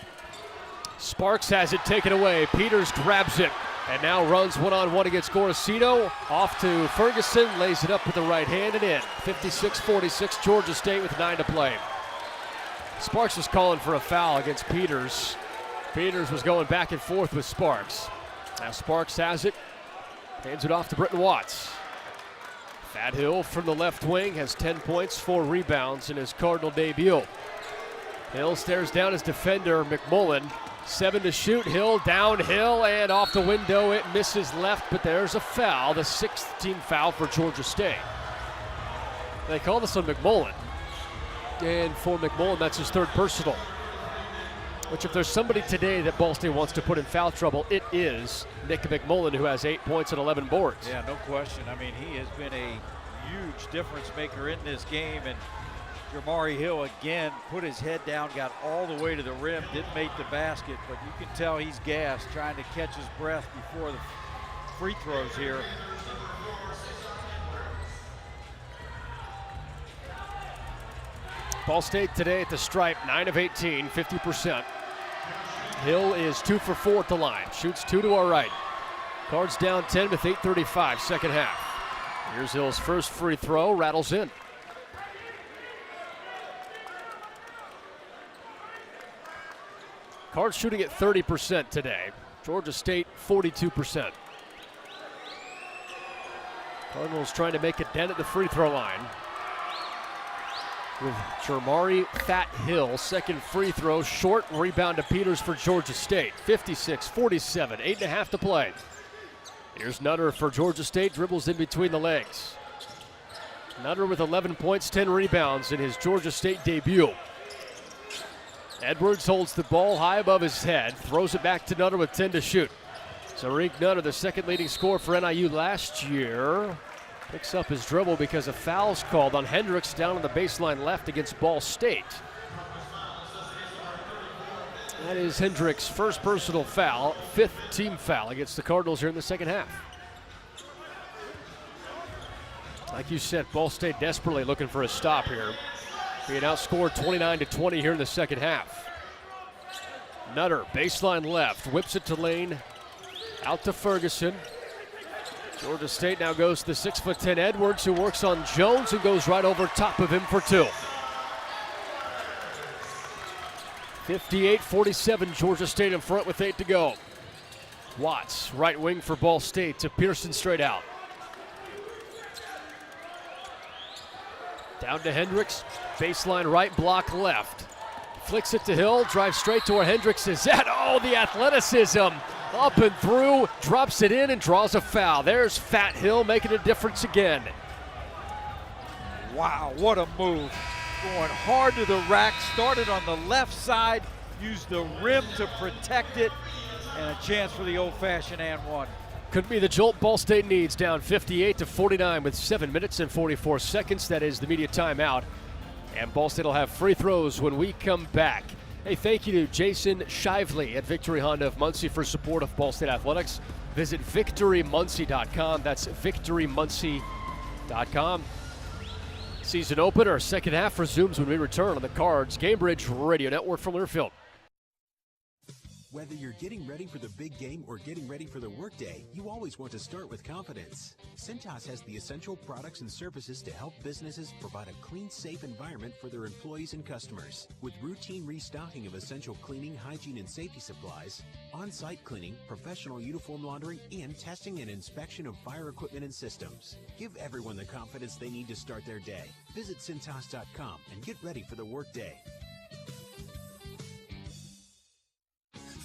Sparks has it taken away. Peters grabs it and now runs one-on-one against Gorosito. Off to Ferguson, lays it up with the right hand and in. 56-46 Georgia State with 9 to play. Sparks was calling for a foul against Peters. Peters was going back and forth with Sparks. Now Sparks has it, hands it off to Britton Watts. Fat Hill from the left wing has 10 points, 4 rebounds in his Cardinal debut. Hill stares down his defender, McMullen. 7 to shoot, Hill downhill and off the window. It misses left, but there's a foul, the 6th team foul for Georgia State. They call this on McMullen. And for McMullen, that's his 3rd personal. Which if there's somebody today that Ball State wants to put in foul trouble, it is Nick McMullen, who has 8 points and 11 boards. Yeah, no question. I mean, he has been a huge difference maker in this game, and Jamari Hill again put his head down, got all the way to the rim, didn't make the basket, but you can tell he's gassed, trying to catch his breath before the free throws here. Ball State today at the stripe, 9 of 18, 50%. Hill is 2 for 4 at the line, shoots 2 to our right. Cards down 10 with 8:35, second half. Here's Hill's first free throw, rattles in. Cards shooting at 30% today. Georgia State, 42%. Cardinals trying to make a dent at the free throw line. With Jamari Fat Hill, second free throw, short, rebound to Peters for Georgia State. 56-47, 8.5 to play. Here's Nutter for Georgia State, dribbles in between the legs. Nutter with 11 points, 10 rebounds in his Georgia State debut. Edwards holds the ball high above his head, throws it back to Nutter with 10 to shoot. Tariq Nutter, the second leading scorer for NIU last year, picks up his dribble because a foul's called on Hendricks down on the baseline left against Ball State. That is Hendricks' first personal foul, 5th team foul against the Cardinals here in the second half. Like you said, Ball State desperately looking for a stop here. Being outscored 29-20 here in the second half. Nutter, baseline left, whips it to Lane, out to Ferguson. Georgia State now goes to the 6'10" Edwards, who works on Jones and goes right over top of him for 2. 58-47, Georgia State in front with 8 to go. Watts, right wing for Ball State to Pearson straight out. Down to Hendricks, baseline right, block left. Flicks it to Hill, drives straight to where Hendricks is at. Oh, the athleticism, up and through, drops it in and draws a foul. There's Fat Hill making a difference again. Wow, what a move. going hard to the rack, started on the left side, used the rim to protect it, and a chance for the old-fashioned and one. Could be the jolt Ball State needs, down 58-49 with 7 minutes and 44 seconds. That is the media timeout. And Ball State will have free throws when we come back. Hey, thank you to Jason Shively at Victory Honda of Muncie for support of Ball State Athletics. Visit victorymuncie.com. That's victorymuncie.com. Season opener, second half resumes when we return on the Cards Gamebridge Radio Network from Learfield. Whether you're getting ready for the big game or getting ready for the workday, you always want to start with confidence. Cintas has the essential products and services to help businesses provide a clean, safe environment for their employees and customers. With routine restocking of essential cleaning, hygiene, and safety supplies, on-site cleaning, professional uniform laundering, and testing and inspection of fire equipment and systems. Give everyone the confidence they need to start their day. Visit Cintas.com and get ready for the workday.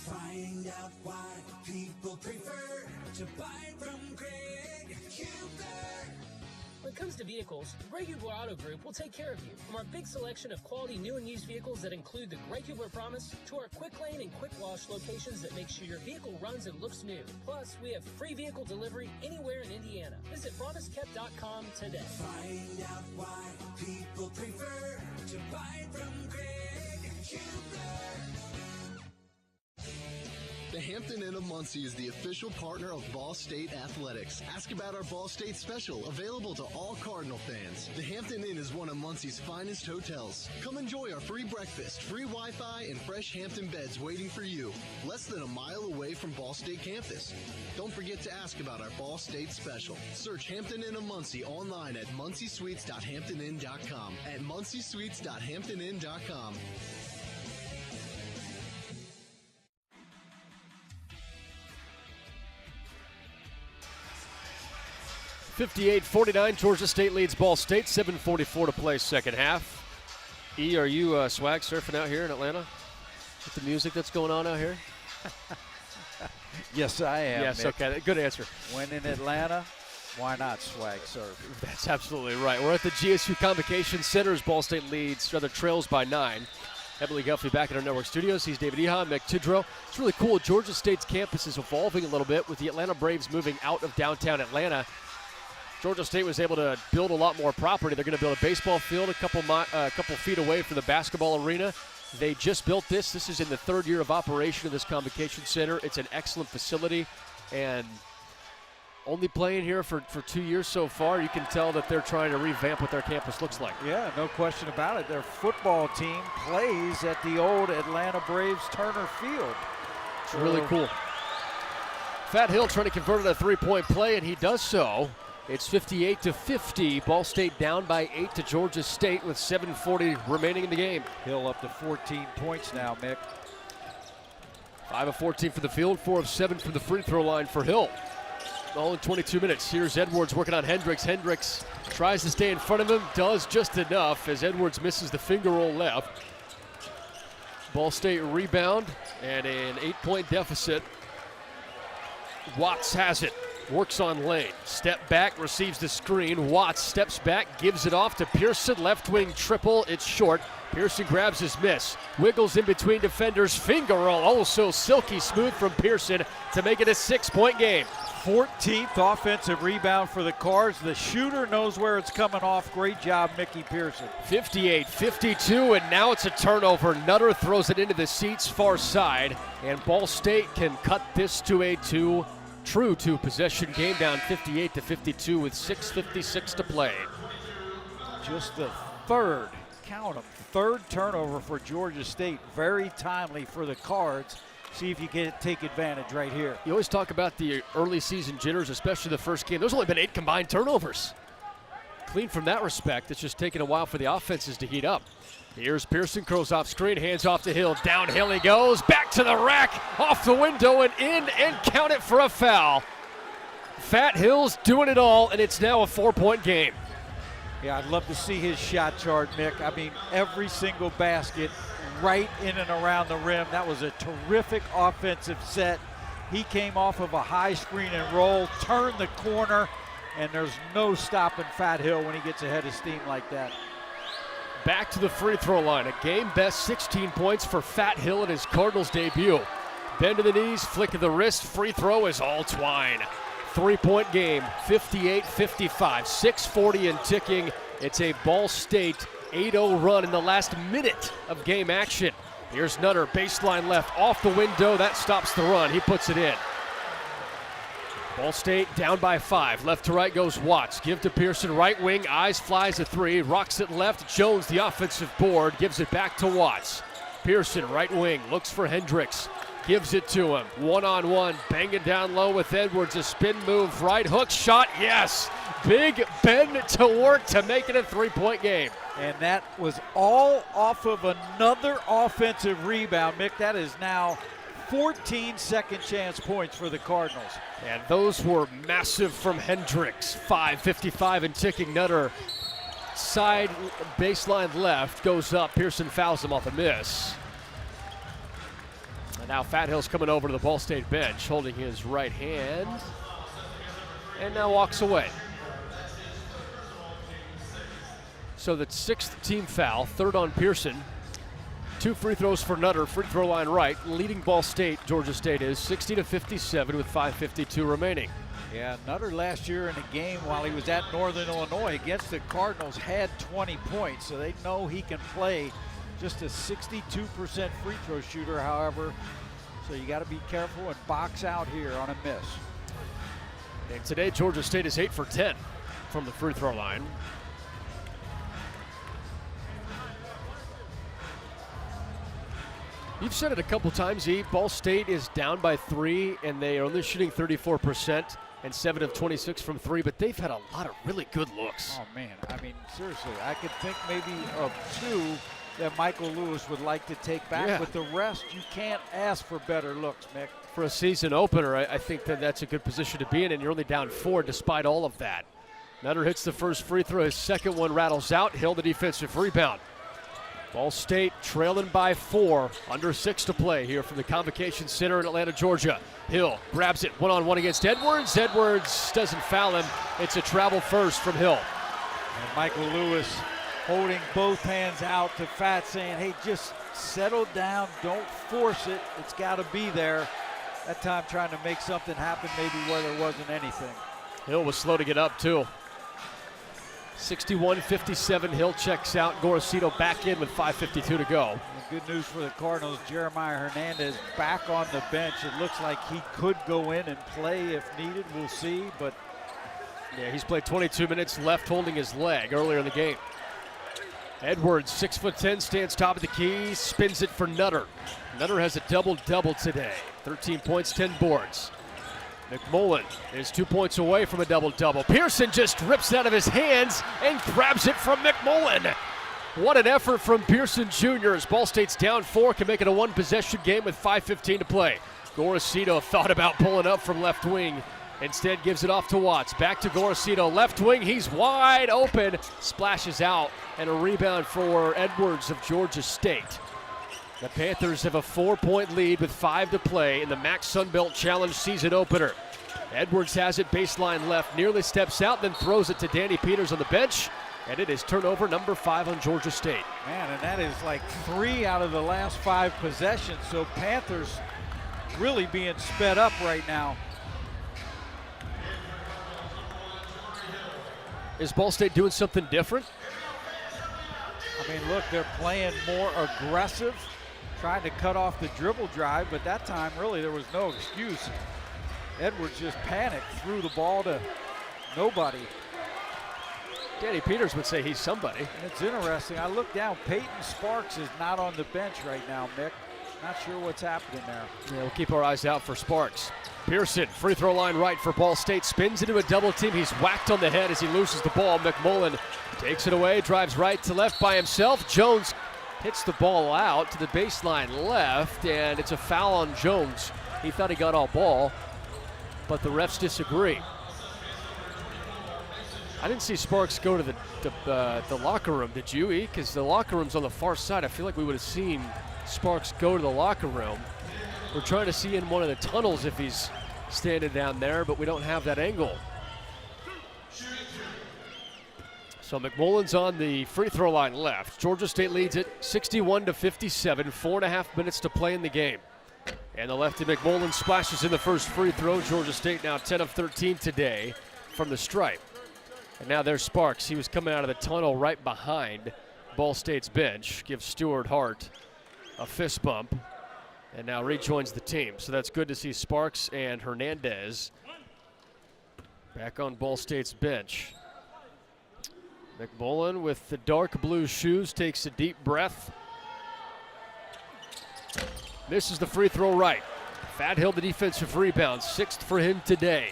Find out why people prefer to buy from Greg Huber. When it comes to vehicles, the Greg Huber Auto Group will take care of you. From our big selection of quality new and used vehicles that include the Greg Huber Promise to our quick lane and quick wash locations that make sure your vehicle runs and looks new. Plus, we have free vehicle delivery anywhere in Indiana. Visit promisekept.com today. Find out why people prefer to buy from Greg Huber. The Hampton Inn of Muncie is the official partner of Ball State Athletics. Ask about our Ball State special, available to all Cardinal fans. The Hampton Inn is one of Muncie's finest hotels. Come enjoy our free breakfast, free Wi-Fi, and fresh Hampton beds waiting for you. Less than a mile away from Ball State campus. Don't forget to ask about our Ball State special. Search Hampton Inn of Muncie online at munciesweets.hamptonin.com. At munciesweets.hamptonin.com. 58-49, Georgia State leads Ball State, 7:44 to play second half. E, are you swag surfing out here in Atlanta with the music that's going on out here? Yes, I am. Yes, Nick. okay, good answer. When in Atlanta, why not swag surf? That's absolutely right. We're at the GSU Convocation Center as Ball State trails by 9. Emily Guffey back in our network studios. He's David Eha, Mick Tidrow. It's really cool. Georgia State's campus is evolving a little bit with the Atlanta Braves moving out of downtown Atlanta. Georgia State was able to build a lot more property. They're going to build a baseball field a couple feet away from the basketball arena. They just built this. This is in the third year of operation of this convocation center. It's an excellent facility, and only playing here for 2 years so far, you can tell that they're trying to revamp what their campus looks like. Yeah, no question about it. Their football team plays at the old Atlanta Braves Turner Field. It's really cool. Fat Hill trying to convert it a three-point play, and he does so. It's 58-50. Ball State down by 8 to Georgia State with 7:40 remaining in the game. Hill up to 14 points now, Mick. 5 of 14 for the field, 4 of 7 from the free throw line for Hill. All in 22 minutes. Here's Edwards working on Hendricks. Hendricks tries to stay in front of him, does just enough as Edwards misses the finger roll left. Ball State rebound and an 8-point deficit. Watts has it. Works on Lane. Step back, receives the screen. Watts steps back, gives it off to Pearson. Left wing triple. It's short. Pearson grabs his miss. Wiggles in between defenders. Finger roll. Also silky smooth from Pearson to make it a 6-point game. 14th offensive rebound for the Cards. The shooter knows where it's coming off. Great job, Mickey Pearson. 58-52, and now it's a turnover. Nutter throws it into the seats far side, and Ball State can cut this to a true two-possession game, down 58-52 with 6:56 to play. Just the third, count them, third turnover for Georgia State. Very timely for the Cards. See if you can take advantage right here. You always talk about the early season jitters, especially the first game. There's only been 8 combined turnovers. Clean from that respect. It's just taken a while for the offenses to heat up. Here's Pearson, curls off screen, hands off to Hill. Downhill he goes, back to the rack, off the window and in, and count it for a foul. Fat Hill's doing it all, and it's now a 4-point game. Yeah, I'd love to see his shot chart, Mick. I mean, every single basket right in and around the rim. That was a terrific offensive set. He came off of a high screen and roll, turned the corner, and there's no stopping Fat Hill when he gets ahead of steam like that. back to the free throw line. A game-best 16 points for Fat Hill in his Cardinals debut. Bend to the knees, flick of the wrist, free throw is all Twine. 3-point game, 58-55, 6:40 and ticking. It's a Ball State 8-0 run in the last minute of game action. Here's Nutter, baseline left, off the window. That stops the run. He puts it in. Ball State down by 5. Left to right goes Watts. Give to Pearson, right wing. Eyes flies a 3. Rocks it left. Jones, the offensive board, gives it back to Watts. Pearson, right wing, looks for Hendricks. Gives it to him. One-on-one, banging down low with Edwards. A spin move, right hook shot. Yes! Big Ben to work to make it a 3-point game. And that was all off of another offensive rebound, Mick. That is now 14 second chance points for the Cardinals. And those were massive from Hendricks. 5:55 and ticking. Nutter, side baseline left, goes up. Pearson fouls him off a miss. And now Fat Hill's coming over to the Ball State bench, holding his right hand, and now walks away. So the 6th team foul, 3rd on Pearson. 2 free throws for Nutter, free throw line right. Leading Ball State, Georgia State is 60-57 with 5:52 remaining. Yeah, Nutter last year in a game while he was at Northern Illinois against the Cardinals had 20 points, so they know he can play. Just a 62% free throw shooter, however, so you got to be careful and box out here on a miss. And today, Georgia State is 8 for 10 from the free throw line. You've said it a couple times, E. Ball State is down by 3, and they are only shooting 34% and 7 of 26 from 3, but they've had a lot of really good looks. Oh, man. I mean, seriously, I could think maybe of 2 that Michael Lewis would like to take back, but the rest, you can't ask for better looks, Mick. For a season opener, I think that that's a good position to be in, and you're only down 4 despite all of that. Nutter hits the first free throw. His second one rattles out. Hill the defensive rebound. Ball State trailing by 4, under 6 to play here from the Convocation Center in Atlanta, Georgia. Hill grabs it one-on-one against Edwards. Edwards doesn't foul him. It's a travel first from Hill. And Michael Lewis holding both hands out to Fat, saying, hey, just settle down, don't force it, it's got to be there. That time trying to make something happen maybe where there wasn't anything. Hill was slow to get up too. 61-57, Hill checks out. Gorosito back in with 5:52 to go. And good news for the Cardinals, Jeremiah Hernandez back on the bench. It looks like he could go in and play if needed, we'll see, but yeah, he's played 22 minutes left holding his leg earlier in the game. Edwards, 6'10", stands top of the key, spins it for Nutter. Nutter has a double-double today. 13 points, 10 boards. McMullen is 2 points away from a double-double. Pearson just rips it out of his hands and grabs it from McMullen. What an effort from Pearson Jr. as Ball State's down 4, can make it a one-possession game with 5:15 to play. Gorosito thought about pulling up from left wing. Instead gives it off to Watts. Back to Gorosito. Left wing, he's wide open. Splashes out, and a rebound for Edwards of Georgia State. The Panthers have a 4-point lead with 5 to play in the MAC Sunbelt Challenge season opener. Edwards has it baseline left, nearly steps out, then throws it to Danny Peters on the bench, and it is turnover number 5 on Georgia State. Man, and that is like 3 out of the last 5 possessions, so Panthers really being sped up right now. Is Ball State doing something different? I mean, look, they're playing more aggressive, trying to cut off the dribble drive, but that time, really, there was no excuse. Edwards just panicked, threw the ball to nobody. Danny Peters would say he's somebody. And it's interesting. I look down. Peyton Sparks is not on the bench right now, Mick. Not sure what's happening there. Yeah, we'll keep our eyes out for Sparks. Pearson, free throw line right for Ball State, spins into a double team. He's whacked on the head as he loses the ball. McMullen takes it away, drives right to left by himself. Jones hits the ball out to the baseline left, and it's a foul on Jones. He thought he got all ball, but the refs disagree. I didn't see Sparks go to the locker room, did you, E? Because the locker room's on the far side. I feel like we would have seen Sparks go to the locker room. We're trying to see in one of the tunnels if he's standing down there, but we don't have that angle. So So McMullen's on the free throw line left. Georgia State leads it 61-57, 4.5 minutes to play in the game. And the lefty McMullen splashes in the first free throw. Georgia State now 10 of 13 today from the stripe. And now there's Sparks. He was coming out of the tunnel right behind Ball State's bench. Gives Stuart Hart a fist bump and now rejoins the team. So that's good to see Sparks and Hernandez back on Ball State's bench. McMullen with the dark blue shoes takes a deep breath. Misses the free throw right. Fat Hill the defensive rebound, 6th for him today.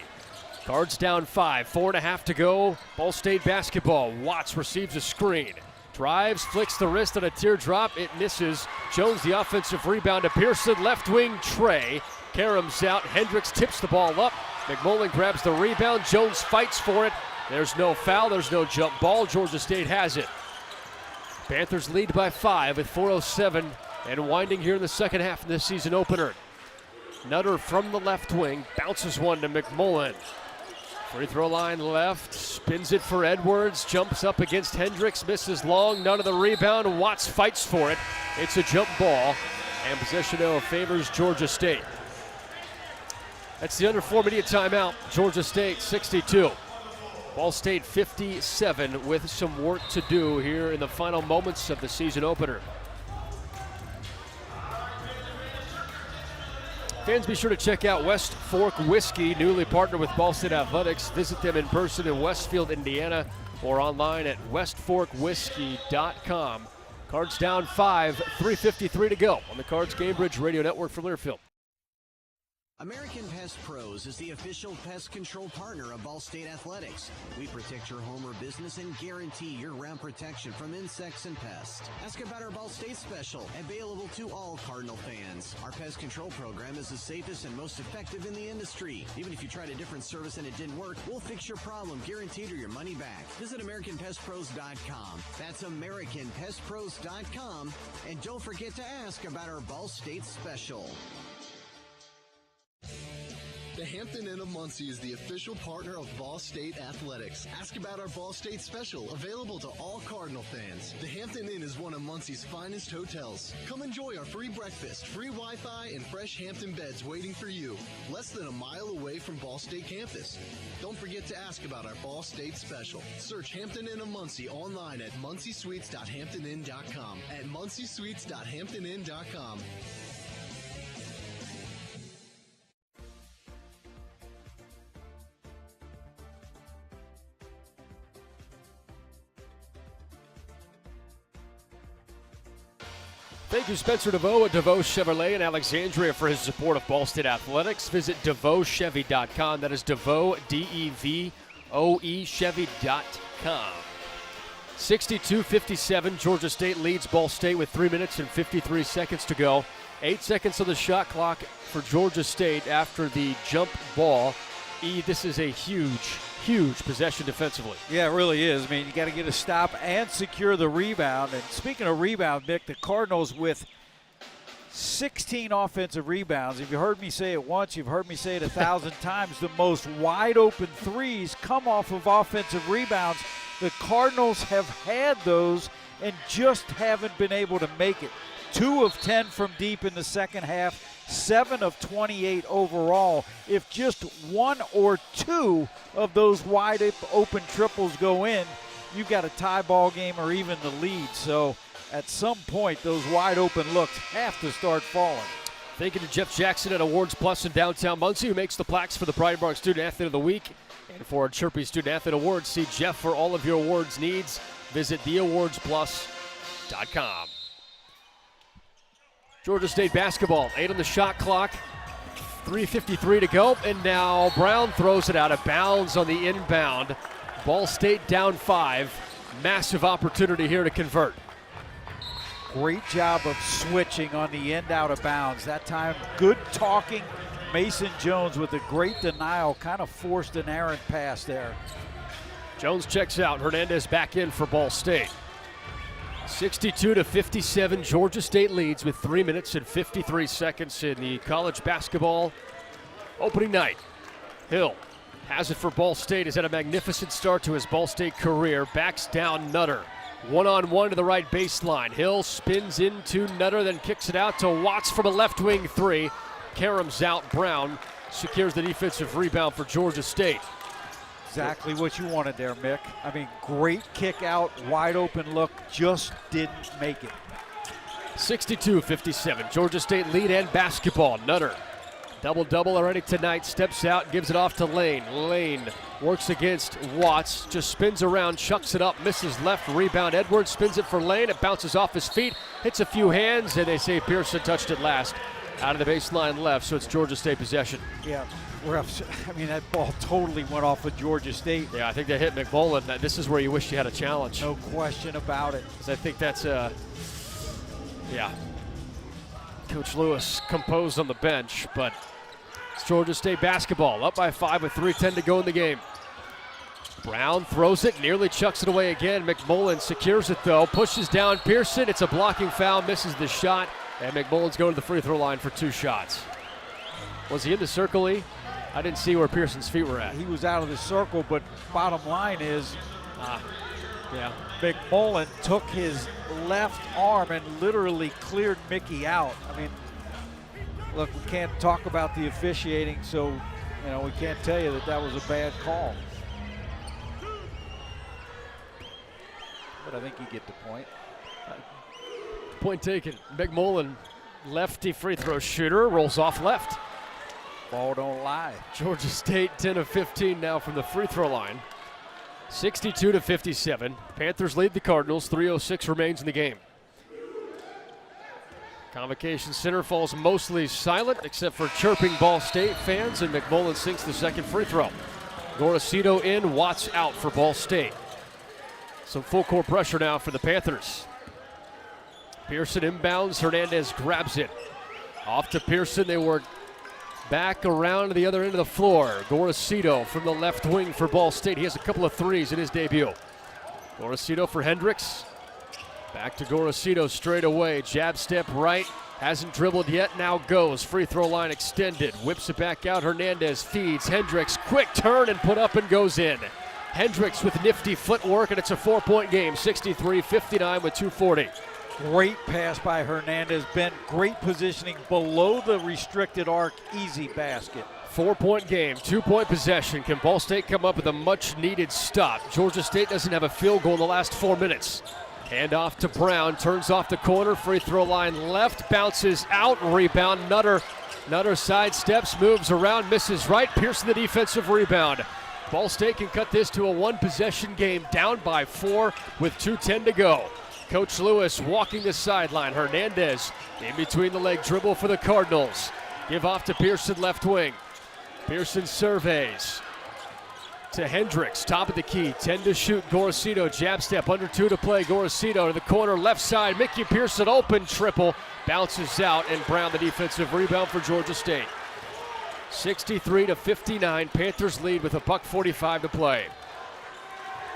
Cards down 5, 4.5 to go. Ball State basketball. Watts receives a screen. Drives, flicks the wrist on a teardrop. It misses. Jones the offensive rebound to Pearson. Left wing Trey. Karams out. Hendricks tips the ball up. McMullen grabs the rebound. Jones fights for it. There's no foul. There's no jump ball. Georgia State has it. Panthers lead by 5 with 4:07 and winding here in the second half of the season opener. Nutter from the left wing. Bounces one to McMullen. Free throw line left, spins it for Edwards, jumps up against Hendricks, misses long, none of the rebound. Watts fights for it. It's a jump ball, and possession now favors Georgia State. That's the under 4 minute timeout. Georgia State 62. Ball State 57 with some work to do here in the final moments of the season opener. Fans, be sure to check out West Fork Whiskey, newly partnered with Ball State Athletics. Visit them in person in Westfield, Indiana, or online at westforkwhiskey.com. Cards down 5, 3:53 to go on the Cards Cambridge Radio Network from Learfield. American Pest Pros is the official pest control partner of Ball State Athletics. We protect your home or business and guarantee year-round protection from insects and pests. Ask about our Ball State special, available to all Cardinal fans. Our pest control program is the safest and most effective in the industry. Even if you tried a different service and it didn't work, we'll fix your problem, guaranteed, or your money back. Visit AmericanPestPros.com. That's AmericanPestPros.com. And don't forget to ask about our Ball State special. The Hampton Inn of Muncie is the official partner of Ball State Athletics. Ask about our Ball State special, available to all Cardinal fans. The Hampton Inn is one of Muncie's finest hotels. Come enjoy our free breakfast, free Wi-Fi, and fresh Hampton beds waiting for you. Less than a mile away from Ball State campus. Don't forget to ask about our Ball State special. Search Hampton Inn of Muncie online at munciesweets.hamptoninn.com. At munciesweets.hamptoninn.com. Thank you, Spencer DeVoe at DeVoe Chevrolet in Alexandria for his support of Ball State Athletics. Visit DeVoeChevy.com. That is DeVoe, D-E-V-O-E, Chevy.com. 62-57, Georgia State leads Ball State with 3 minutes and 53 seconds to go. 8 seconds on the shot clock for Georgia State after the jump ball. This is a huge possession defensively. Yeah, it really is. I mean, you got to get a stop and secure the rebound. And speaking of rebound, Nick, the Cardinals with 16 offensive rebounds. If you heard me say it once, you've heard me say it 1,000 times. The most wide open threes come off of offensive rebounds. The Cardinals have had those and just haven't been able to make it. 2 of 10 from deep in the second half. 7 of 28 overall. If just 1 or 2 of those wide open triples go in, you've got a tie ball game or even the lead. So at some point, those wide open looks have to start falling. Thank you to Jeff Jackson at Awards Plus in downtown Muncie, who makes the plaques for the Pride Mark Student Athlete of the Week. And for our Chirpy Student Athlete Awards, see Jeff for all of your awards needs. Visit theawardsplus.com. Georgia State basketball, 8 on the shot clock, 3:53 to go, and now Brown throws it out of bounds on the inbound. Ball State down 5. Massive opportunity here to convert. Great job of switching on the end out of bounds. That time, good talking. Mason Jones with a great denial, kind of forced an errant pass there. Jones checks out. Hernandez back in for Ball State. 62-57, Georgia State leads with 3 minutes and 53 seconds in the college basketball opening night. Hill has it for Ball State. Has had a magnificent start to his Ball State career. Backs down Nutter. One-on-one to the right baseline. Hill spins into Nutter, then kicks it out to Watts from a left wing three. Karam's out. Brown secures the defensive rebound for Georgia State. Exactly what you wanted there, Mick. I mean, great kick out, wide open look, just didn't make it. 62-57, Georgia State lead and basketball. Nutter, double-double already tonight, steps out, gives it off to Lane. Lane works against Watts, just spins around, chucks it up, misses left, rebound. Edwards spins it for Lane, it bounces off his feet, hits a few hands, and they say Pearson touched it last. Out of the baseline left, so it's Georgia State possession. Yeah, I mean, that ball totally went off with Georgia State. Yeah, I think they hit McMullen. This is where you wish you had a challenge. No question about it. Because I think that's, yeah. Coach Lewis composed on the bench, but it's Georgia State basketball. Up by 5 with 3:10 to go in the game. Brown throws it, nearly chucks it away again. McMullen secures it, though. Pushes down Pearson. It's a blocking foul, misses the shot. And McMullen's going to the free throw line for 2 shots. Was he in the circle, E? I didn't see where Pearson's feet were at. He was out of the circle, but bottom line is, yeah, McMullen took his left arm and literally cleared Mickey out. I mean, look, we can't talk about the officiating, so we can't tell you that was a bad call. But I think you get the point. Point taken. McMullen, lefty free throw shooter, rolls off left. Ball don't lie. Georgia State 10 of 15 now from the free throw line. 62-57. Panthers lead the Cardinals. 3:06 remains in the game. Convocation Center falls mostly silent except for chirping Ball State fans, and McMullen sinks the second free throw. Gorosito in, Watts out for Ball State. Some full court pressure now for the Panthers. Pearson inbounds, Hernandez grabs it. Off to Pearson, they work back around to the other end of the floor. Gorosito from the left wing for Ball State. He has a couple of threes in his debut. Gorosito for Hendricks. Back to Gorosito straight away. Jab step right, hasn't dribbled yet, now goes. Free throw line extended, whips it back out. Hernandez feeds Hendricks, quick turn and put up and goes in. Hendricks with nifty footwork, and it's a 4-point game, 63-59 with 2:40. Great pass by Hernandez. Bent, great positioning below the restricted arc. Easy basket. 4-point game, 2-point possession. Can Ball State come up with a much-needed stop? Georgia State doesn't have a field goal in the last 4 minutes. Hand off to Brown, turns off the corner, free throw line left, bounces out, rebound. Nutter sidesteps, moves around, misses right. Pearson the defensive rebound. Ball State can cut this to a 1-possession game, down by 4 with 2:10 to go. Coach Lewis walking the sideline. Hernandez in between the leg dribble for the Cardinals. Give off to Pearson, left wing. Pearson surveys to Hendricks, top of the key. 10 to shoot. Gorosito, jab step, under 2 to play. Gorosito to the corner, left side. Mickey Pearson, open triple. Bounces out, and Brown the defensive rebound for Georgia State. 63-59. Panthers lead with $1:45 to play.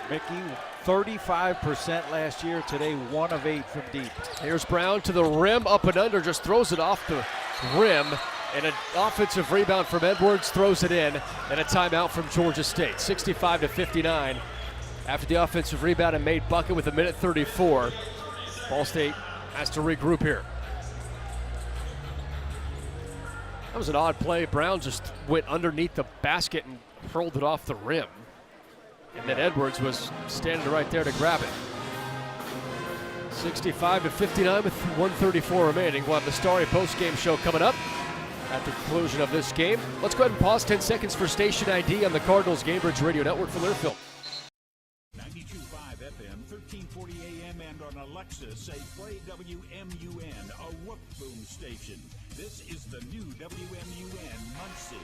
Mickey, 35% last year. Today, 1 of 8 from deep. Here's Brown to the rim, up and under, just throws it off the rim. And an offensive rebound from Edwards, throws it in. And a timeout from Georgia State. 65-59. After the offensive rebound and made bucket with 1:34. Ball State has to regroup here. That was an odd play. Brown just went underneath the basket and hurled it off the rim. And then Edwards was standing right there to grab it. 65-59 with 1:34 remaining. We'll have the Starry postgame show coming up at the conclusion of this game. Let's go ahead and pause 10 seconds for station ID on the Cardinals Gamebridge Radio Network for Learfield. 92.5 FM, 1340 AM, and on Alexa, say play WMUN, a whoop boom station. This is the new WMUN Muncie.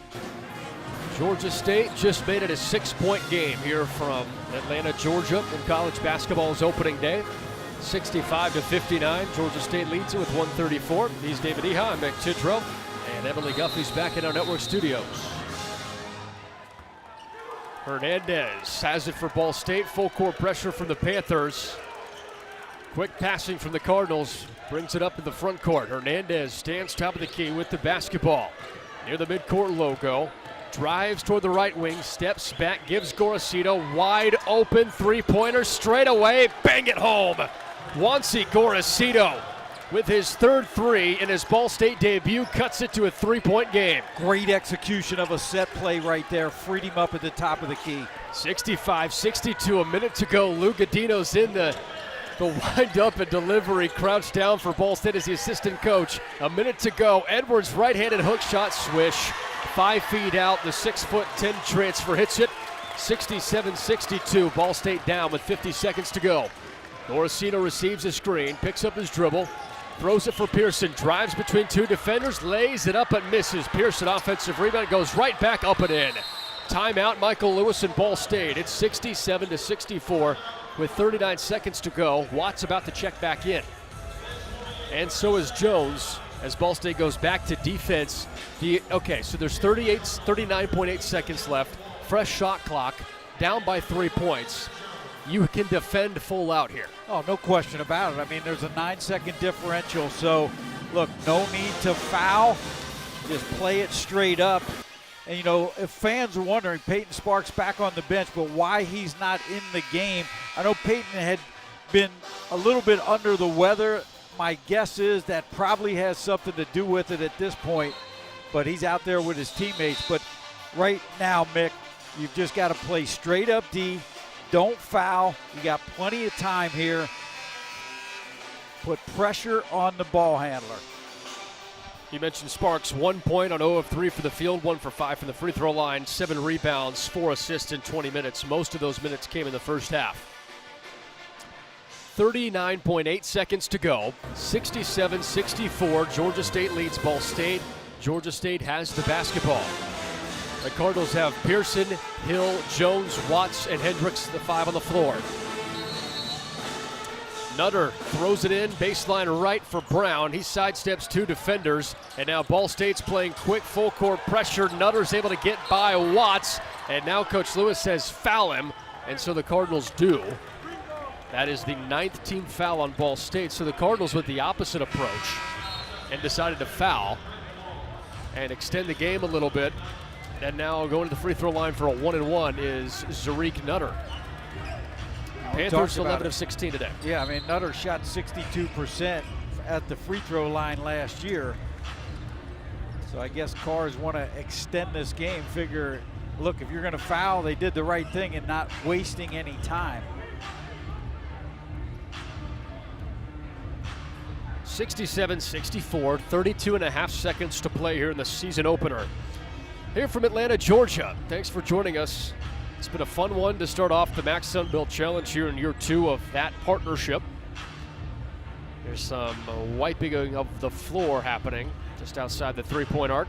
Georgia State just made it a 6-point game here from Atlanta, Georgia, in college basketball's opening day. 65-59. Georgia State leads it with 1:34. He's David Eha. I'm Mick Tidrow. And Emily Guffey's back in our network studios. Hernandez has it for Ball State. Full court pressure from the Panthers. Quick passing from the Cardinals. Brings it up in the front court. Hernandez stands top of the key with the basketball. Near the midcourt logo. Drives toward the right wing, steps back, gives Gorosito wide open three-pointer straight away. Bang it home. Juancy Gorosito with his third three in his Ball State debut cuts it to a 3-point game. Great execution of a set play right there. Freed him up at the top of the key. 65-62, a minute to go. Lou Godino's in the wind up and delivery, crouched down for Ball State as the assistant coach. A minute to go. Edwards right-handed hook shot, swish. 5 feet out, the 6'10" transfer hits it. 67-62, Ball State down with 50 seconds to go. Gorosito receives a screen, picks up his dribble, throws it for Pearson, drives between two defenders, lays it up and misses. Pearson offensive rebound, goes right back up and in. Timeout, Michael Lewis and Ball State. It's 67-64 with 39 seconds to go. Watts about to check back in. And so is Jones as Ball State goes back to defense. So there's 39.8 seconds left. Fresh shot clock, down by 3 points. You can defend full out here. Oh, no question about it. I mean, there's a 9-second differential, so look, no need to foul. Just play it straight up. And, you know, if fans are wondering, Peyton Sparks back on the bench, but why he's not in the game. I know Peyton had been a little bit under the weather. My guess is that probably has something to do with it at this point, but he's out there with his teammates. But right now, Mick, you've just got to play straight up D. Don't foul. You got plenty of time here. Put pressure on the ball handler. You mentioned Sparks, 1 point on 0 of 3 for the field, 1 for 5 from the free throw line, 7 rebounds, 4 assists in 20 minutes. Most of those minutes came in the first half. 39.8 seconds to go. 67-64. Georgia State leads Ball State. Georgia State has the basketball. The Cardinals have Pearson, Hill, Jones, Watts, and Hendricks, the 5 on the floor. Nutter throws it in, baseline right for Brown. He sidesteps 2 defenders, and now Ball State's playing quick full court pressure. Nutter's able to get by Watts, and now Coach Lewis says foul him, and so the Cardinals do. That is the 9th team foul on Ball State, so the Cardinals with the opposite approach and decided to foul and extend the game a little bit. And now going to the free throw line for a 1-and-1 is Zarik Nutter. Panthers 11 of 16 today. Yeah, I mean, Nutter shot 62% at the free throw line last year. So I guess Cars want to extend this game. Figure, look, if you're going to foul, they did the right thing and not wasting any time. 67-64, 32.5 seconds to play here in the season opener. Here from Atlanta, Georgia. Thanks for joining us. It's been a fun one to start off the Max Sunbelt Challenge here in year 2 of that partnership. There's some wiping of the floor happening just outside the 3-point arc.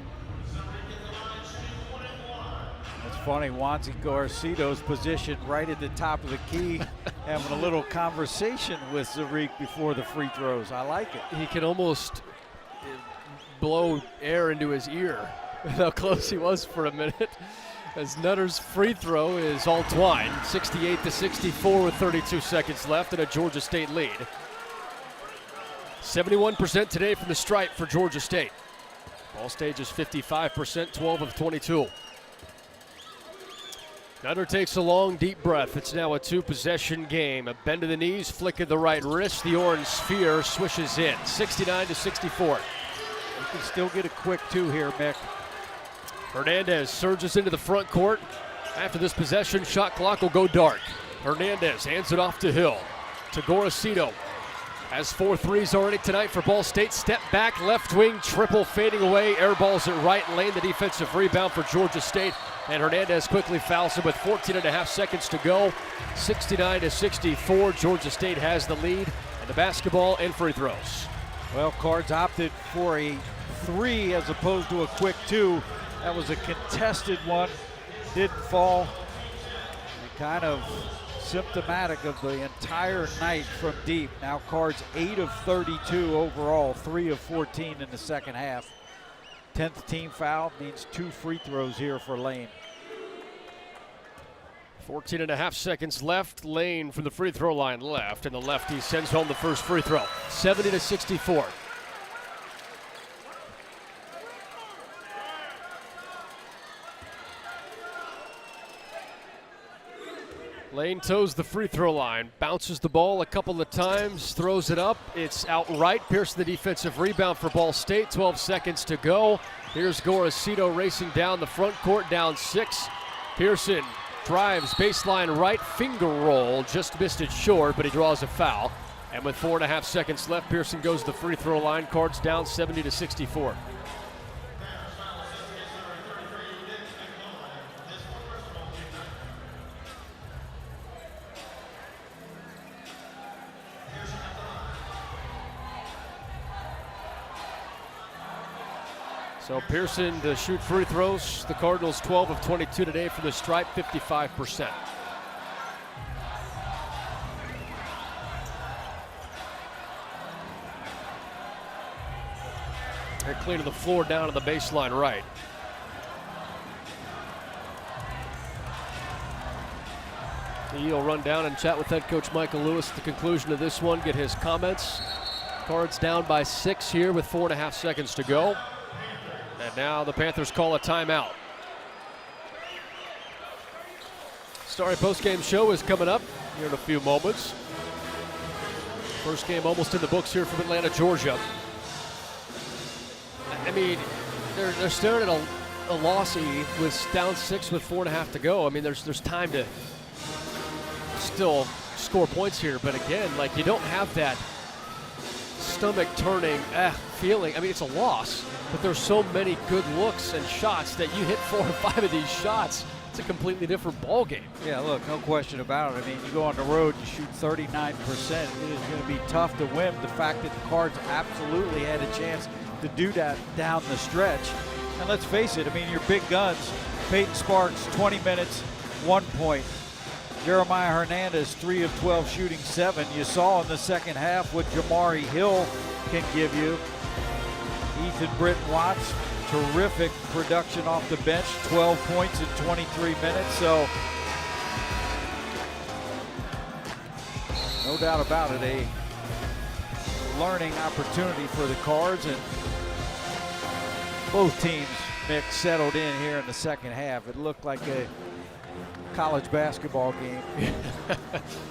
It's funny, Juancy Gorosito's positioned right at the top of the key, having a little conversation with Zarik before the free throws. I like it. He can almost blow air into his ear. How close he was for a minute. As Nutter's free throw is all twine. 68-64 with 32 seconds left and a Georgia State lead. 71% today from the stripe for Georgia State. Ball State is 55%, 12 of 22. Nutter takes a long, deep breath. It's now a 2-possession game. A bend to the knees, flick of the right wrist. The orange sphere swishes in. 69-64. You can still get a quick 2 here, Mick. Hernandez surges into the front court. After this possession, shot clock will go dark. Hernandez hands it off to Hill. To Gorosito. Has 4 threes already tonight for Ball State. Step back, left wing, triple fading away. Airballs it right lane. The defensive rebound for Georgia State. And Hernandez quickly fouls him with 14.5 seconds to go. 69-64. Georgia State has the lead. And the basketball and free throws. Well, Cards opted for a 3 as opposed to a quick 2. That was a contested one, didn't fall. And kind of symptomatic of the entire night from deep. Now Cards 8 of 32 overall, 3 of 14 in the second half. 10th team foul means 2 free throws here for Lane. 14.5 seconds left. Lane from the free throw line left, and the lefty sends home the first free throw. 70-64. Lane toes the free throw line, bounces the ball a couple of times, throws it up. It's outright. Pearson the defensive rebound for Ball State. 12 seconds to go. Here's Gorosito racing down the front court, down 6. Pearson drives baseline right, finger roll, just missed it short, but he draws a foul. And with 4.5 seconds left, Pearson goes to the free throw line. Cards down 70-64. So Pearson to shoot free throws. The Cardinals 12 of 22 today for the stripe, 55%. They're cleaning the floor down to the baseline right. He'll run down and chat with head coach Michael Lewis at the conclusion of this one, get his comments. Cards down by 6 here with 4.5 seconds to go. And now the Panthers call a timeout. Starry postgame show is coming up here in a few moments. First game almost in the books here from Atlanta, Georgia. I mean, they're staring at a loss with down 6 with 4.5 to go. I mean, there's time to still score points here, but again, like, you don't have that stomach turning feeling. I mean, it's a loss, but there's so many good looks and shots that you hit 4 or 5 of these shots, it's a completely different ball game. Yeah, look, no question about it. I mean, you go on the road, you shoot 39%. It is going to be tough to win. The fact that the Cards absolutely had a chance to do that down the stretch. And let's face it, I mean, your big guns, Peyton Sparks, 20 minutes, 1 point. Jeremiah Hernandez, 3 of 12, shooting 7. You saw in the second half what Jamari Hill can give you. Ethan Britton Watts, terrific production off the bench, 12 points in 23 minutes. So, no doubt about it, a learning opportunity for the Cards, and both teams, Mick, settled in here in the second half. It looked like a college basketball game.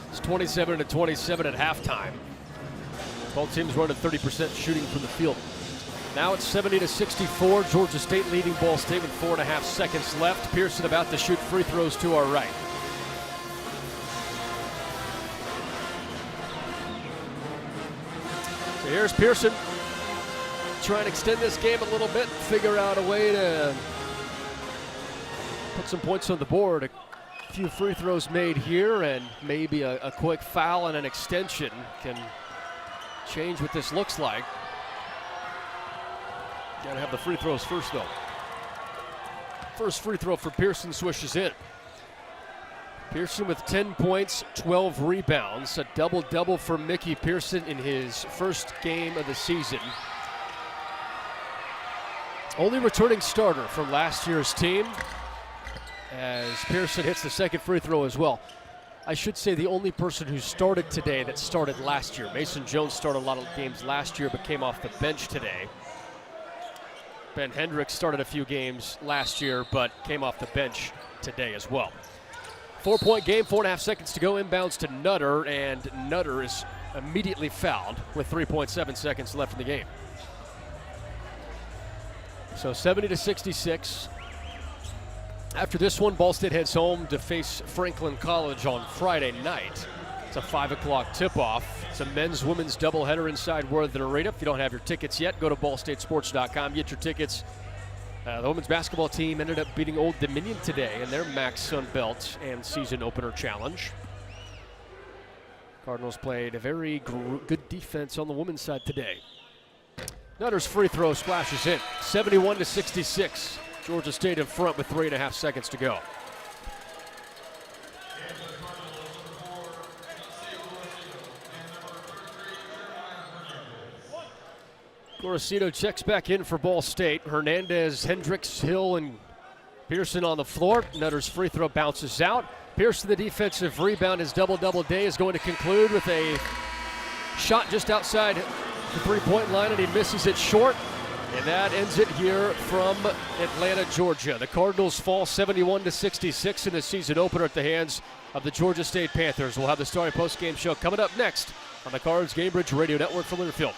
It's 27-27 at halftime. Both teams running 30% shooting from the field. Now it's 70-64. Georgia State leading Ball State with 4.5 seconds left. Pearson about to shoot free throws to our right. So here's Pearson trying to extend this game a little bit, figure out a way to put some points on the board. A few free throws made here, and maybe a quick foul and an extension can change what this looks like. Gotta have the free throws first, though. First free throw for Pearson swishes in. Pearson with 10 points, 12 rebounds, a double-double for Mickey Pearson in his first game of the season. Only returning starter from last year's team, as Pearson hits the second free throw as well. I should say the only person who started today that started last year. Mason Jones started a lot of games last year but came off the bench today. Ben Hendricks started a few games last year but came off the bench today as well. 4-point game, 4.5 seconds to go. Inbounds to Nutter, and Nutter is immediately fouled with 3.7 seconds left in the game. So 70-66. After this one, Ball State heads home to face Franklin College on Friday night. It's a 5 o'clock tip-off. It's a men's-women's doubleheader inside Worthen Arena. If you don't have your tickets yet, go to ballstatesports.com. Get your tickets. The women's basketball team ended up beating Old Dominion today in their MAC Sun Belt and season opener challenge. Cardinals played a very good defense on the women's side today. Nutter's free throw splashes in. 71-66. Georgia State in front with 3.5 seconds to go. Gorosito checks back in for Ball State. Hernandez, Hendricks, Hill, and Pearson on the floor. Nutter's free throw bounces out. Pearson, the defensive rebound. His double-double day is going to conclude with a shot just outside the three-point line, and he misses it short. And that ends it here from Atlanta, Georgia. The Cardinals fall 71-66 in the season opener at the hands of the Georgia State Panthers. We'll have the Starry postgame show coming up next on the Cards Gamebridge Radio Network from Learfield.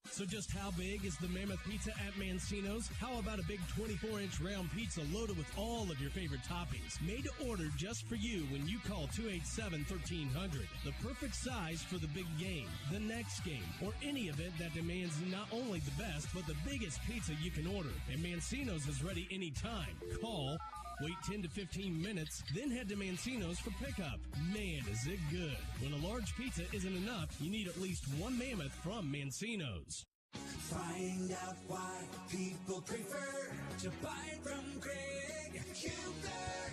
So just how big is the Mammoth Pizza at Mancino's? How about a big 24-inch round pizza loaded with all of your favorite toppings? Made to order just for you when you call 287-1300. The perfect size for the big game, the next game, or any event that demands not only the best, but the biggest pizza you can order. And Mancino's is ready anytime. Call, wait 10 to 15 minutes, then head to Mancino's for pickup. Man, is it good. When a large pizza isn't enough, you need at least one Mammoth from Mancino's. Find out why people prefer to buy from Greg Hubler.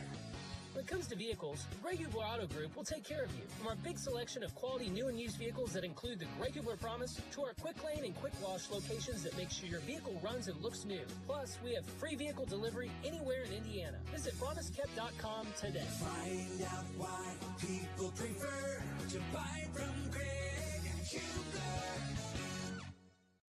When it comes to vehicles, Greg Hubler Auto Group will take care of you. From our big selection of quality new and used vehicles that include the Greg Hubler Promise to our quick lane and quick wash locations that make sure your vehicle runs and looks new. Plus, we have free vehicle delivery anywhere in Indiana. Visit promisekept.com today. Find out why people prefer to buy from Greg Hubler.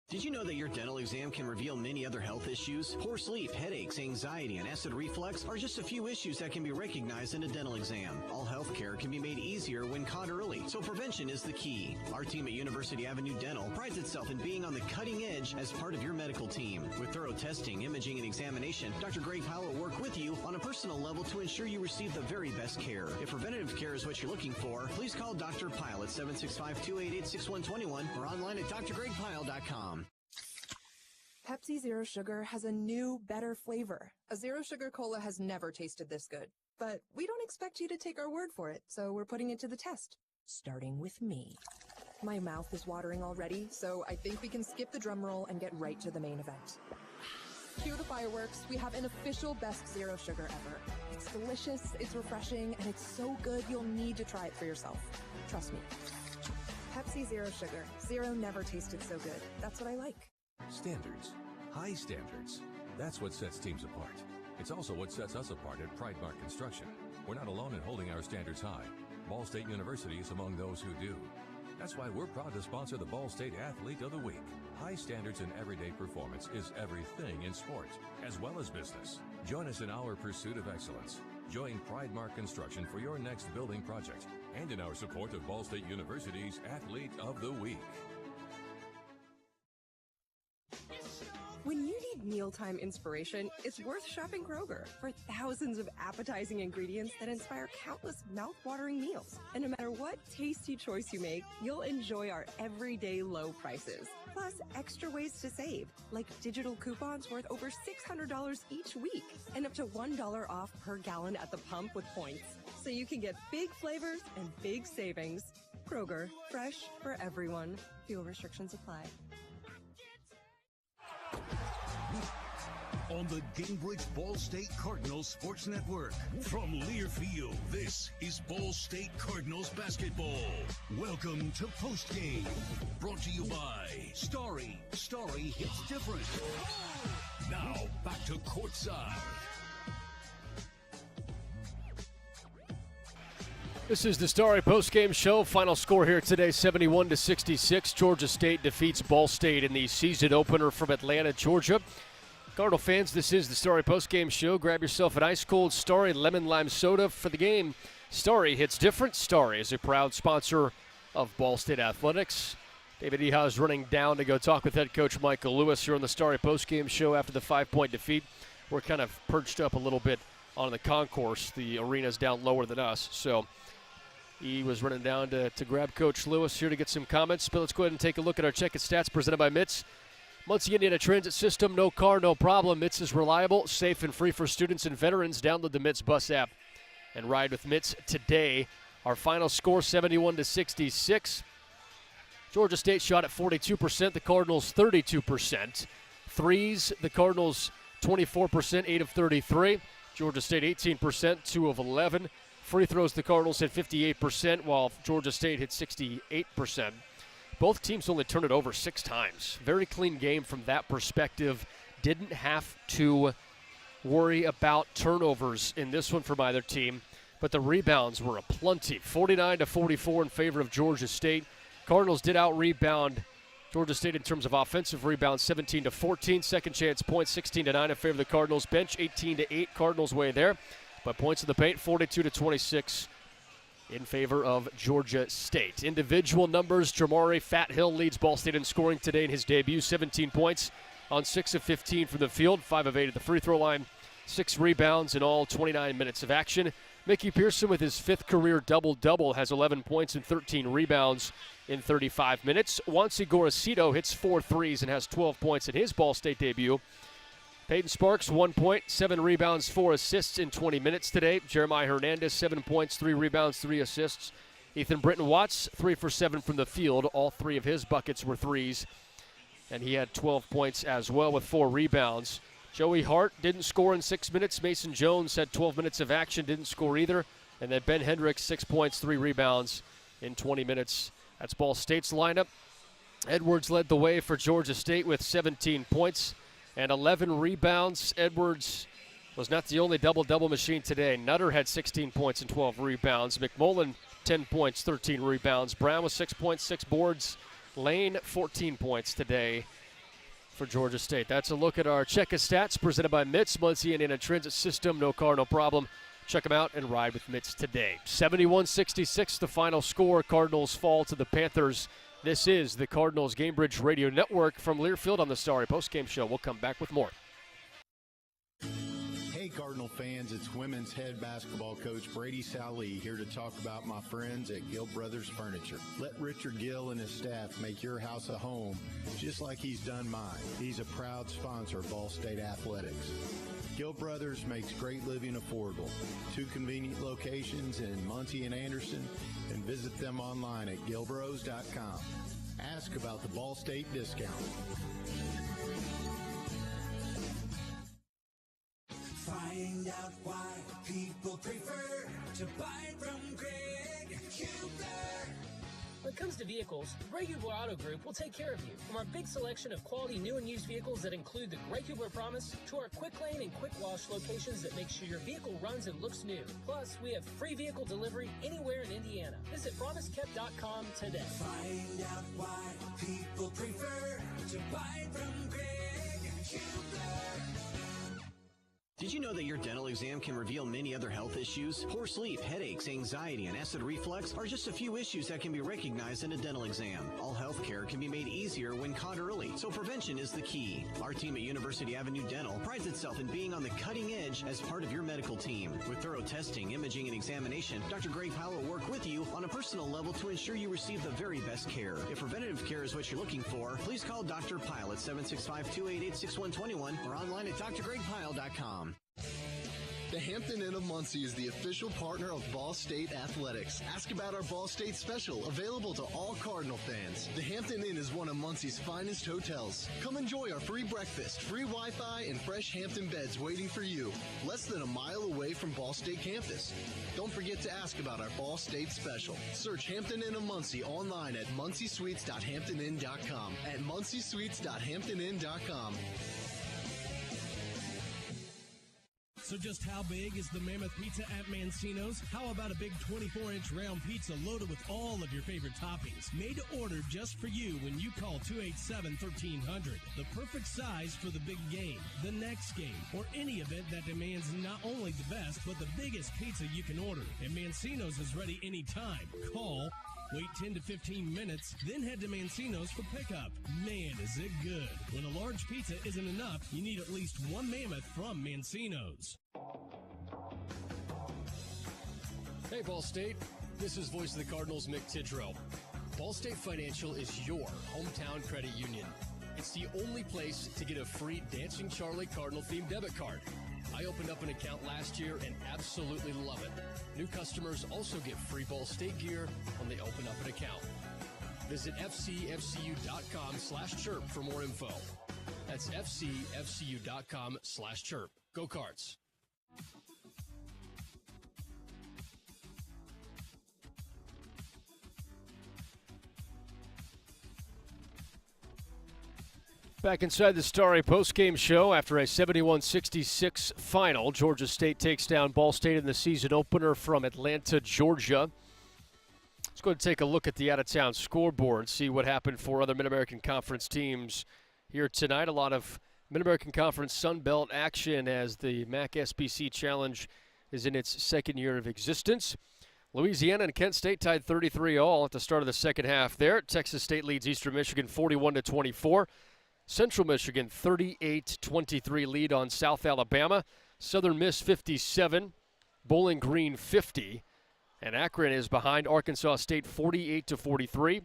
Did you know that your dental exam can reveal many other health issues? Poor sleep, headaches, anxiety, and acid reflux are just a few issues that can be recognized in a dental exam. All health care can be made easier when caught early, so prevention is the key. Our team at University Avenue Dental prides itself in being on the cutting edge as part of your medical team. With thorough testing, imaging, and examination, Dr. Greg Powell will work with you on a personal level to ensure you receive the very best care. If preventative care is what you're looking for, please call Dr. Pyle at 765-288-6121 or online at drgregpyle.com. Pepsi Zero Sugar has a new, better flavor. A Zero Sugar Cola has never tasted this good. But we don't expect you to take our word for it, so we're putting it to the test. Starting with me. My mouth is watering already, so I think we can skip the drum roll and get right to the main event. Cue the fireworks. We have an official best Zero Sugar ever. It's delicious, it's refreshing, and it's so good you'll need to try it for yourself. Trust me. Pepsi Zero Sugar. Zero never tasted so good. That's what I like. Standards. High standards. That's what sets teams apart. It's also what sets us apart at Pridemark Construction. We're not alone in holding our standards high. Ball State University is among those who do. That's why we're proud to sponsor the Ball State Athlete of the Week. High standards in everyday performance is everything in sport, as well as business. Join us in our pursuit of excellence. Join Pridemark Construction for your next building project and in our support of Ball State University's Athlete of the Week. When you need mealtime inspiration, it's worth shopping Kroger for thousands of appetizing ingredients that inspire countless mouth-watering meals. And no matter what tasty choice you make, you'll enjoy our everyday low prices. Plus, extra ways to save, like digital coupons worth over $600 each week and up to $1 off per gallon at the pump with points. So you can get big flavors and big savings. Kroger, fresh for everyone. Fuel restrictions apply. On the Gamebridge Ball State Cardinals Sports Network. From Learfield, this is Ball State Cardinals basketball. Welcome to Postgame. Brought to you by Starry. Starry hits different. Now, back to courtside. This is the Starry postgame show. Final score here today, 71-66. Georgia State defeats Ball State in the season opener from Atlanta, Georgia. Cardinal fans, this is the Starry postgame show. Grab yourself an ice-cold Starry lemon lime soda for the game. Starry hits different. Starry is a proud sponsor of Ball State Athletics. David Eha is running down to go talk with head coach Michael Lewis here on the Starry postgame show after the 5-point defeat. We're kind of perched up a little bit on the concourse. The arena's down lower than us, so he was running down to grab Coach Lewis here to get some comments. But let's go ahead and take a look at our check and stats presented by MITS. Muncie Indiana Transit System, no car, no problem. MITS is reliable, safe, and free for students and veterans. Download the MITS bus app and ride with MITS today. Our final score, 71-66. Georgia State shot at 42%, the Cardinals 32%. Threes, the Cardinals 24%, 8 of 33. Georgia State 18%, 2 of 11. Free throws, the Cardinals hit 58%, while Georgia State hit 68%. Both teams only turned it over 6 times. Very clean game from that perspective. Didn't have to worry about turnovers in this one from either team, but the rebounds were aplenty. 49-44 in favor of Georgia State. Cardinals did out-rebound Georgia State in terms of offensive rebounds, 17-14. Second chance points, 16-9 in favor of the Cardinals. Bench, 18-8. Cardinals way there. But points in the paint, 42-26 in favor of Georgia State. Individual numbers, Jamari Fathill leads Ball State in scoring today in his debut. 17 points on 6 of 15 from the field, 5 of 8 at the free throw line. 6 rebounds in all 29 minutes of action. Mickey Pearson with his 5th career double-double has 11 points and 13 rebounds in 35 minutes. Juancy Gorosito hits 4 threes and has 12 points in his Ball State debut. Peyton Sparks, 1 point, 7 rebounds, 4 assists in 20 minutes today. Jeremiah Hernandez, 7 points, 3 rebounds, 3 assists. Ethan Britton Watts, 3 for 7 from the field. All 3 of his buckets were threes. And he had 12 points as well with 4 rebounds. Joey Hart didn't score in 6 minutes. Mason Jones had 12 minutes of action, didn't score either. And then Ben Hendricks, 6 points, 3 rebounds in 20 minutes. That's Ball State's lineup. Edwards led the way for Georgia State with 17 points and 11 rebounds. Edwards was not the only double-double machine today. Nutter had 16 points and 12 rebounds. McMullen, 10 points, 13 rebounds. Brown with 6 points, 6 boards. Lane, 14 points today for Georgia State. That's a look at our check of stats presented by Mitts, Muncie Indiana Transit System. No car, no problem. Check them out and ride with Mitts today. 71-66, the final score. Cardinals fall to the Panthers. This is the Cardinals Gamebridge Radio Network from Learfield on the Starry Postgame Show. We'll come back with more. Hey Cardinal fans, it's women's head basketball coach Brady Sally here to talk about my friends at Gill Brothers Furniture. Let Richard Gill and his staff make your house a home just like he's done mine. He's a proud sponsor of Ball State Athletics. Gill Brothers makes great living affordable. 2 convenient locations in Muncie and Anderson, and visit them online at gillbros.com. Ask about the Ball State discount. Find out why people prefer to buy from Greg Hubler. When it comes to vehicles, Greg Hubler Auto Group will take care of you. From our big selection of quality new and used vehicles that include the Greg Hubler Promise to our quick lane and quick wash locations that make sure your vehicle runs and looks new. Plus, we have free vehicle delivery anywhere in Indiana. Visit promisekept.com today. Find out why people prefer to buy from Greg Hubler. Did you know that your dental exam can reveal many other health issues? Poor sleep, headaches, anxiety, and acid reflux are just a few issues that can be recognized in a dental exam. All health care can be made easier when caught early, so prevention is the key. Our team at University Avenue Dental prides itself in being on the cutting edge as part of your medical team. With thorough testing, imaging, and examination, Dr. Greg Powell will work with you on a personal level to ensure you receive the very best care. If preventative care is what you're looking for, please call Dr. Pyle at 765-288-6121 or online at drgregpyle.com. The Hampton Inn of Muncie is the official partner of Ball State Athletics. Ask about our Ball State special, available to all Cardinal fans. The Hampton Inn is one of Muncie's finest hotels. Come enjoy our free breakfast, free Wi-Fi, and fresh Hampton beds waiting for you. Less than a mile away from Ball State campus. Don't forget to ask about our Ball State special. Search Hampton Inn of Muncie online at munciesweets.hamptoninn.com. At munciesweets.hamptoninn.com. So just how big is the Mammoth Pizza at Mancino's? How about a big 24-inch round pizza loaded with all of your favorite toppings? Made to order just for you when you call 287-1300. The perfect size for the big game, the next game, or any event that demands not only the best, but the biggest pizza you can order. And Mancino's is ready anytime. Call, wait 10 to 15 minutes, then head to Mancino's for pickup. Man, is it good. When a large pizza isn't enough, you need at least one Mammoth from Mancino's. Hey, Ball State. This is Voice of the Cardinals, Mick Tidrow. Ball State Financial is your hometown credit union. It's the only place to get a free Dancing Charlie Cardinal-themed debit card. I opened up an account last year and absolutely love it. New customers also get free Ball State gear when they open up an account. Visit fcfcu.com/chirp for more info. That's fcfcu.com/chirp. Go Cards. Back inside the Starry postgame show after a 71-66 final. Georgia State takes down Ball State in the season opener from Atlanta, Georgia. Let's go and take a look at the out-of-town scoreboard, see what happened for other Mid-American Conference teams here tonight. A lot of Mid-American Conference Sun Belt action as the MAC SBC Challenge is in its second year of existence. Louisiana and Kent State tied 33-all at the start of the second half there. Texas State leads Eastern Michigan 41-24. Central Michigan 38-23 lead on South Alabama. Southern Miss 57, Bowling Green 50. And Akron is behind Arkansas State 48-43.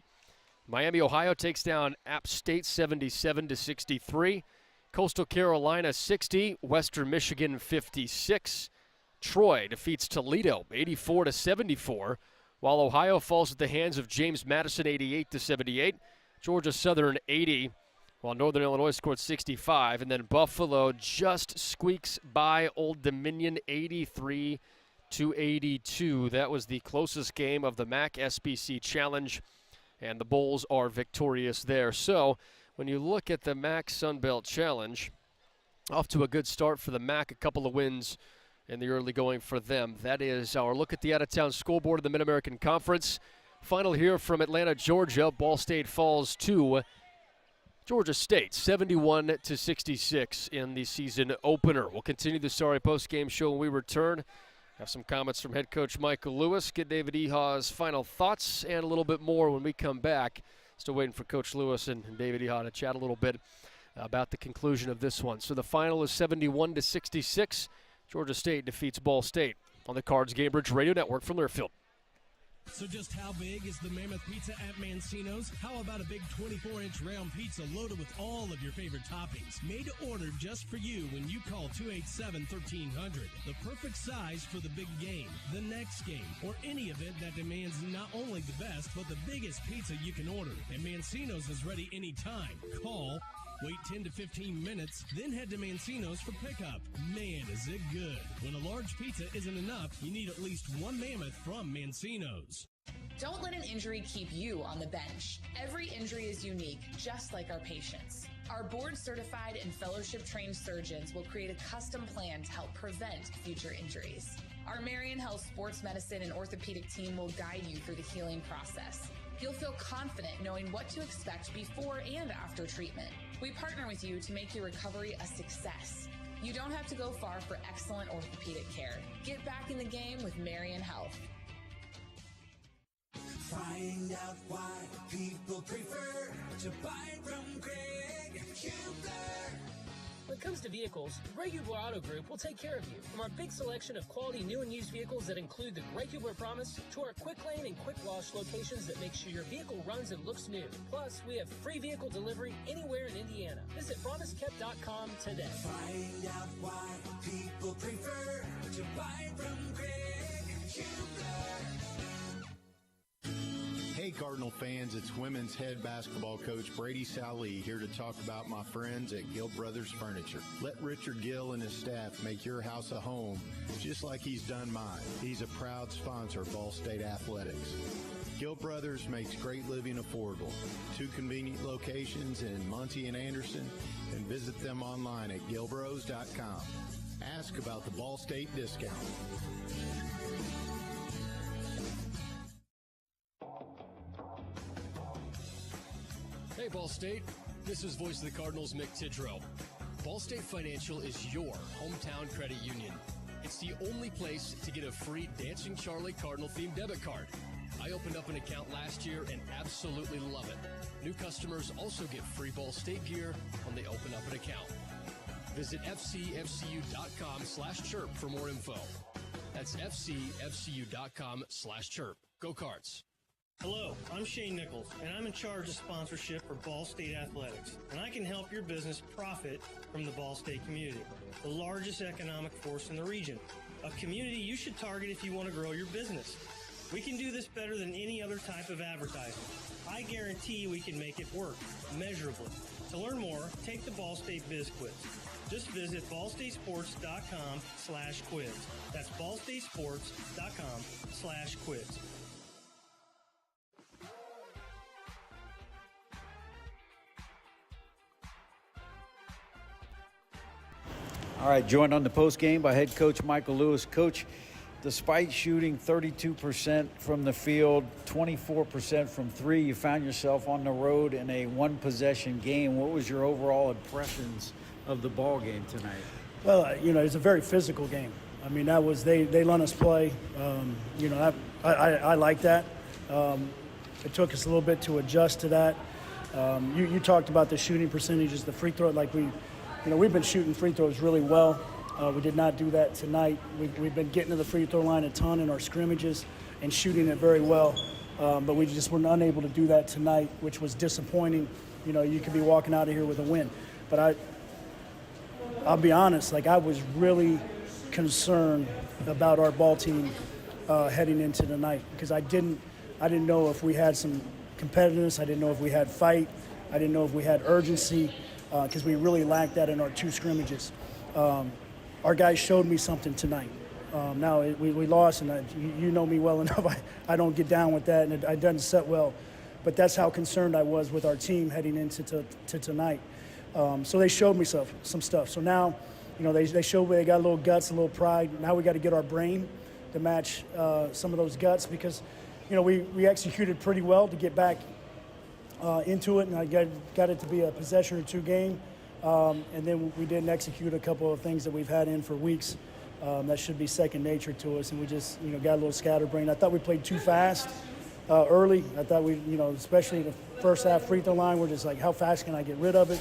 Miami, Ohio takes down App State 77-63. Coastal Carolina 60, Western Michigan 56. Troy defeats Toledo 84-74, while Ohio falls at the hands of James Madison 88-78. Georgia Southern 80, while Northern Illinois scored 65, and then Buffalo just squeaks by Old Dominion 83-82. That was the closest game of the MAC SBC Challenge, and the Bulls are victorious there. So when you look at the MAC Sun Belt Challenge, off to a good start for the MAC, a couple of wins in the early going for them. That is our look at the out-of-town scoreboard of the Mid-American Conference. Final here from Atlanta, Georgia. Ball State falls to Georgia State, 71-66 in the season opener. We'll continue the Sorry post-game show when we return. Have some comments from head coach Michael Lewis, get David Eha's final thoughts, and a little bit more when we come back. Still waiting for Coach Lewis and David Eha to chat a little bit about the conclusion of this one. So the final is 71-66. Georgia State defeats Ball State on the Cards Gamebridge Radio Network from Learfield. So just how big is the Mammoth Pizza at Mancino's? How about a big 24-inch round pizza loaded with all of your favorite toppings? Made to order just for you when you call 287-1300. The perfect size for the big game, the next game, or any event that demands not only the best, but the biggest pizza you can order. And Mancino's is ready anytime. Call, wait 10 to 15 minutes, then head to Mancino's for pickup. Man, is it good. When a large pizza isn't enough, you need at least one Mammoth from Mancino's. Don't let an injury keep you on the bench. Every injury is unique, just like our patients. Our board-certified and fellowship-trained surgeons will create a custom plan to help prevent future injuries. Our Marion Health Sports Medicine and Orthopedic team will guide you through the healing process. You'll feel confident knowing what to expect before and after treatment. We partner with you to make your recovery a success. You don't have to go far for excellent orthopedic care. Get back in the game with Marion Health. Find out why people prefer to buy from Greg Hubler. When it comes to vehicles, Greg Hubler Auto Group will take care of you. From our big selection of quality new and used vehicles that include the Greg Hubler Promise to our quick lane and quick wash locations that make sure your vehicle runs and looks new. Plus, we have free vehicle delivery anywhere in Indiana. Visit promisekept.com today. Find out why people prefer to buy from Greg Hubler. Hey Cardinal fans, it's women's head basketball coach Brady Sally here to talk about my friends at Gill Brothers Furniture. Let Richard Gill and his staff make your house a home just like he's done mine. He's a proud sponsor of Ball State Athletics. Gill Brothers makes great living affordable. 2 convenient locations in Muncie and Anderson, and visit them online at gilbros.com. Ask about the Ball State discount. Hey, Ball State. This is Voice of the Cardinals, Mick Tidrow. Ball State Financial is your hometown credit union. It's the only place to get a free Dancing Charlie Cardinal-themed debit card. I opened up an account last year and absolutely love it. New customers also get free Ball State gear when they open up an account. Visit fcfcu.com/chirp for more info. That's fcfcu.com/chirp. Go Cards. Hello, I'm Shane Nichols, and I'm in charge of sponsorship for Ball State Athletics, and I can help your business profit from the Ball State community, the largest economic force in the region, a community you should target if you want to grow your business. We can do this better than any other type of advertising. I guarantee we can make it work, measurably. To learn more, take the Ball State Biz Quiz. Just visit ballstatesports.com/quiz. That's ballstatesports.com/quiz. All right, joined on the post game by head coach Michael Lewis. Coach, despite shooting 32% from the field, 24% from three, you found yourself on the road in a one-possession game. What was your overall impressions of the ball game tonight? Well, it's a very physical game. I mean, that was they let us play. I like that. It took us a little bit to adjust to that. You talked about the shooting percentages, the free throw. Like we've been shooting free throws really well. We did not do that tonight. We've been getting to the free throw line a ton in our scrimmages and shooting it very well. But we just were unable to do that tonight, which was disappointing. You could be walking out of here with a win. But I'll be honest, I was really concerned about our ball team heading into the night because I didn't know if we had some competitiveness. I didn't know if we had fight. I didn't know if we had urgency because we really lacked that in our two scrimmages. Our guys showed me something tonight. Now we lost, and you know me well enough. I don't get down with that, and it doesn't set well. But that's how concerned I was with our team heading into tonight. So they showed me some stuff. So now, they showed me they got a little guts, a little pride. Now we got to get our brain to match some of those guts because, we executed pretty well to get back into it, and I got it to be a possession or two game. And then we didn't execute a couple of things that we've had in for weeks that should be second nature to us, and we just got a little scatterbrained. I thought we played too fast early. I thought we especially the first half free throw line, we're just like, how fast can I get rid of it?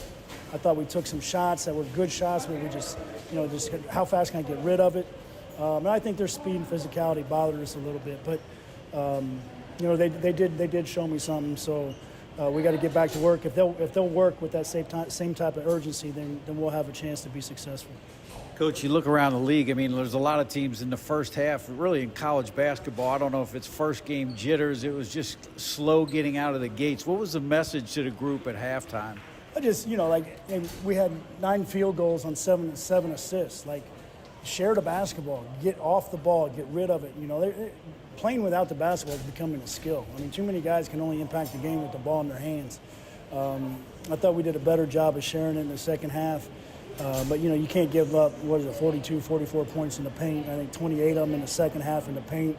I thought we took some shots that were good shots, but we just how fast can I get rid of it? And I think their speed and physicality bothered us a little bit, but they did show me something. So. We got to get back to work. If they'll work with that same type of urgency, then we'll have a chance to be successful. Coach, you look around the league. I mean, there's a lot of teams in the first half, really in college basketball. I don't know if it's first game jitters. It was just slow getting out of the gates. What was the message to the group at halftime? I just, we had 9 field goals on 7 assists. Share the basketball, get off the ball, get rid of it. Playing without the basketball is becoming a skill. I mean, too many guys can only impact the game with the ball in their hands. I thought we did a better job of sharing it in the second half. But, you can't give up, 42, 44 points in the paint. I think 28 of them in the second half in the paint.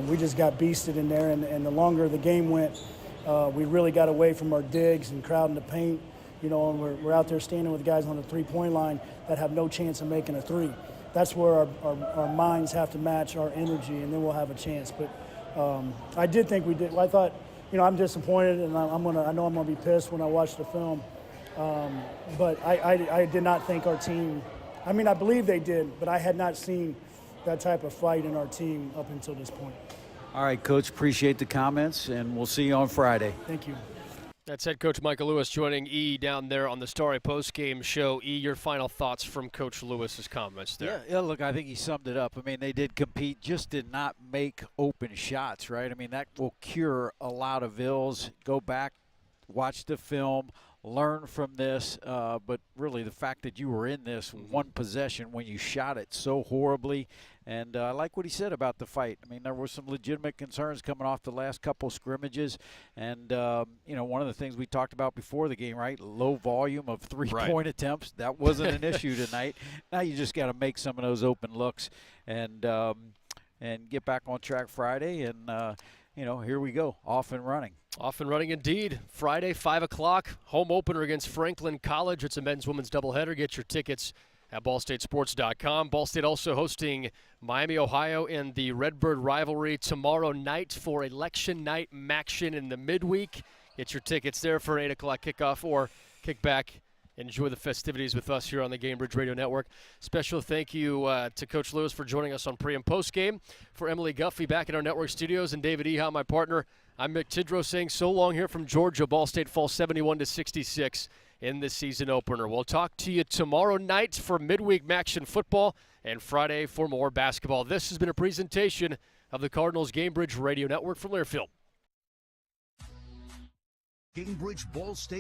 We just got beasted in there, and the longer the game went, we really got away from our digs and crowding the paint. And we're out there standing with guys on the three-point line that have no chance of making a three. That's where our minds have to match our energy, and then we'll have a chance. But I did think we did. I thought, I'm disappointed, and I know I'm gonna be pissed when I watch the film. But I did not think our team. I mean, I believe they did, but I had not seen that type of fight in our team up until this point. All right, Coach. Appreciate the comments, and we'll see you on Friday. Thank you. That's head coach Michael Lewis joining E down there on the Starry postgame show. E, your final thoughts from Coach Lewis's comments there. Yeah, look, I think he summed it up. I mean, they did compete, just did not make open shots, right? I mean, that will cure a lot of ills. Go back, watch the film, learn from this. But really, the fact that you were in this one possession when you shot it so horribly. And I like what he said about the fight. I mean, there were some legitimate concerns coming off the last couple scrimmages. And, one of the things we talked about before the game, right, low volume of three-point attempts. That wasn't an issue tonight. Now you just got to make some of those open looks and get back on track Friday. And, here we go, off and running. Off and running indeed. Friday, 5 o'clock, home opener against Franklin College. It's a men's-women's doubleheader. Get your tickets at ballstatesports.com. Ball State also hosting Miami, Ohio in the Redbird rivalry tomorrow night for election night maction in the midweek. Get your tickets there for an 8 o'clock kickoff or kick back. Enjoy the festivities with us here on the Gamebridge Radio Network. Special thank you to Coach Lewis for joining us on pre- and post-game. For Emily Guffey back in our network studios and David Eha, my partner, I'm Mick Tidrow saying so long here from Georgia. Ball State falls 71-66 in this season opener. We'll talk to you tomorrow night for midweek Maction football and Friday for more basketball. This has been a presentation of the Cardinals Gamebridge Radio Network from Learfield. Cambridge Ball State